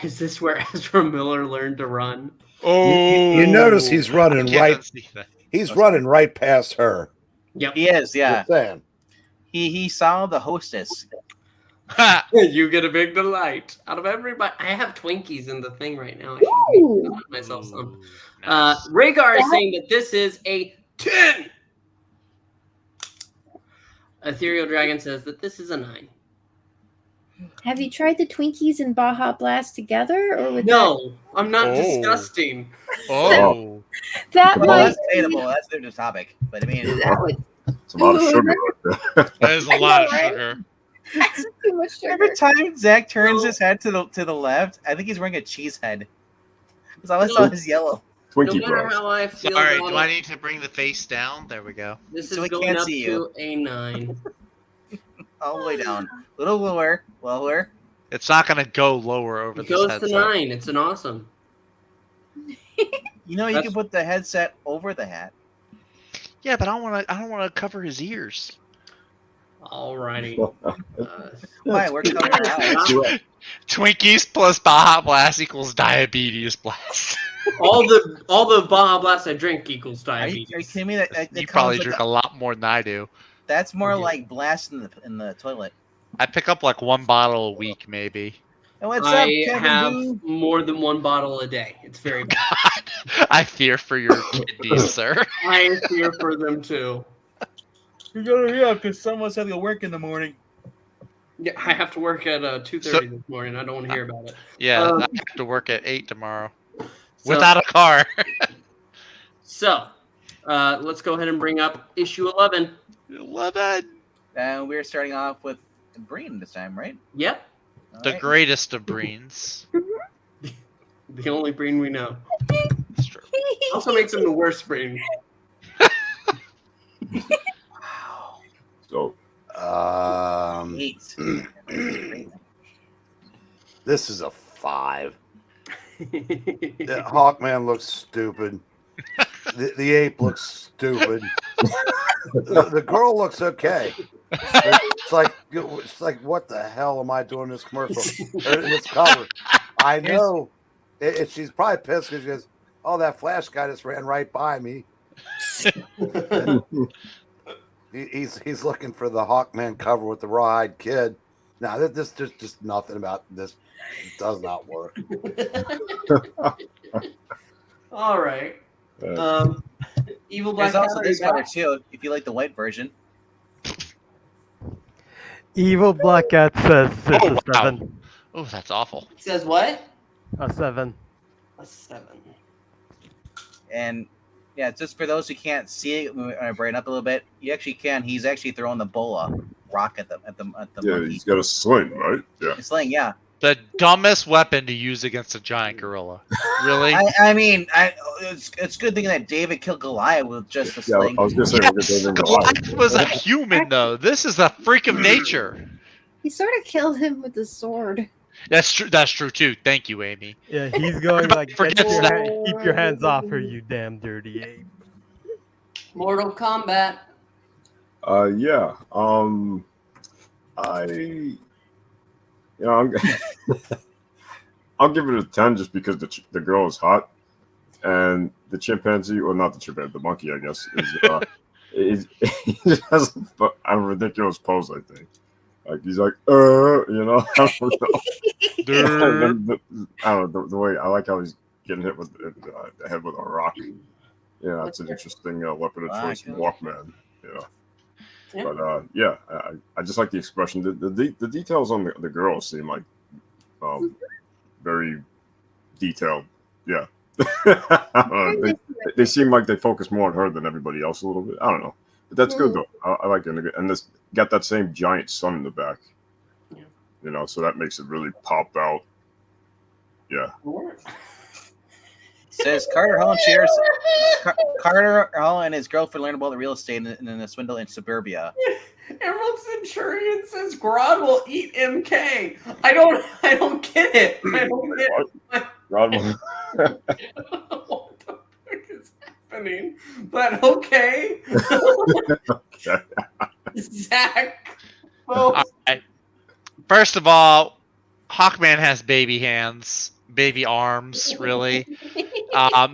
Is this where Ezra Miller learned to run? Oh, You notice he's running right. That. He's running right past her. Yep. He is, yeah. Just saying. He saw the hostess. You get a big delight out of everybody. I have Twinkies in the thing right now. I should Ooh. be myself some. Nice. Rhaegar is saying that this is a 10. Ethereal Dragon says that this is a 9. Have you tried the Twinkies and Baja Blast together, or would No, I'm not Oh. disgusting. Oh, that Well, might that's debatable. That's their topic. But I mean, that would It's a lot of sugar right there. that is a lot of sugar. that's too much sugar. every time Zach turns his head to the left, I think he's wearing a cheese head. Because all I saw is yellow. No Twinkie matter Bros. how I feel Sorry, about do I it, need to bring the face down? There we go. this So is we going can't up see to you. a 9. All the way down. Little lower. Lower. It's not going to go lower over It this goes to headset. 9. It's an awesome. You know, you can put the headset over the hat. Yeah, but I don't want to cover his ears. Alrighty. Why? We're covering our eyes. Twinkies plus Baja Blast equals diabetes blast. all the Baja Blast I drink equals Are you diabetes. kidding me? That You comes probably like drink a lot more than I do. that's more Yeah. like blast in the toilet. I pick up like 1 bottle a week, maybe. And what's up, I Kevin? have Boo? more than 1 bottle a day. It's very bad. God, I fear for your kidneys, sir. I fear for them too. Yeah, because someone's having to work in the morning. Yeah, I have to work at 2:30 So- this morning. I don't want to hear about it. Yeah, Um, I have to work at 8 tomorrow So, without a car. let's go ahead and bring up issue 11. 11. And we're starting off with Breen this time, right? Yep, All The right. greatest of breens. the only Breen we know. That's true. Also makes him the worst Breen. Wow. So, Eight. This is a 5. The Hawkman looks stupid. The ape looks stupid. The girl looks okay. It's like what the hell am I doing in this commercial or in this cover? I know she's probably pissed because she goes, "Oh, that Flash guy just ran right by me." He's looking for the Hawkman cover with the raw-eyed kid. Now this there's just nothing about this. It does not work. All right. Evil Black There's also Cat, this are you cover back? too, if you like the white version. Evil Black Cat says it's Oh, a wow. 7. Oh, that's awful. It says what? A 7. A 7. And yeah, just for those who can't see it, when I brighten up a little bit, you actually can. He's actually throwing the bola rock at the yeah, monkey. he's got a sling, right? Yeah. It's like, yeah. The dumbest weapon to use against a giant gorilla. Really? I mean, it's a good thing that David killed Goliath with just a Yeah, sling. I was gonna say look at Yes, David Goliath was a human, though. This is a freak of nature. He sort of killed him with the sword. That's true. That's true too. Thank you, Amy. Yeah, he's going Everybody like, forgets that. keep your hands off her, you damn dirty ape. Mortal Kombat. Yeah. I'll give it a 10 just because the girl is hot, and the chimpanzee, or not the chimpanzee, the monkey, I guess, he just has a ridiculous pose. I think, like he's like, you know, I don't know. I don't know the way I like how he's getting hit with the head with a rock. Yeah, that's an interesting weapon of choice, Walkman. Yeah. Yeah. But yeah, I just like the expression. The details on the girls seem like very detailed. Yeah. I don't know. They seem like they focus more on her than everybody else a little bit. I don't know, but that's good though. I like it, and this got that same giant sun in the back. Yeah. You know, so that makes it really pop out. Yeah. Says Carter Hall shares. Carter Hall and his girlfriend learned about the real estate in a swindle in suburbia. Emerald Centurion says Grodd will eat MK. I don't get it. I don't get it. Rod will- What the fuck is happening? But okay. Zach. Well, All right. First of all, Hawkman has baby hands, baby arms, really.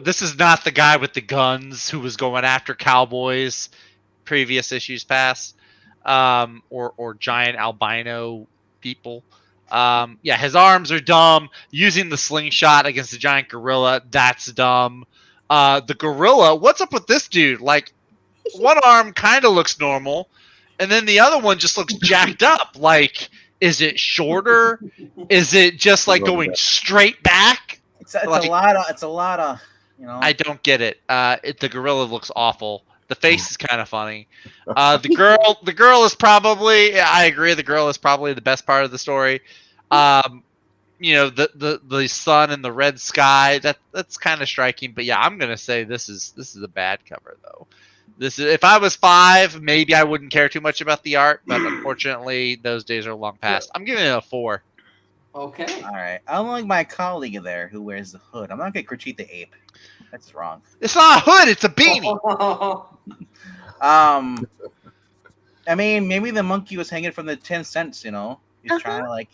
This is not the guy with the guns who was going after cowboys previous issues past, or giant albino people. Yeah, his arms are dumb. Using the slingshot against the giant gorilla, that's dumb. The gorilla, what's up with this dude? Like, one arm kind of looks normal, and then the other one just looks jacked up. Like, is it shorter? Is it just like going straight back? It's Like- a lot of you know. I don't get it. The gorilla looks awful. The face is kind of funny. The girl is probably. I agree. The girl is probably the best part of the story. You know, the sun and the red sky. That's kind of striking. But yeah, I'm gonna say this is a bad cover though. This is, if I was 5, maybe I wouldn't care too much about the art, but unfortunately, those days are long past. I'm giving it a 4. okay. All right. Unlike my colleague there who wears the hood, I'm not gonna critique the ape. That's wrong. It's not a hood. It's a beanie. I mean, maybe the monkey was hanging from the 10 cents. You know, he's Uh-huh. trying to like.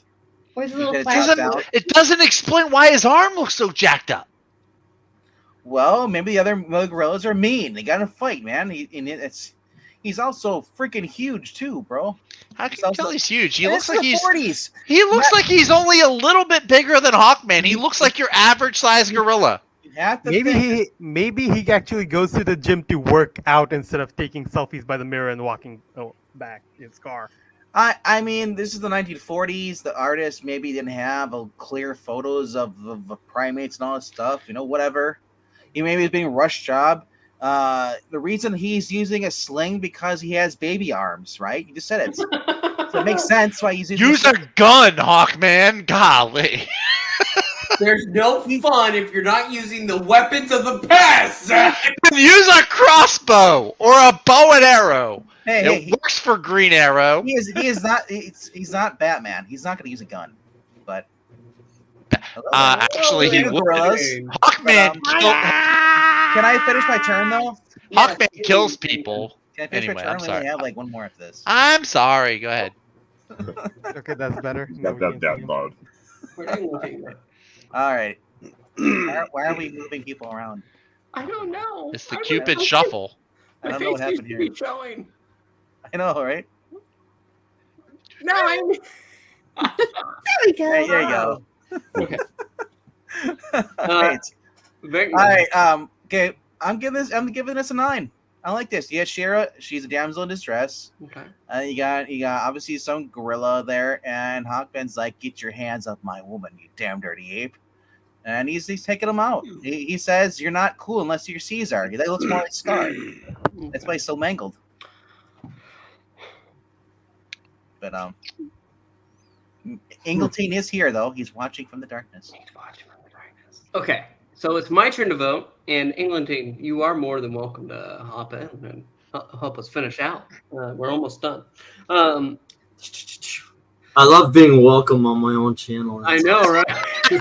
Or the little It flash. It doesn't explain why his arm looks so jacked up. Well, maybe the other gorillas are mean. They got to fight, man. He's also freaking huge too, bro. How can He's you also- tell he's huge? He And looks it's like the he's 40s. he looks like he's only a little bit bigger than Hawkman. He looks like your average size gorilla. You have to Maybe he actually goes to the gym to work out instead of taking selfies by the mirror and walking back his car. I mean, this is the 1940s. The artist maybe didn't have clear photos of the primates and all this stuff. You know, whatever. He maybe was being a rush job. The reason he's using a sling because he has baby arms, right? You just said it. So it makes sense why he's using Use a gun, Hawkman. Golly. There's no fun if you're not using the weapons of the past, Zach. Use a crossbow or a bow and arrow. Hey, It works for Green Arrow. he is not. He's not Batman. He's not going to use a gun. But Actually, he Hello, would. gorillas. Hawkman. Can I finish my turn though? Hawkman kills people. Can I finish Anyway, my turn? I'm We sorry. only have like one more of this. I'm sorry. Go ahead. Okay, that's better. He's Now got we that can dad see him. bod. Where are you looking? All right. Why are we moving people around? I don't know. It's the I Cupid don't know. shuffle. I My don't know what face happened used to here. be showing. I know, right? 9. There we go. Hey, there you go. Okay. Right. Vic- All right. Okay. I'm giving this a 9. I like this. Yeah, Shira. She's a damsel in distress. Okay. You got obviously some gorilla there, and Hawkman's like, "Get your hands off my woman, you damn dirty ape!" And he's taking him out. He says, "You're not cool unless you're Caesar." That looks more like Scar. That's why he's so mangled. But Ingleton is here though. He's watching from the darkness. Okay, so it's my turn to vote, and Englandine, you are more than welcome to hop in and help us finish out. We're almost done. I love being welcome on my own channel. I know, right? You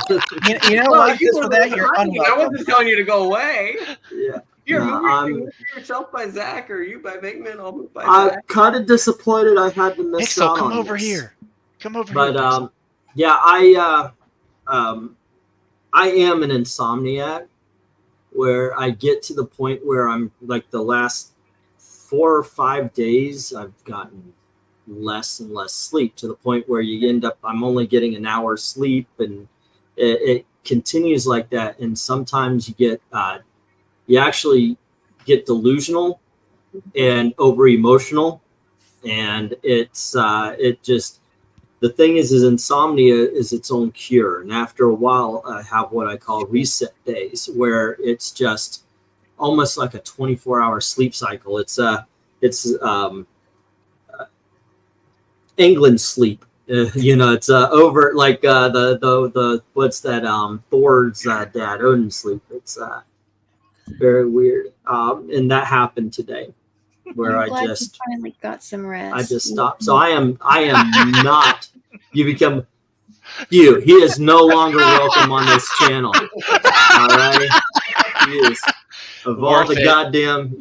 know Well, what? you Just were for that, you're hiding. I unwelcome. wasn't telling you to go away. Yeah. You're No, moving yourself by Zach, or you by Bigman. I'll move by I'm Zach. kind of disappointed I had to miss Pixel, out come on over this. here. Come over But here. Pixel. yeah, I am an insomniac where I get to the point where I'm like the last 4 or 5 days I've gotten less and less sleep to the point where you end up I'm only getting an hour's sleep, and it continues like that. And sometimes you get you actually get delusional and over emotional, and it's it just the thing is insomnia is its own cure. And after a while, I have what I call reset days, where it's just almost like a 24-hour sleep cycle. It's England sleep. It's over like the what's that Thor's dad Odin sleep. It's very weird. And that happened today, where I'm glad I just you finally got some rest. I just stopped. So I am not. You become you. He is no longer welcome on this channel. All right. He is of all Worth the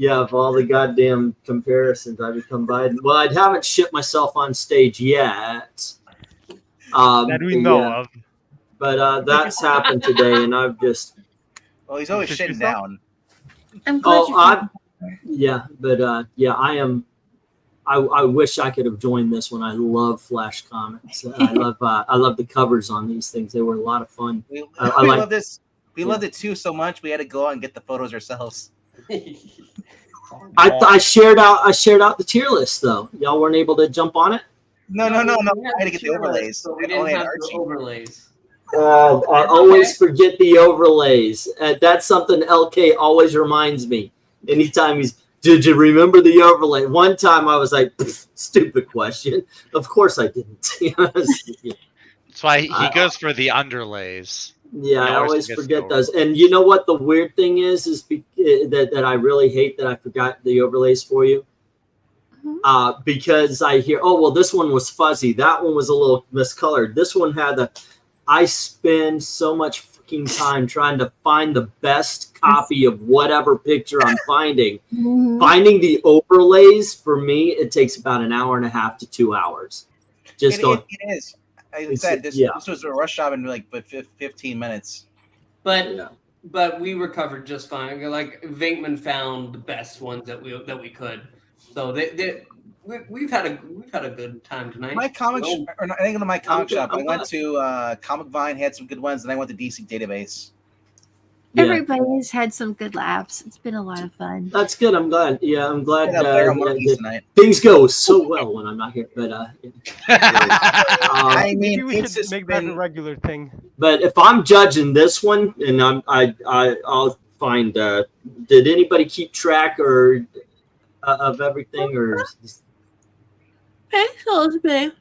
it. of all the goddamn comparisons I become Biden. Well, I haven't shit myself on stage yet. That we know yeah. of. But that's happened today, and I've just Well, he's always Shit shitting yourself? down. I'm glad Oh, you're I am. I wish I could have joined this one. I love Flash comics. I love the covers on these things. They were a lot of fun. We I like- love this. We loved it too so much we had to go out and get the photos ourselves. I shared out the tier list though. Y'all weren't able to jump on it. No. We I had had to get the tier list, overlays. so we We didn't only had have the Archie. overlays. I always forget the overlays. That's something LK always reminds me. Anytime did you remember the overlay? One time I was like, stupid question. Of course I didn't. That's why he goes for the underlays. Yeah, I He always always forgets forget the those. And you know what the weird thing is that I really hate that I forgot the overlays for you. Because I hear, oh, well, this one was fuzzy. That one was a little miscolored. This one had I spend so much fucking time trying to find the best copy of whatever picture I'm finding. Finding the overlays for me, it takes about an hour and a half to 2 hours. Just It is. I It's- said this yeah. was a rush job in like 15 minutes. But Yeah. but we recovered just fine. Like Venkman found the best ones that we could. So we've had a good time tonight. My comic, No. or not, I think in my comic shop. I I'm went to Comic Vine, had some good ones, and I went to DC Database. Yeah. Everybody's had some good laughs. It's been a lot of fun. That's good. I'm glad. Yeah, I'm glad Yeah, Blair that Monkeys tonight. things go so well when I'm not here. But I Maybe mean, we it's should just make that a been. regular thing. but if I'm judging this one, and I'll find. Did anybody keep track or of everything or? Pixels, babe.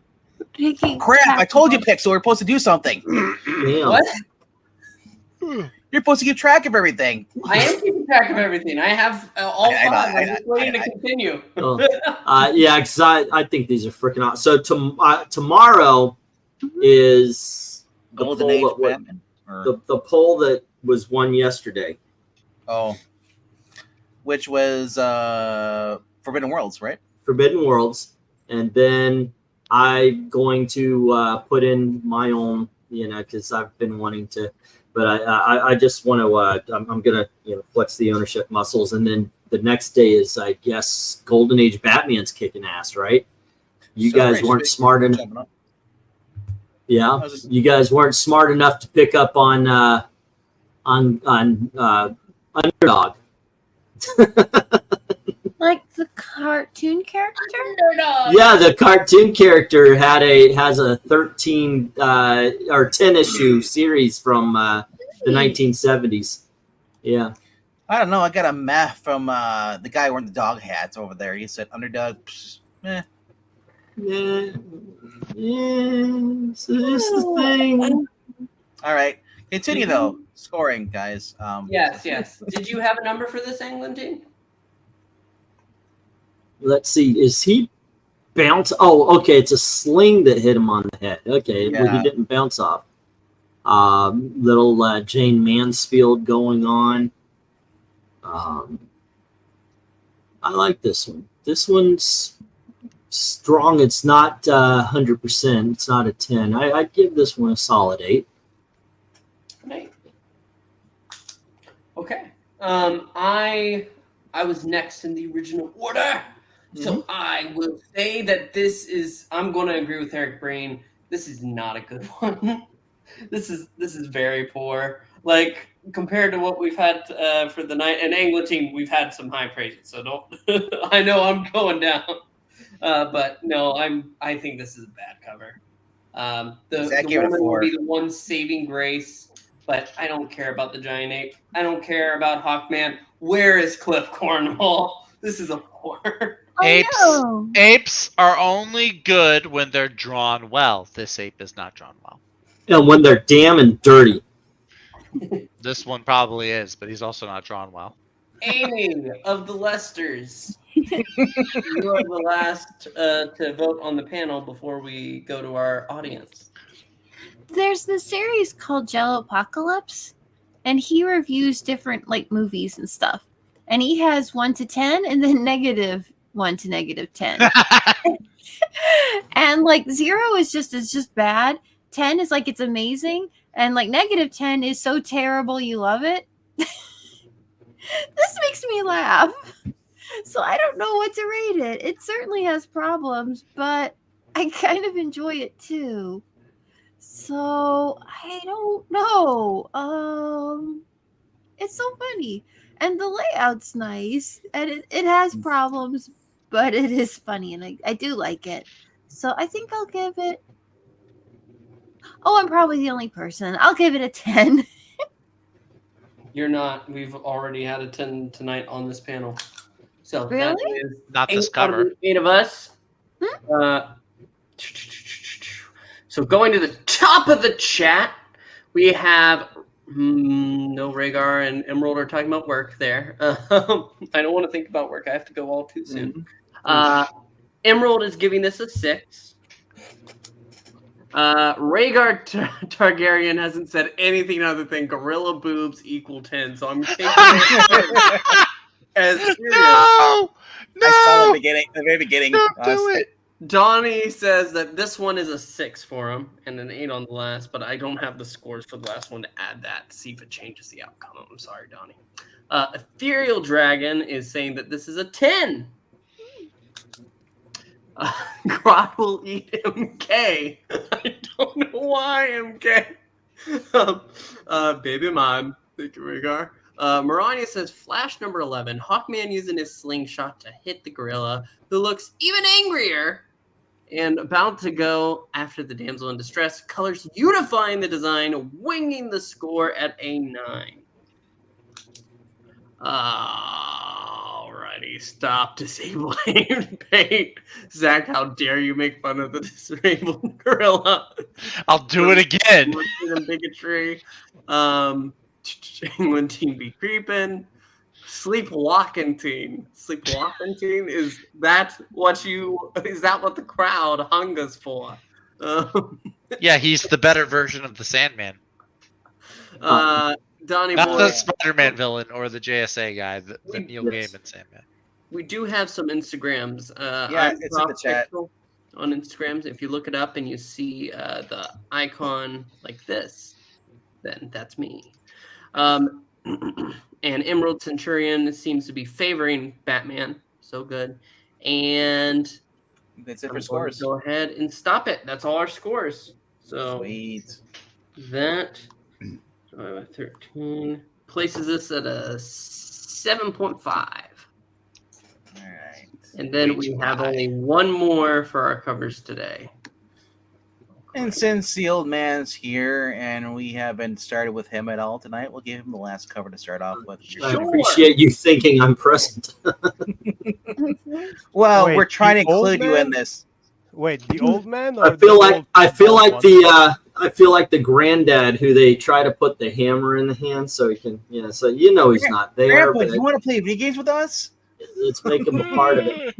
Taking Crap! I told you, Pixel, we're supposed to do something. Damn. What? You're supposed to keep track of everything. I am keeping track of everything. I have all I know, five. I I'm just waiting to continue. Oh, yeah, because I think these are freaking awesome. So tomorrow is the Golden poll Age that Batman. Or- the poll that was won yesterday. Oh, which was Forbidden Worlds, right? Forbidden Worlds, and then I'm going to put in my own, because I've been wanting to, but I just want to. I'm gonna flex the ownership muscles, and then the next day is, I guess, Golden Age Batman's kicking ass, right? You So guys great. weren't smart enough. Jumping up. Yeah, I was just- you guys weren't smart enough to pick up on Underdog. Like the cartoon character? Yeah, the cartoon character has a 13 or 10 issue series from the 1970s. Yeah. I don't know. I got a math from the guy wearing the dog hats over there. He said, "Underdog." Yeah. So this is the thing. All right, continue though. Scoring, guys. Yes. Did you have a number for this England team? Let's see. Is he bounce? Oh, okay. It's a sling that hit him on the head. Okay, well, he Yeah. didn't bounce off. Little Jane Mansfield going on. I like this one. This one's strong. It's not 100%. It's not a 10. I'd give this one a solid 8. Right. Okay. I was next in the original order. So I will say that this is. I'm going to agree with Eric Brain. This is not a good one. This is very poor. Like compared to what we've had for the night and England team, we've had some high praises. So don't. I know I'm going down, but no, I think this is a bad cover. The Zach gave it a woman will 4. be the one saving grace, but I don't care about the giant ape. I don't care about Hawkman. Where is Cliff Cornwall? This is a 4. Apes. Oh, no. Apes are only good when they're drawn well. This ape is not drawn well. And when they're damn and dirty. This one probably is, but he's also not drawn well. Amy of the Lesters. You are the last to vote on the panel before we go to our audience. There's this series called Jello Apocalypse, and he reviews different like movies and stuff. And he has 1 to 10 and then -1 to -10. And like 0 is just bad. 10 is like it's amazing. And like -10 is so terrible you love it. This makes me laugh. So I don't know what to rate it. It certainly has problems, but I kind of enjoy it too. So I don't know. It's so funny. And the layout's nice. And it has problems, but it is funny and I do like it. So I think I'll give it. Oh, I'm probably the only person. I'll give it a 10. You're not. We've already had a 10 tonight on this panel. So Really? that is Not this 8 out of cover. the 8 of us. So going to the top of the chat, we have no Rhaegar and Emerald are talking about work there. I don't want to think about work. I have to go all too soon. Emerald is giving this a 6. Rhaegar Targaryen hasn't said anything other than gorilla boobs equal 10, so I'm taking it as serious. No, I saw no, the very beginning. don't do it. Donnie says that this one is a 6 for him and an 8 on the last, but I don't have the scores for the last one to add that to see if it changes the outcome. I'm sorry, Donnie. Ethereal Dragon is saying that this is a 10. Grot will eat MK. I don't know why MK. Baby mime. Thank you, Rhaegar. Marania says Flash number 11. Hawkman using his slingshot to hit the gorilla, who looks even angrier and about to go after the damsel in distress. Colors unifying the design, winging the score at a 9. Alrighty, stop disabling bait. Zach, how dare you make fun of the disabled gorilla? I'll do it again. Bigotry. England team be creeping. Sleepwalking team. Sleepwalking team, is that what the crowd hung us for? Yeah, he's the better version of the Sandman. Donnie Not Boy. the Spider-Man villain or the JSA guy, the Neil Gaiman Sandman. We do have some Instagrams. Yeah, it's in the chat. On Instagrams. If you look it up and you see the icon like this, then that's me. And Emerald Centurion seems to be favoring Batman. So good. And That's it I'm for scores. going to go ahead and stop it. That's all our scores. So Sweet. that 13 places us at a 7.5. All right. And then we have only one more for our covers today. And since the old man's here and we haven't started with him at all tonight, we'll give him the last cover to start off with. I appreciate you thinking I'm present. Well, Wait, we're trying to the old include you in man? this. Wait, the old man? Or I feel like one? I feel like the granddad who they try to put the hammer in the hand so he can so he's not there. Grandpa, But do you want to play video games with us? let's make him a part of it.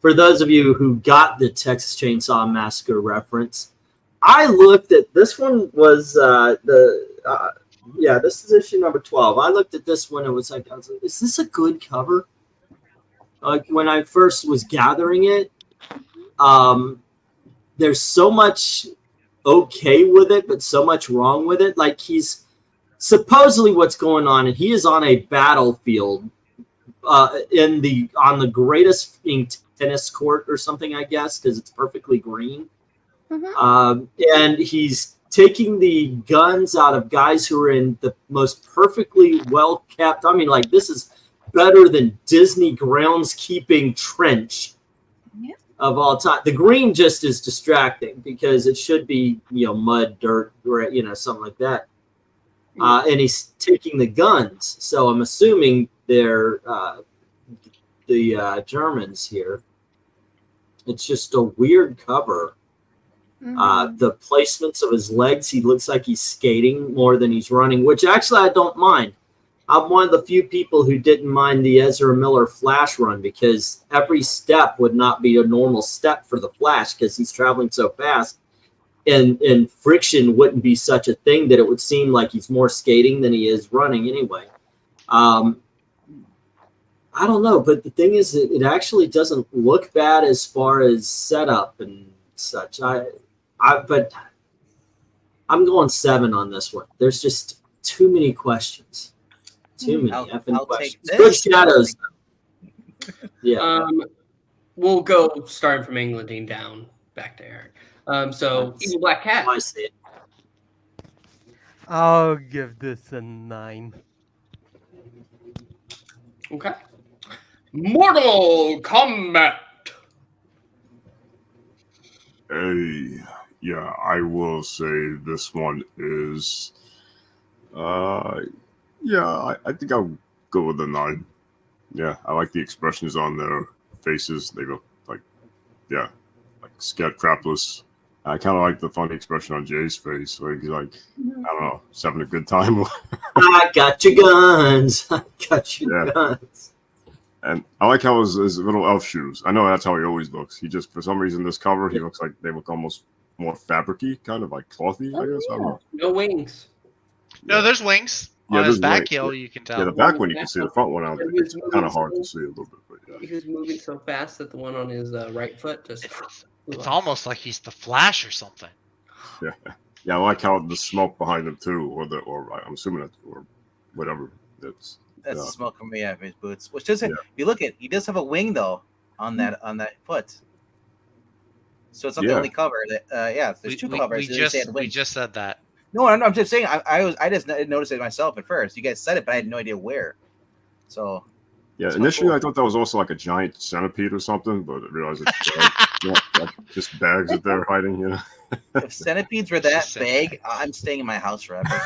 For those of you who got the Texas Chainsaw Massacre reference, I looked at this one was this is issue number 12. I looked at this one and was like, is this a good cover? Like when I first was gathering it, there's so much okay with it, but so much wrong with it. Like he's supposedly what's going on, and he is on a battlefield on the greatest tennis court or something, I guess, because it's perfectly green. And he's taking the guns out of guys who are in the most perfectly well kept. I mean, like this is better than Disney groundskeeping trench of all time. The green just is distracting because it should be mud, dirt, something like that. And he's taking the guns, so I'm assuming they're the Germans here. It's just a weird cover. The placements of his legs, he looks like he's skating more than he's running, which actually I don't mind. I'm one of the few people who didn't mind the Ezra Miller Flash run because every step would not be a normal step for the Flash because he's traveling so fast. And friction wouldn't be such a thing that it would seem like he's more skating than he is running anyway. I don't know, but the thing is, it actually doesn't look bad as far as setup and such. But I'm going 7 on this one. There's just too many questions. Too many effing questions. Good shadows. Yeah. We'll go starting from England down back to Eric. Evil Black Cat. I see it. I'll give this a 9. Okay. Mortal Kombat. Yeah, I will say this one is, I think I'll go with a 9. Yeah, I like the expressions on their faces. They look like scared crapless. I kind of like the funny expression on Jay's face, where he's like, I don't know, just having a good time. I got your guns. I got your guns. And I like how his little elf shoes. I know that's how he always looks. He just, for some reason, this cover, he looks like they look almost more fabricy, kind of like clothy, I guess. I don't know. No wings. No, there's wings Yeah, on his there's back wings. heel. You can tell. Yeah, the back one you can see. The front one, I don't think it's kind of hard to see a little bit. But yeah. He was moving so fast that the one on his right foot just. It's almost like he's the Flash or something. Yeah, I like how the smoke behind him too, or I'm assuming that, or whatever. That's That's yeah. the smoke from his boots. Which doesn't. Yeah. If you look at, he does have a wing though on that foot. So it's not the only cover that. There's two covers. We just said that. No, I'm just saying. I just didn't notice it myself at first. You guys said it, but I had no idea where. So. Yeah, That's initially cool. I thought that was also like a giant centipede or something, but I realized it's like just bags that they're hiding. You know. If centipedes were that big, I'm staying in my house forever.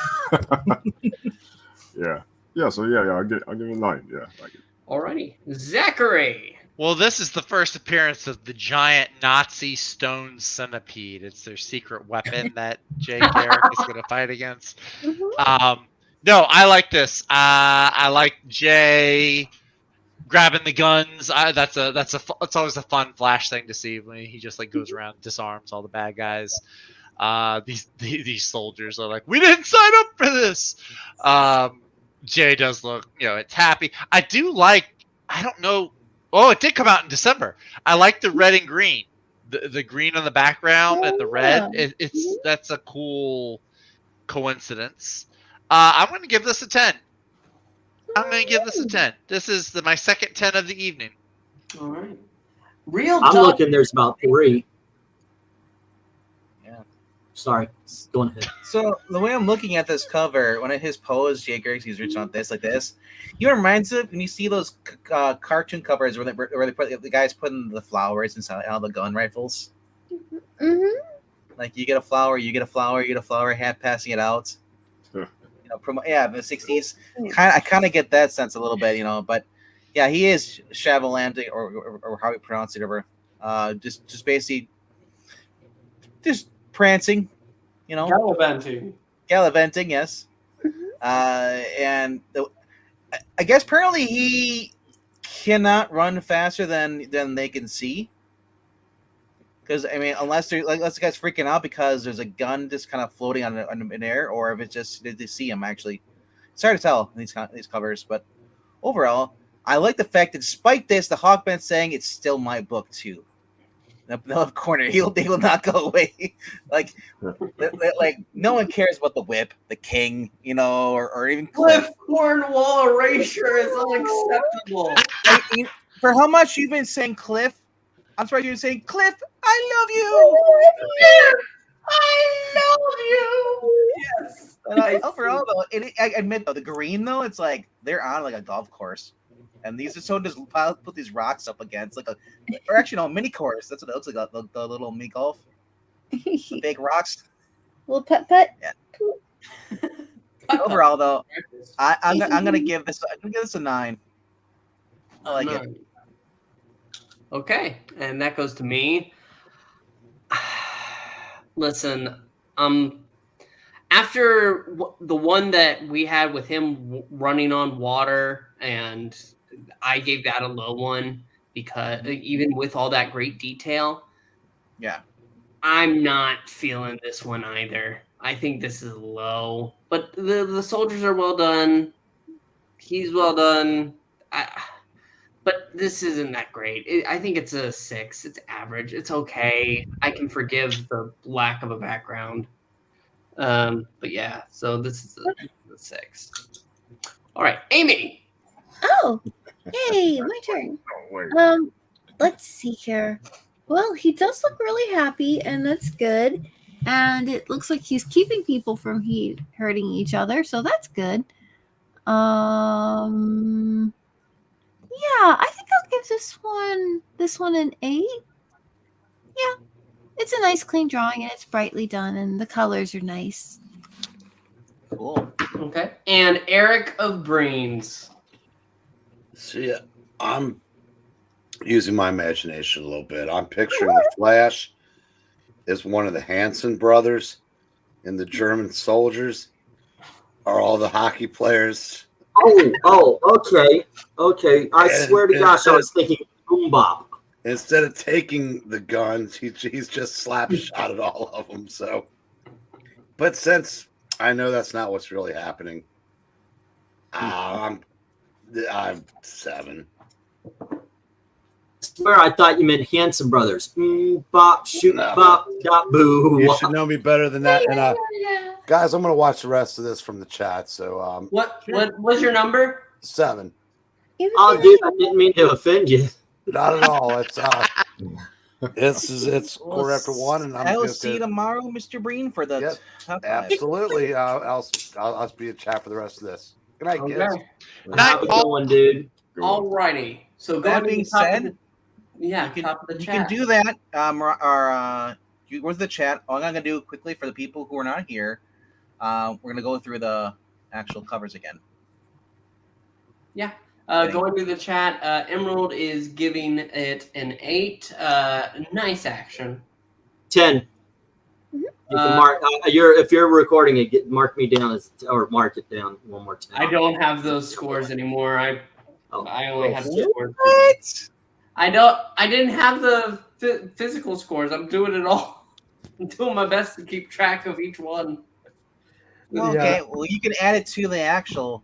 Yeah. So yeah, I'll give it a 9. Yeah. Like it. Alrighty, Zachary. Well, this is the first appearance of the giant Nazi stone centipede. It's their secret weapon that Jay Garrick is going to fight against. No, I like this. I like Jay grabbing the guns. It's always a fun Flash thing to see when he just like goes around and disarms all the bad guys. These soldiers are like, we didn't sign up for this. Jay does look, it's happy. I do like. I don't know. Oh, it did come out in December. I like the red and green, the green on the background and the red. That's a cool coincidence. I'm going to give this a 10. This is my second 10 of the evening. All right. I'm looking. There's about 3. Yeah. Sorry. Go ahead. So the way I'm looking at this cover, when his pose, Jay Garrick, he's reaching out like this. You know, it reminds me when you see those cartoon covers where they put the guys putting the flowers inside all the gun rifles. Mm-hmm. Like you get a flower, you get a flower, you get a flower, hat passing it out. Sure. In the 60s. I kind of get that sense a little bit, But yeah, he is chavalanting or how we pronounce it, over. Just basically, just prancing, Gallivanting. Gallivanting, yes. And I guess apparently he cannot run faster than they can see. Because unless the guy's freaking out because there's a gun just kind of floating in air, or if it's just did they see him actually. It's hard to tell in these covers, but overall, I like the fact that despite this, the Hawkman's saying it's still my book too. The left corner, they will not go away. like no one cares about the whip, the king, or even Cliff Cornwall erasure is unacceptable. For how much you've been saying Cliff, I'm surprised you're saying Cliff. I love you. I love you. Yes. And overall, though, I admit though the green though, it's like they're on like a golf course. And these are so just put these rocks up against mini course. That's what it looks like. The little mini golf, the big rocks. Little pet. Yeah. Overall, though, I'm gonna give this a 9. I like it. Okay, and that goes to me. Listen, after the one that we had with him running on water, and I gave that a low one because even with all that great detail, yeah, I'm not feeling this one either. I think this is low, but the soldiers are well done. He's well done. But this isn't that great. I think it's a 6. It's average. It's okay. I can forgive the lack of a background. But yeah, so this is a 6. All right, Amy. Oh, yay, my turn. Let's see here. Well, he does look really happy, and that's good. And it looks like he's keeping people from hurting each other, so that's good. Yeah, I think I'll give this one an 8. Yeah, it's a nice clean drawing, and it's brightly done, and the colors are nice. Cool. Okay. And Eric of Brains. See, I'm using my imagination a little bit. I'm picturing the Flash as one of the Hanson brothers, and the German soldiers are all the hockey players. Oh, okay. I swear to gosh, I was thinking Boom Bop. Instead of taking the guns, he's just slap shot at all of them. So, but since I know that's not what's really happening, I'm 7. I swear I thought you meant Hanson Brothers. Bop, shoot, No. bop, dot, boo. You should know me better than that. And guys, I'm gonna watch the rest of this from the chat. So, What was your number? 7. Oh, dude, I didn't mean to offend you. Not at all. It's quarter after 1, and I will just see you tomorrow, Mr. Breen, for the Yep, top 5. absolutely. I'll be in chat for the rest of this. Good night, kids. Okay. Have a good one, dude. Alrighty. So That going to being the top of said, the, top of the You chat. can do that. You go to the chat. All I'm gonna do quickly for the people who are not here, we're gonna go through the actual covers again. Yeah. Going through the chat, Emerald is giving it an 8. Nice action. 10. You can mark. If you're recording it, mark me down or mark it down one more time. I don't have those scores anymore. I only have the scores. What? I didn't have the physical scores. I'm doing it all. I'm doing my best to keep track of each one. Well, okay. Well, you can add it to the actual.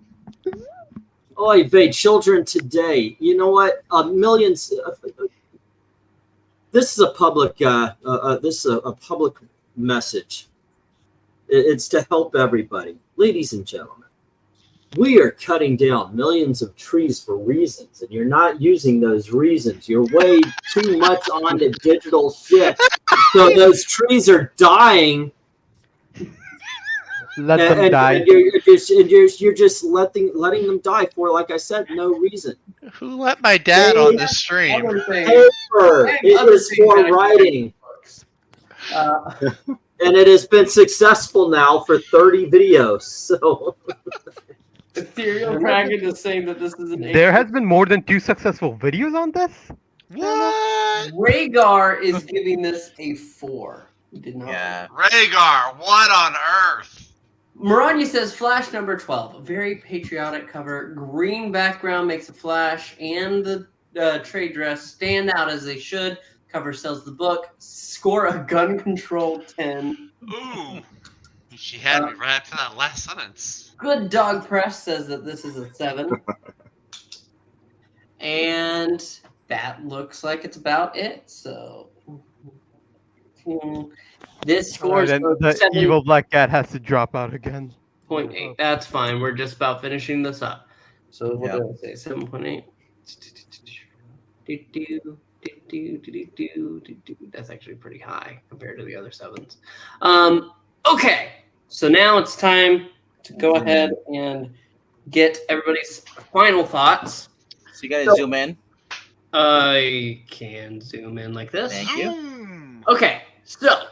Oy vey, children today. You know what? Millions. This is a public. This is a public message. It's to help everybody, ladies and gentlemen. We are cutting down millions of trees for reasons, and you're not using those reasons. You're way too much on the digital shit. So those trees are dying. Let them die. And you're just letting them die for, like I said, no reason. Who let my dad on this stream? Other things, Paper. It other is things for that I writing. do. And it has been successful now for 30 videos. So Ethereal Dragon is saying that this is an 8. There has been more than 2 successful videos on this. What? Rhaegar is giving this a 4. He did not. Yeah. Rhaegar, what on earth? Maranya says Flash number 12. A very patriotic cover. Green background makes the Flash and the trade dress stand out as they should. Cover sells the book. Score a gun control 10. Ooh. She had me right up to that last sentence. Good Dog Press says that this is a 7. And that looks like it's about it. So this scores Then the evil black cat has to drop out again. 7.8. That's fine. We're just about finishing this up. So what did I say? 7.8. That's actually pretty high compared to the other 7s. Okay, so now it's time to go ahead and get everybody's final thoughts. So you gotta zoom in. I can zoom in like this. Thank you. Okay, so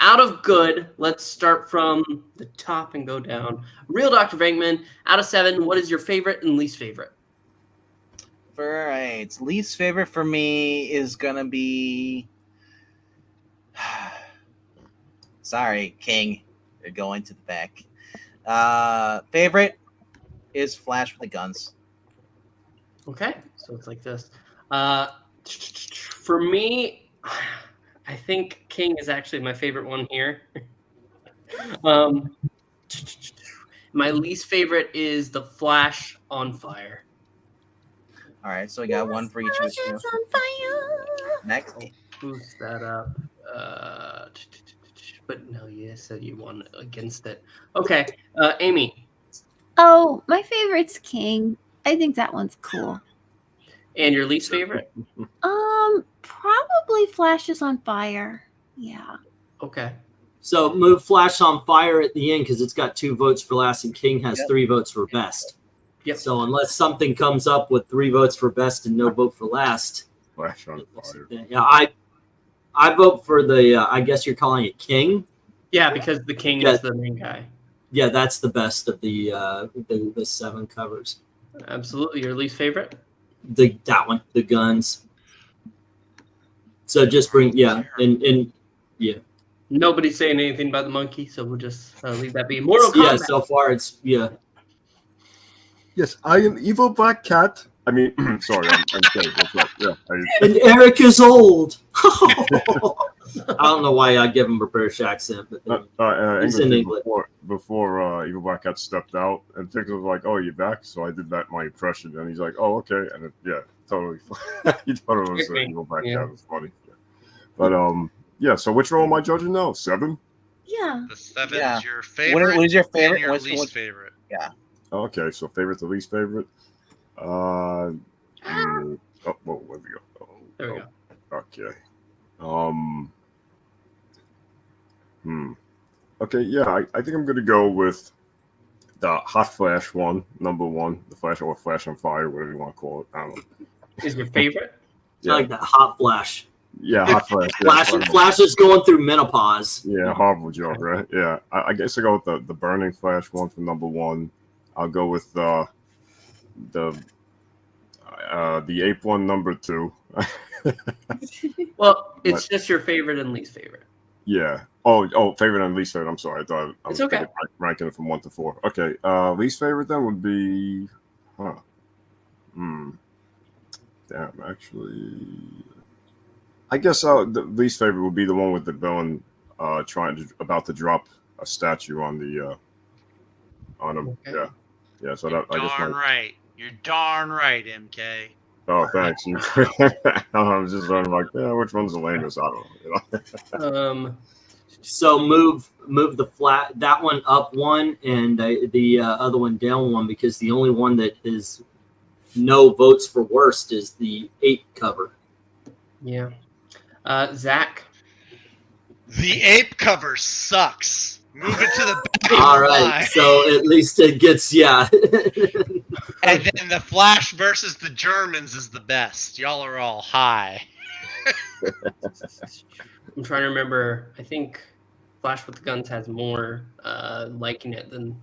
out of good, let's start from the top and go down. Real Dr. Venkman, out of 7, what is your favorite and least favorite? All right. Least favorite for me is gonna be. Sorry, King. You're going to the back. Favorite is Flash with the guns. Okay, so it's like this. For me, I think King is actually my favorite one here. My least favorite is the Flash on fire. All right, so we got one for each of us. Flashes on fire. Next. Boost that up. But no, you said you won against it. Okay, Amy. Oh, my favorite's King. I think that one's cool. And your least favorite? Probably Flashes on Fire. Yeah. Okay. So move Flash on fire at the end because it's got 2 votes for last, and King has 3 votes for best. Yep. So unless something comes up with 3 votes for best and no vote for last, Flash on fire. yeah, I vote for the. I guess you're calling it King. Yeah, because the King Yeah. is the main guy. Yeah, that's the best of the 7 covers. Absolutely. Your least favorite? That one, the guns. So just bring and yeah. Nobody's saying anything about the monkey, so we'll just leave that be. Mortal Kombat. Yeah, so far it's Yes, I am Evil Black Cat. I mean, sorry, I'm kidding. That's right. Yeah. And Eric is old. I don't know why I give him a British accent, but he's in England. Before Evil Black Cat stepped out, and Fix was like, "Oh, you back?" So I did that my impression, and he's like, "Oh, okay," and yeah, totally. He thought it was Evil Black Cat. It was funny. Yeah. But yeah. So which role am I judging now? 7. Yeah. The 7 Yeah. is your favorite. What is your favorite? And your What's- least what's- favorite. Yeah. Okay, so favorite to least favorite. Oh, whoa, where we go? There we go. Okay. Okay, yeah, I think I'm gonna go with the Hot Flash one, number 1, the Flash or Flash on Fire, whatever you want to call it. I don't know. Is your favorite? I like that hot Flash. Yeah, Hot Flash. Yeah, Flash is going through menopause. Yeah, horrible joke, right? Yeah, I guess I go with the Burning Flash one for number 1. I'll go with the Ape one, number 2. Well, it's just your favorite and least favorite. Yeah. Oh, favorite and least favorite. I'm sorry. I thought I was It's okay. ranking it from 1 to 4. Okay. Least favorite then would be, Damn. Actually, I guess the least favorite would be the one with the villain about to drop a statue on the on him. Okay. Yeah. Yeah. So You're that I just darn right. You're darn right, MK. Oh, thanks. I was just wondering, like, yeah, which one's the lamest? I don't know. So move the that one up 1 and the other one down 1, because the only one that is no votes for worst is the 8 cover. Yeah. Zach. The ape cover sucks. Move it to the back. All of the right, line. so at least it gets And then the Flash versus the Germans is the best. Y'all are all high. I'm trying to remember. I think Flash with the Guns has more liking it than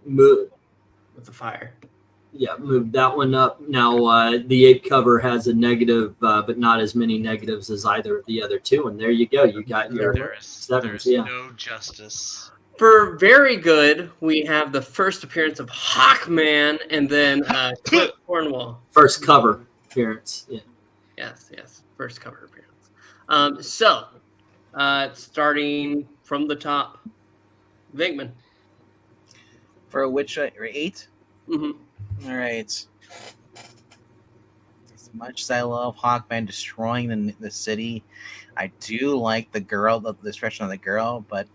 move. with the fire. Yeah, move that one up. Now, the 8 cover has a negative, but not as many negatives as either of the other 2. And there you go. You got your There's 7s. Yeah. no justice. For very good, we have the first appearance of Hawkman and then Clint Cornwall. First cover appearance. Yeah. Yes. First cover appearance. So, starting from the top, Vigman. For which 8? Mm-hmm. All right. As much as I love Hawkman destroying the city, I do like the girl, the expression of the girl, but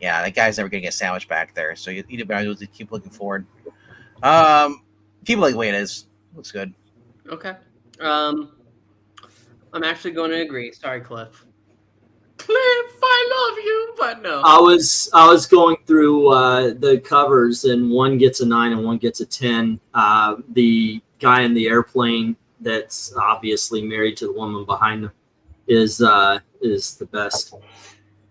yeah, that guy's never gonna get sandwiched back there. So you either better to keep looking forward. Keep it like the way it is. Looks good. Okay. I'm actually going to agree. Sorry, Cliff. Cliff, I love you, but no. I was going through the covers, and one gets a 9 and one gets a 10. The guy in the airplane that's obviously married to the woman behind him is the best.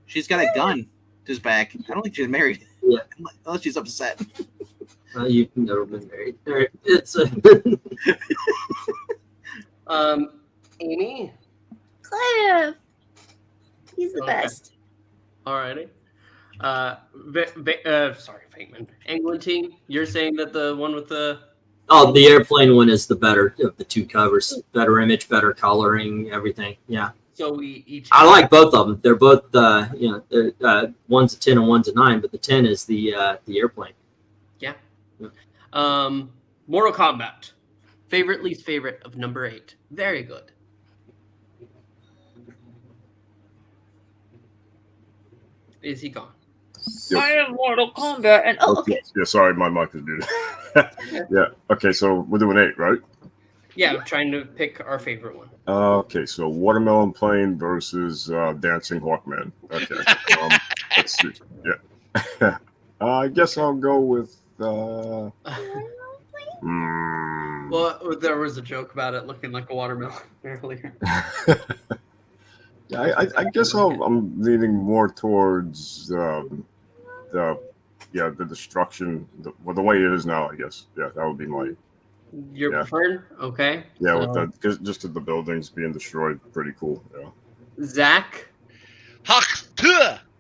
She's got a gun to his back. I don't think she's married. Yeah. Unless she's upset. You've never been married. All right. It's Amy. Cliff. He's the Okay. best. Alrighty. Sorry, Fakeman. Englentine, you're saying that the one with the the airplane one is the better of the 2 covers. Better image, better coloring, everything. Yeah. so we each I like both of them. They're both, one's a 10 and one's a 9, but the 10 is the airplane. Mortal Kombat. Favorite, least favorite of number 8. Very good. Is he gone? Yep. I am Mortal Kombat, and okay. Yeah, sorry, my mic was muted. Yeah. Okay, so we're doing 8, right? Yeah, I'm trying to pick our favorite one. Okay, so Watermelon Plane versus Dancing Hawkman. Okay, let's see. Yeah, I guess I'll go with. Well, there was a joke about it looking like a watermelon earlier. I guess I'm leaning more towards the destruction, the way it is now. I guess that would be my Your preferred? Okay. with just the buildings being destroyed, pretty cool. Yeah. Zach. Hawk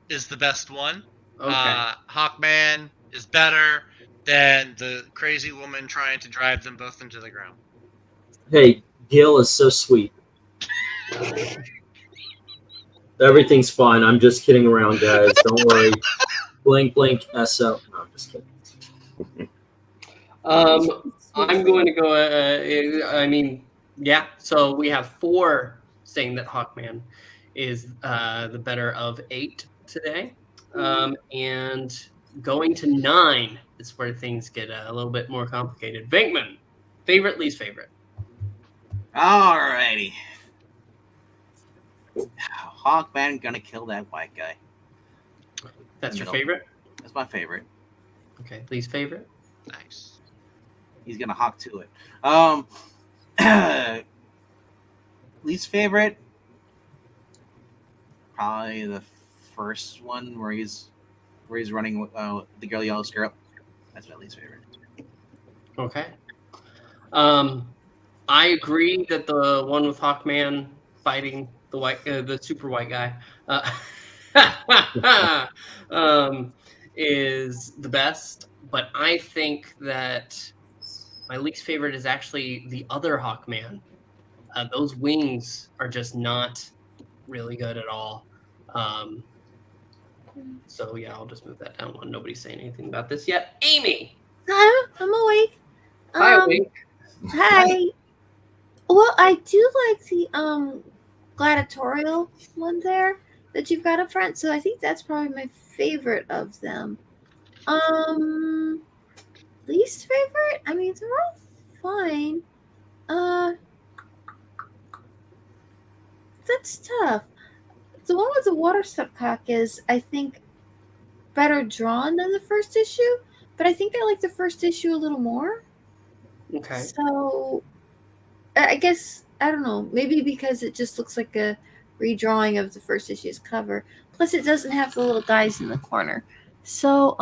is the best one. Okay. Hawkman is better than the crazy woman trying to drive them both into the ground. Hey, Gil is so sweet. Everything's fine. I'm just kidding around, guys. Don't worry. Blink, blink, SO. No, I'm just kidding. I'm going to go. I mean, yeah. So we have 4 saying that Hawkman is the better of 8 today, and going to 9 is where things get a little bit more complicated. Venkman, favorite, least favorite. Alrighty. Hawkman gonna kill that white guy. That's your No. favorite. That's my favorite. Okay, least favorite. Nice. He's gonna hawk to it. Least favorite, probably the first one where he's running with the girl yellow skirt. That's my least favorite. Okay. I agree that the one with Hawkman fighting the super white guy, is the best. But I think that my least favorite is actually the other Hawkman. Those wings are just not really good at all. So yeah, I'll just move that down one. Nobody's saying anything about this yet. Amy, I'm awake. hi, Wink. Hi. Well, I do like the gladiatorial one there that you've got up front, so I think that's probably my favorite of them. Least favorite? I mean, they're all fine. That's tough. The one with the water stepcock is, I think, better drawn than the first issue, but I think I like the first issue a little more. Okay. So, I guess, I don't know, maybe because it just looks like a redrawing of the first issue's cover. Plus, it doesn't have the little guys in the corner. So,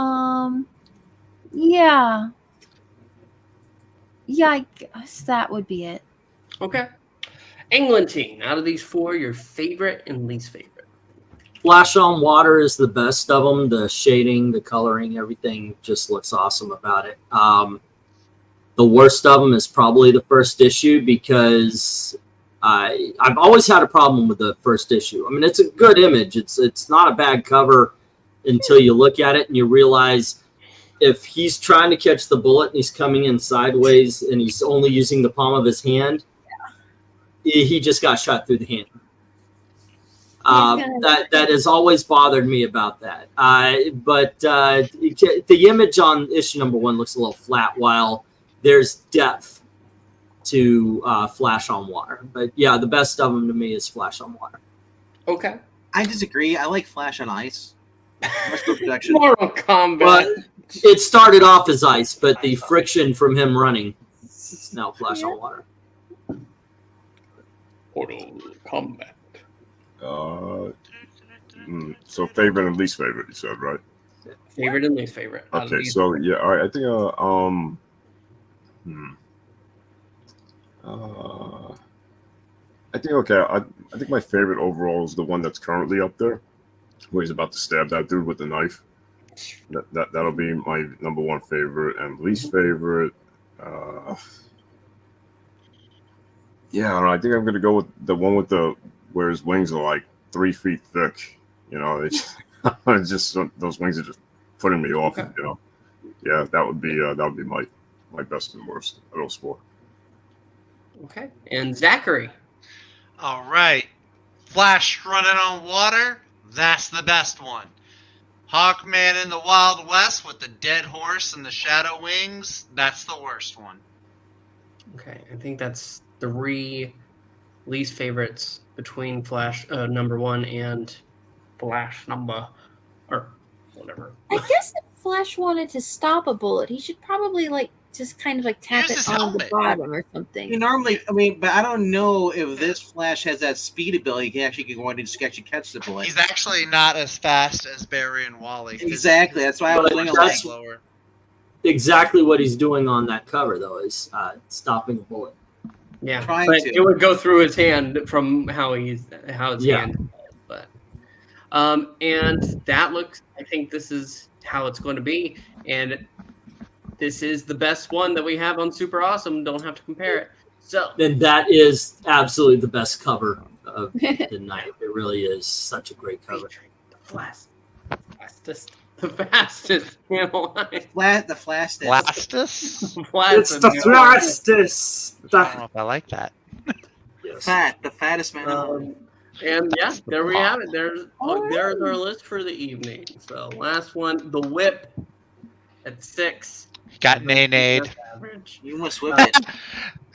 yeah. Yeah, I guess that would be it. Okay. Englentine, out of these 4, your favorite and least favorite. Flash on Water is the best of them. The shading, the coloring, everything just looks awesome about it. The worst of them is probably the first issue because I've always had a problem with the first issue. I mean, it's a good image. It's not a bad cover until you look at it and you realize if he's trying to catch the bullet and he's coming in sideways and he's only using the palm of his hand, he just got shot through the hand. That has always bothered me about that. But the image on issue number 1 looks a little flat, while there's depth to Flash on Water. But yeah, the best of them to me is Flash on Water. Okay. I disagree. I like Flash on Ice. Much more production. Mortal Kombat. But it started off as ice, but the friction from him running, it's now Flash on Water. Mortal Kombat. So favorite and least favorite, you said, right? Favorite and least favorite. out of Okay, these. so yeah, all right. I think I think okay. I think my favorite overall is the one that's currently up there, where he's about to stab that dude with the knife. That'll be my number 1 favorite, and least favorite. Yeah, I don't know. I think I'm gonna go with the one with where his wings are like 3 feet thick. You know, it's just those wings are just putting me off. Okay. You know, yeah, that would be my best and worst of those 4. Okay. And Zachary. All right. Flash running on water, that's the best one. Hawkman in the Wild West with the dead horse and the shadow wings, that's the worst one. Okay. I think that's 3 least favorites between Flash number 1 and Flash number or whatever. I guess if Flash wanted to stop a bullet, he should probably just kind of tap Use it his on the helmet. bottom or something. But I don't know if this Flash has that speed ability. He can actually go in and just actually catch the bullet. He's actually not as fast as Barry and Wally. Exactly. That's why I was But thinking that's- like, Exactly what he's doing on that cover, though, is stopping a bullet. Yeah, Trying but to. it would go through his hand from how his Yeah. hand. But and that looks. I think this is how it's going to be. And this is the best one that we have on Super Awesome. Don't have to compare it. So, And that is absolutely the best cover of the night. It really is such a great cover. the fastest panel line. The flash. Blastus? It's the fastest. I don't know if I like that. Yes. The fattest man. And yeah, there we have it. There's our list for the evening. So last one, the whip at 6. Got nay-nayed. Average. You must whip it.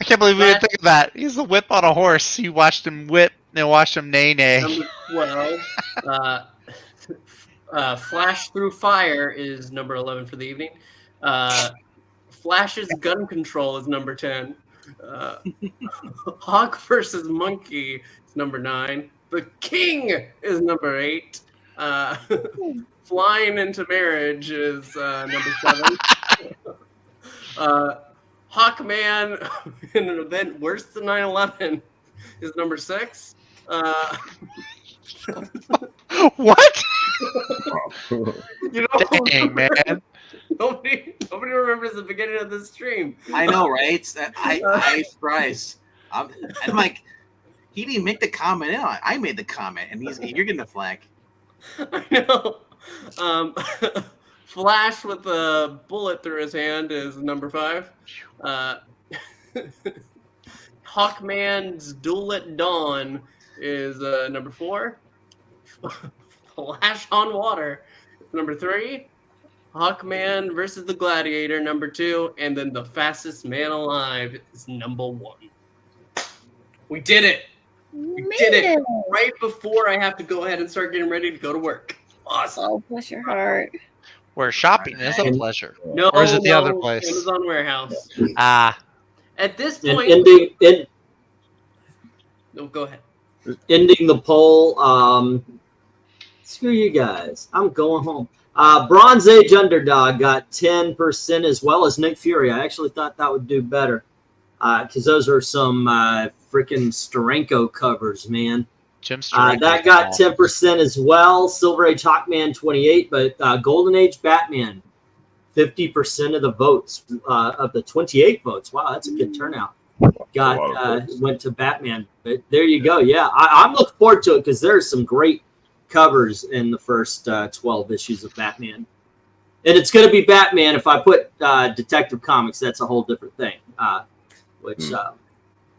I can't believe we didn't think of that. He's a whip on a horse. You watched him whip and watched him nay-nay. Number 12. Flash Through Fire is number 11 for the evening. Flash's Gun Control is number 10. Hawk versus Monkey is number 9. The King is number 8. Flying into Marriage is number 7. Hawkman in an event worse than 9/11 is number 6. What? You know, Dang, man. nobody remembers the beginning of this stream. I know, right? I surprised. I'm like, he didn't make the comment. I made the comment, and you're getting a flag. I know. Flash with a bullet through his hand is number 5. Hawkman's Duel at Dawn is number 4. Flash on Water is number 3. Hawkman versus the Gladiator, number 2. And then The Fastest Man Alive is number 1. We did it. We did it right before I have to go ahead and start getting ready to go to work. Awesome. Oh, bless your heart. Where shopping is a pleasure. No, Or is it the other place? Amazon Warehouse. Ah. At this And point, no, go ahead. ending the poll. Screw you guys. I'm going home. Bronze Age Underdog got 10% as well as Nick Fury. I actually thought that would do better because those are some freaking Steranko covers, man. Jim Steranko. That got 10% as well. Silver Age Hawkman 28, but Golden Age Batman 50% of the votes of the 28 votes. Wow, that's a good turnout. Went to Batman. But there you go. Yeah, I'm looking forward to it because there's some great covers in the first 12 issues of Batman. And it's going to be Batman. If I put Detective Comics, that's a whole different thing.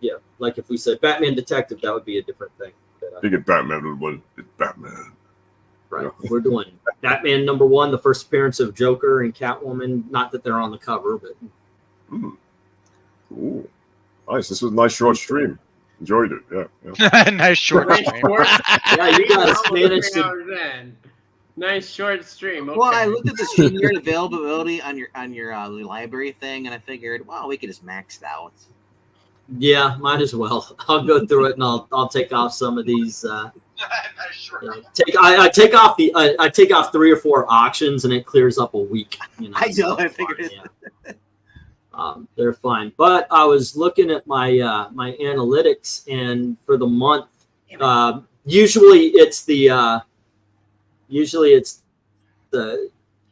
Yeah, like if we said Batman Detective, that would be a different thing. You get Batman, but it's Batman. Right. Yeah. We're doing Batman number 1, the first appearance of Joker and Catwoman. Not that they're on the cover, but. Ooh. Nice. This was a nice short stream. Enjoyed it. Yeah. Nice short stream. Yeah, you guys managed to. Nice short stream. Okay. Well, I looked at the stream year availability on your library thing, and I figured, wow, we could just max it out. Yeah, might as well. I'll go through it and I'll take off some of these. I take off 3 or 4 auctions and it clears up a week. You know, I know. I fine, figured. yeah. They're fine. But I was looking at my my analytics, and for the month, usually it's the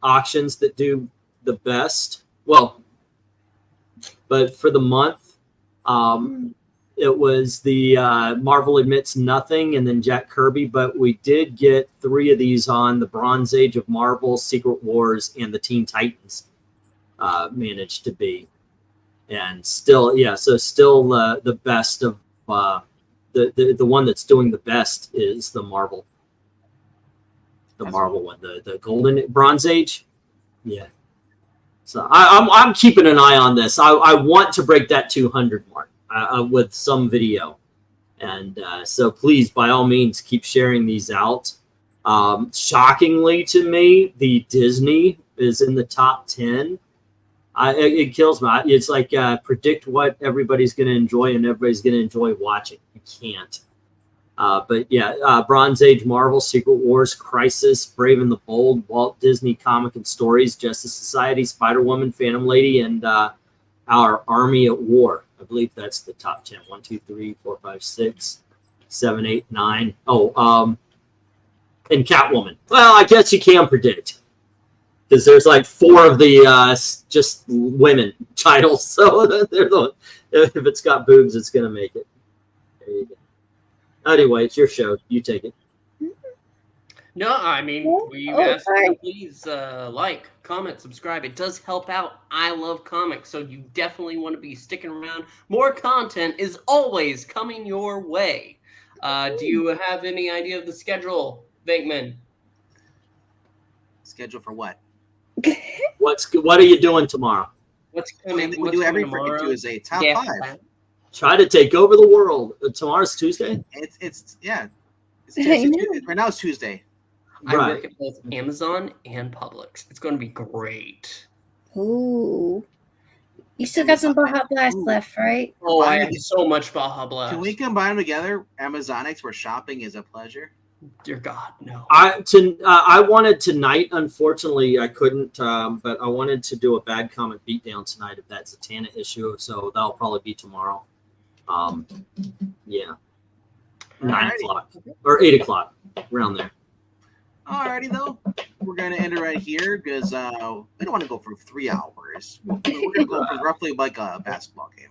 auctions that do the best. Well, but for the month. It was the Marvel Admits Nothing and then Jack Kirby, but we did get 3 of these on the Bronze Age of Marvel, Secret Wars, and the Teen Titans managed to be. And still, so still the best of the one that's doing the best is the Marvel. The Marvel one, the Golden Bronze Age. Yeah. So I'm keeping an eye on this. I want to break that 200 mark with some video. And so please, by all means, keep sharing these out. Shockingly to me, the Disney is in the top 10. It kills me. It's like predict what everybody's going to enjoy and everybody's going to enjoy watching. You can't. But yeah, Bronze Age Marvel, Secret Wars, Crisis, Brave and the Bold, Walt Disney Comic and Stories, Justice Society, Spider-Woman, Phantom Lady, and Our Army at War. I believe that's the top 10. 1, 2, 3, 4, 5, 6, 7, 8, 9. Oh, and Catwoman. Well, I guess you can predict. because there's like 4 of the just women titles. So they're the, if it's got boobs, it's gonna make it. There you go. Anyway, it's your show. You take it. No, I mean, Oh, we oh, asked you sorry. to please like, comment, subscribe. It does help out. I love comics, so you definitely want to be sticking around. More content is always coming your way. Do you have any idea of the schedule, Venkman? Schedule for what? What are you doing tomorrow? What's We coming? do what's every coming freaking tomorrow? Tuesday. Top Yeah, 5. Try to take over the world. Tomorrow's Tuesday. It's yeah. It's, I know. right now it's Tuesday. I Right. work at both Amazon and Publix. It's going to be great. Ooh. You still got some Baja Blast Ooh. left, right? Oh, I Why- have so much Baja Blast. Can we combine them together? Amazonics, where shopping is a pleasure. Dear God, no. I wanted tonight. Unfortunately, I couldn't. But I wanted to do a bad comic beatdown tonight if that Zatanna issue. So that'll probably be tomorrow. Yeah, 9 Alrighty. o'clock or 8 o'clock, around there. Alrighty though, we're gonna end it right here because we don't want to go for 3 hours. We're gonna go for roughly like a basketball game.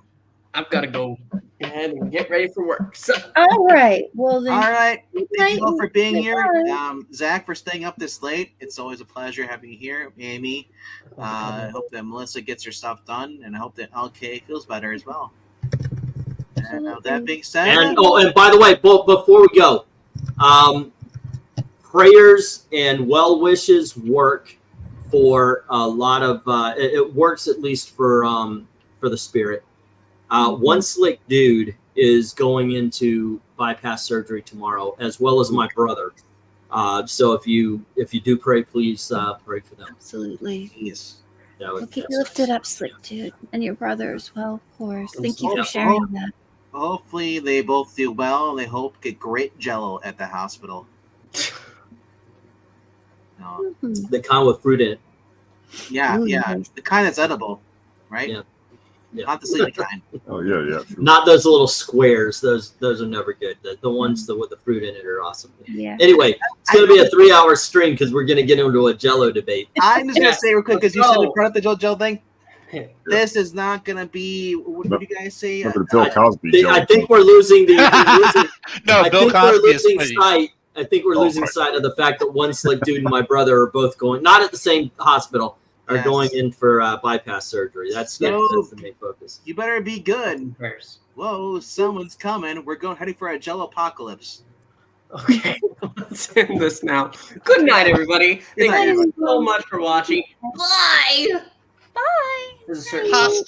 I've got to go ahead and get ready for work. So, All right. Well then. All right, thank you all for being here. Bye. Zach, for staying up this late. It's always a pleasure having you here. Amy, I hope that Melissa gets her stuff done, and I hope that LK feels better as well. And with that being said, And and by the way, before we go, prayers and well wishes work for a lot of. It works at least for the spirit. One slick dude is going into bypass surgery tomorrow, as well as my brother. So if you do pray, please pray for them. Absolutely. yes. That would- We'll keep you lifted up, Slick Dude, and your brother as well, of course. Thank you Yeah. for sharing that. Hopefully they both do well, and they hope get great Jello at the hospital. No. Mhm. The kind with fruit in it. Yeah, Ooh, yeah, nice. the kind that's edible, right? Yeah. Yeah. Not the sleepy kind. Oh yeah, yeah. Sure. Not those little squares. Those are never good. The ones with the fruit in it are awesome. Yeah. Anyway, it's going to be a 3-hour stream because we're going to get into a Jello debate. I'm just gonna say real quick because you said Let's we go. brought up the Joe thing. This is not gonna be. What did you guys say? Look at Bill Cosby. I think we're losing the. No, I Bill think we're Cosby is losing funny. sight. I think we're Oh, losing right. sight of the fact that one slick dude and my brother are both going, not at the same hospital, are Yes. going in for bypass surgery. That's the main focus. You better be good. prayers. Whoa, someone's coming. We're going heading for a Jello apocalypse. Okay, let's end this now. Good night, everybody. Thank night, you everyone. so much for watching. Bye. Bye. There's a certain Hasta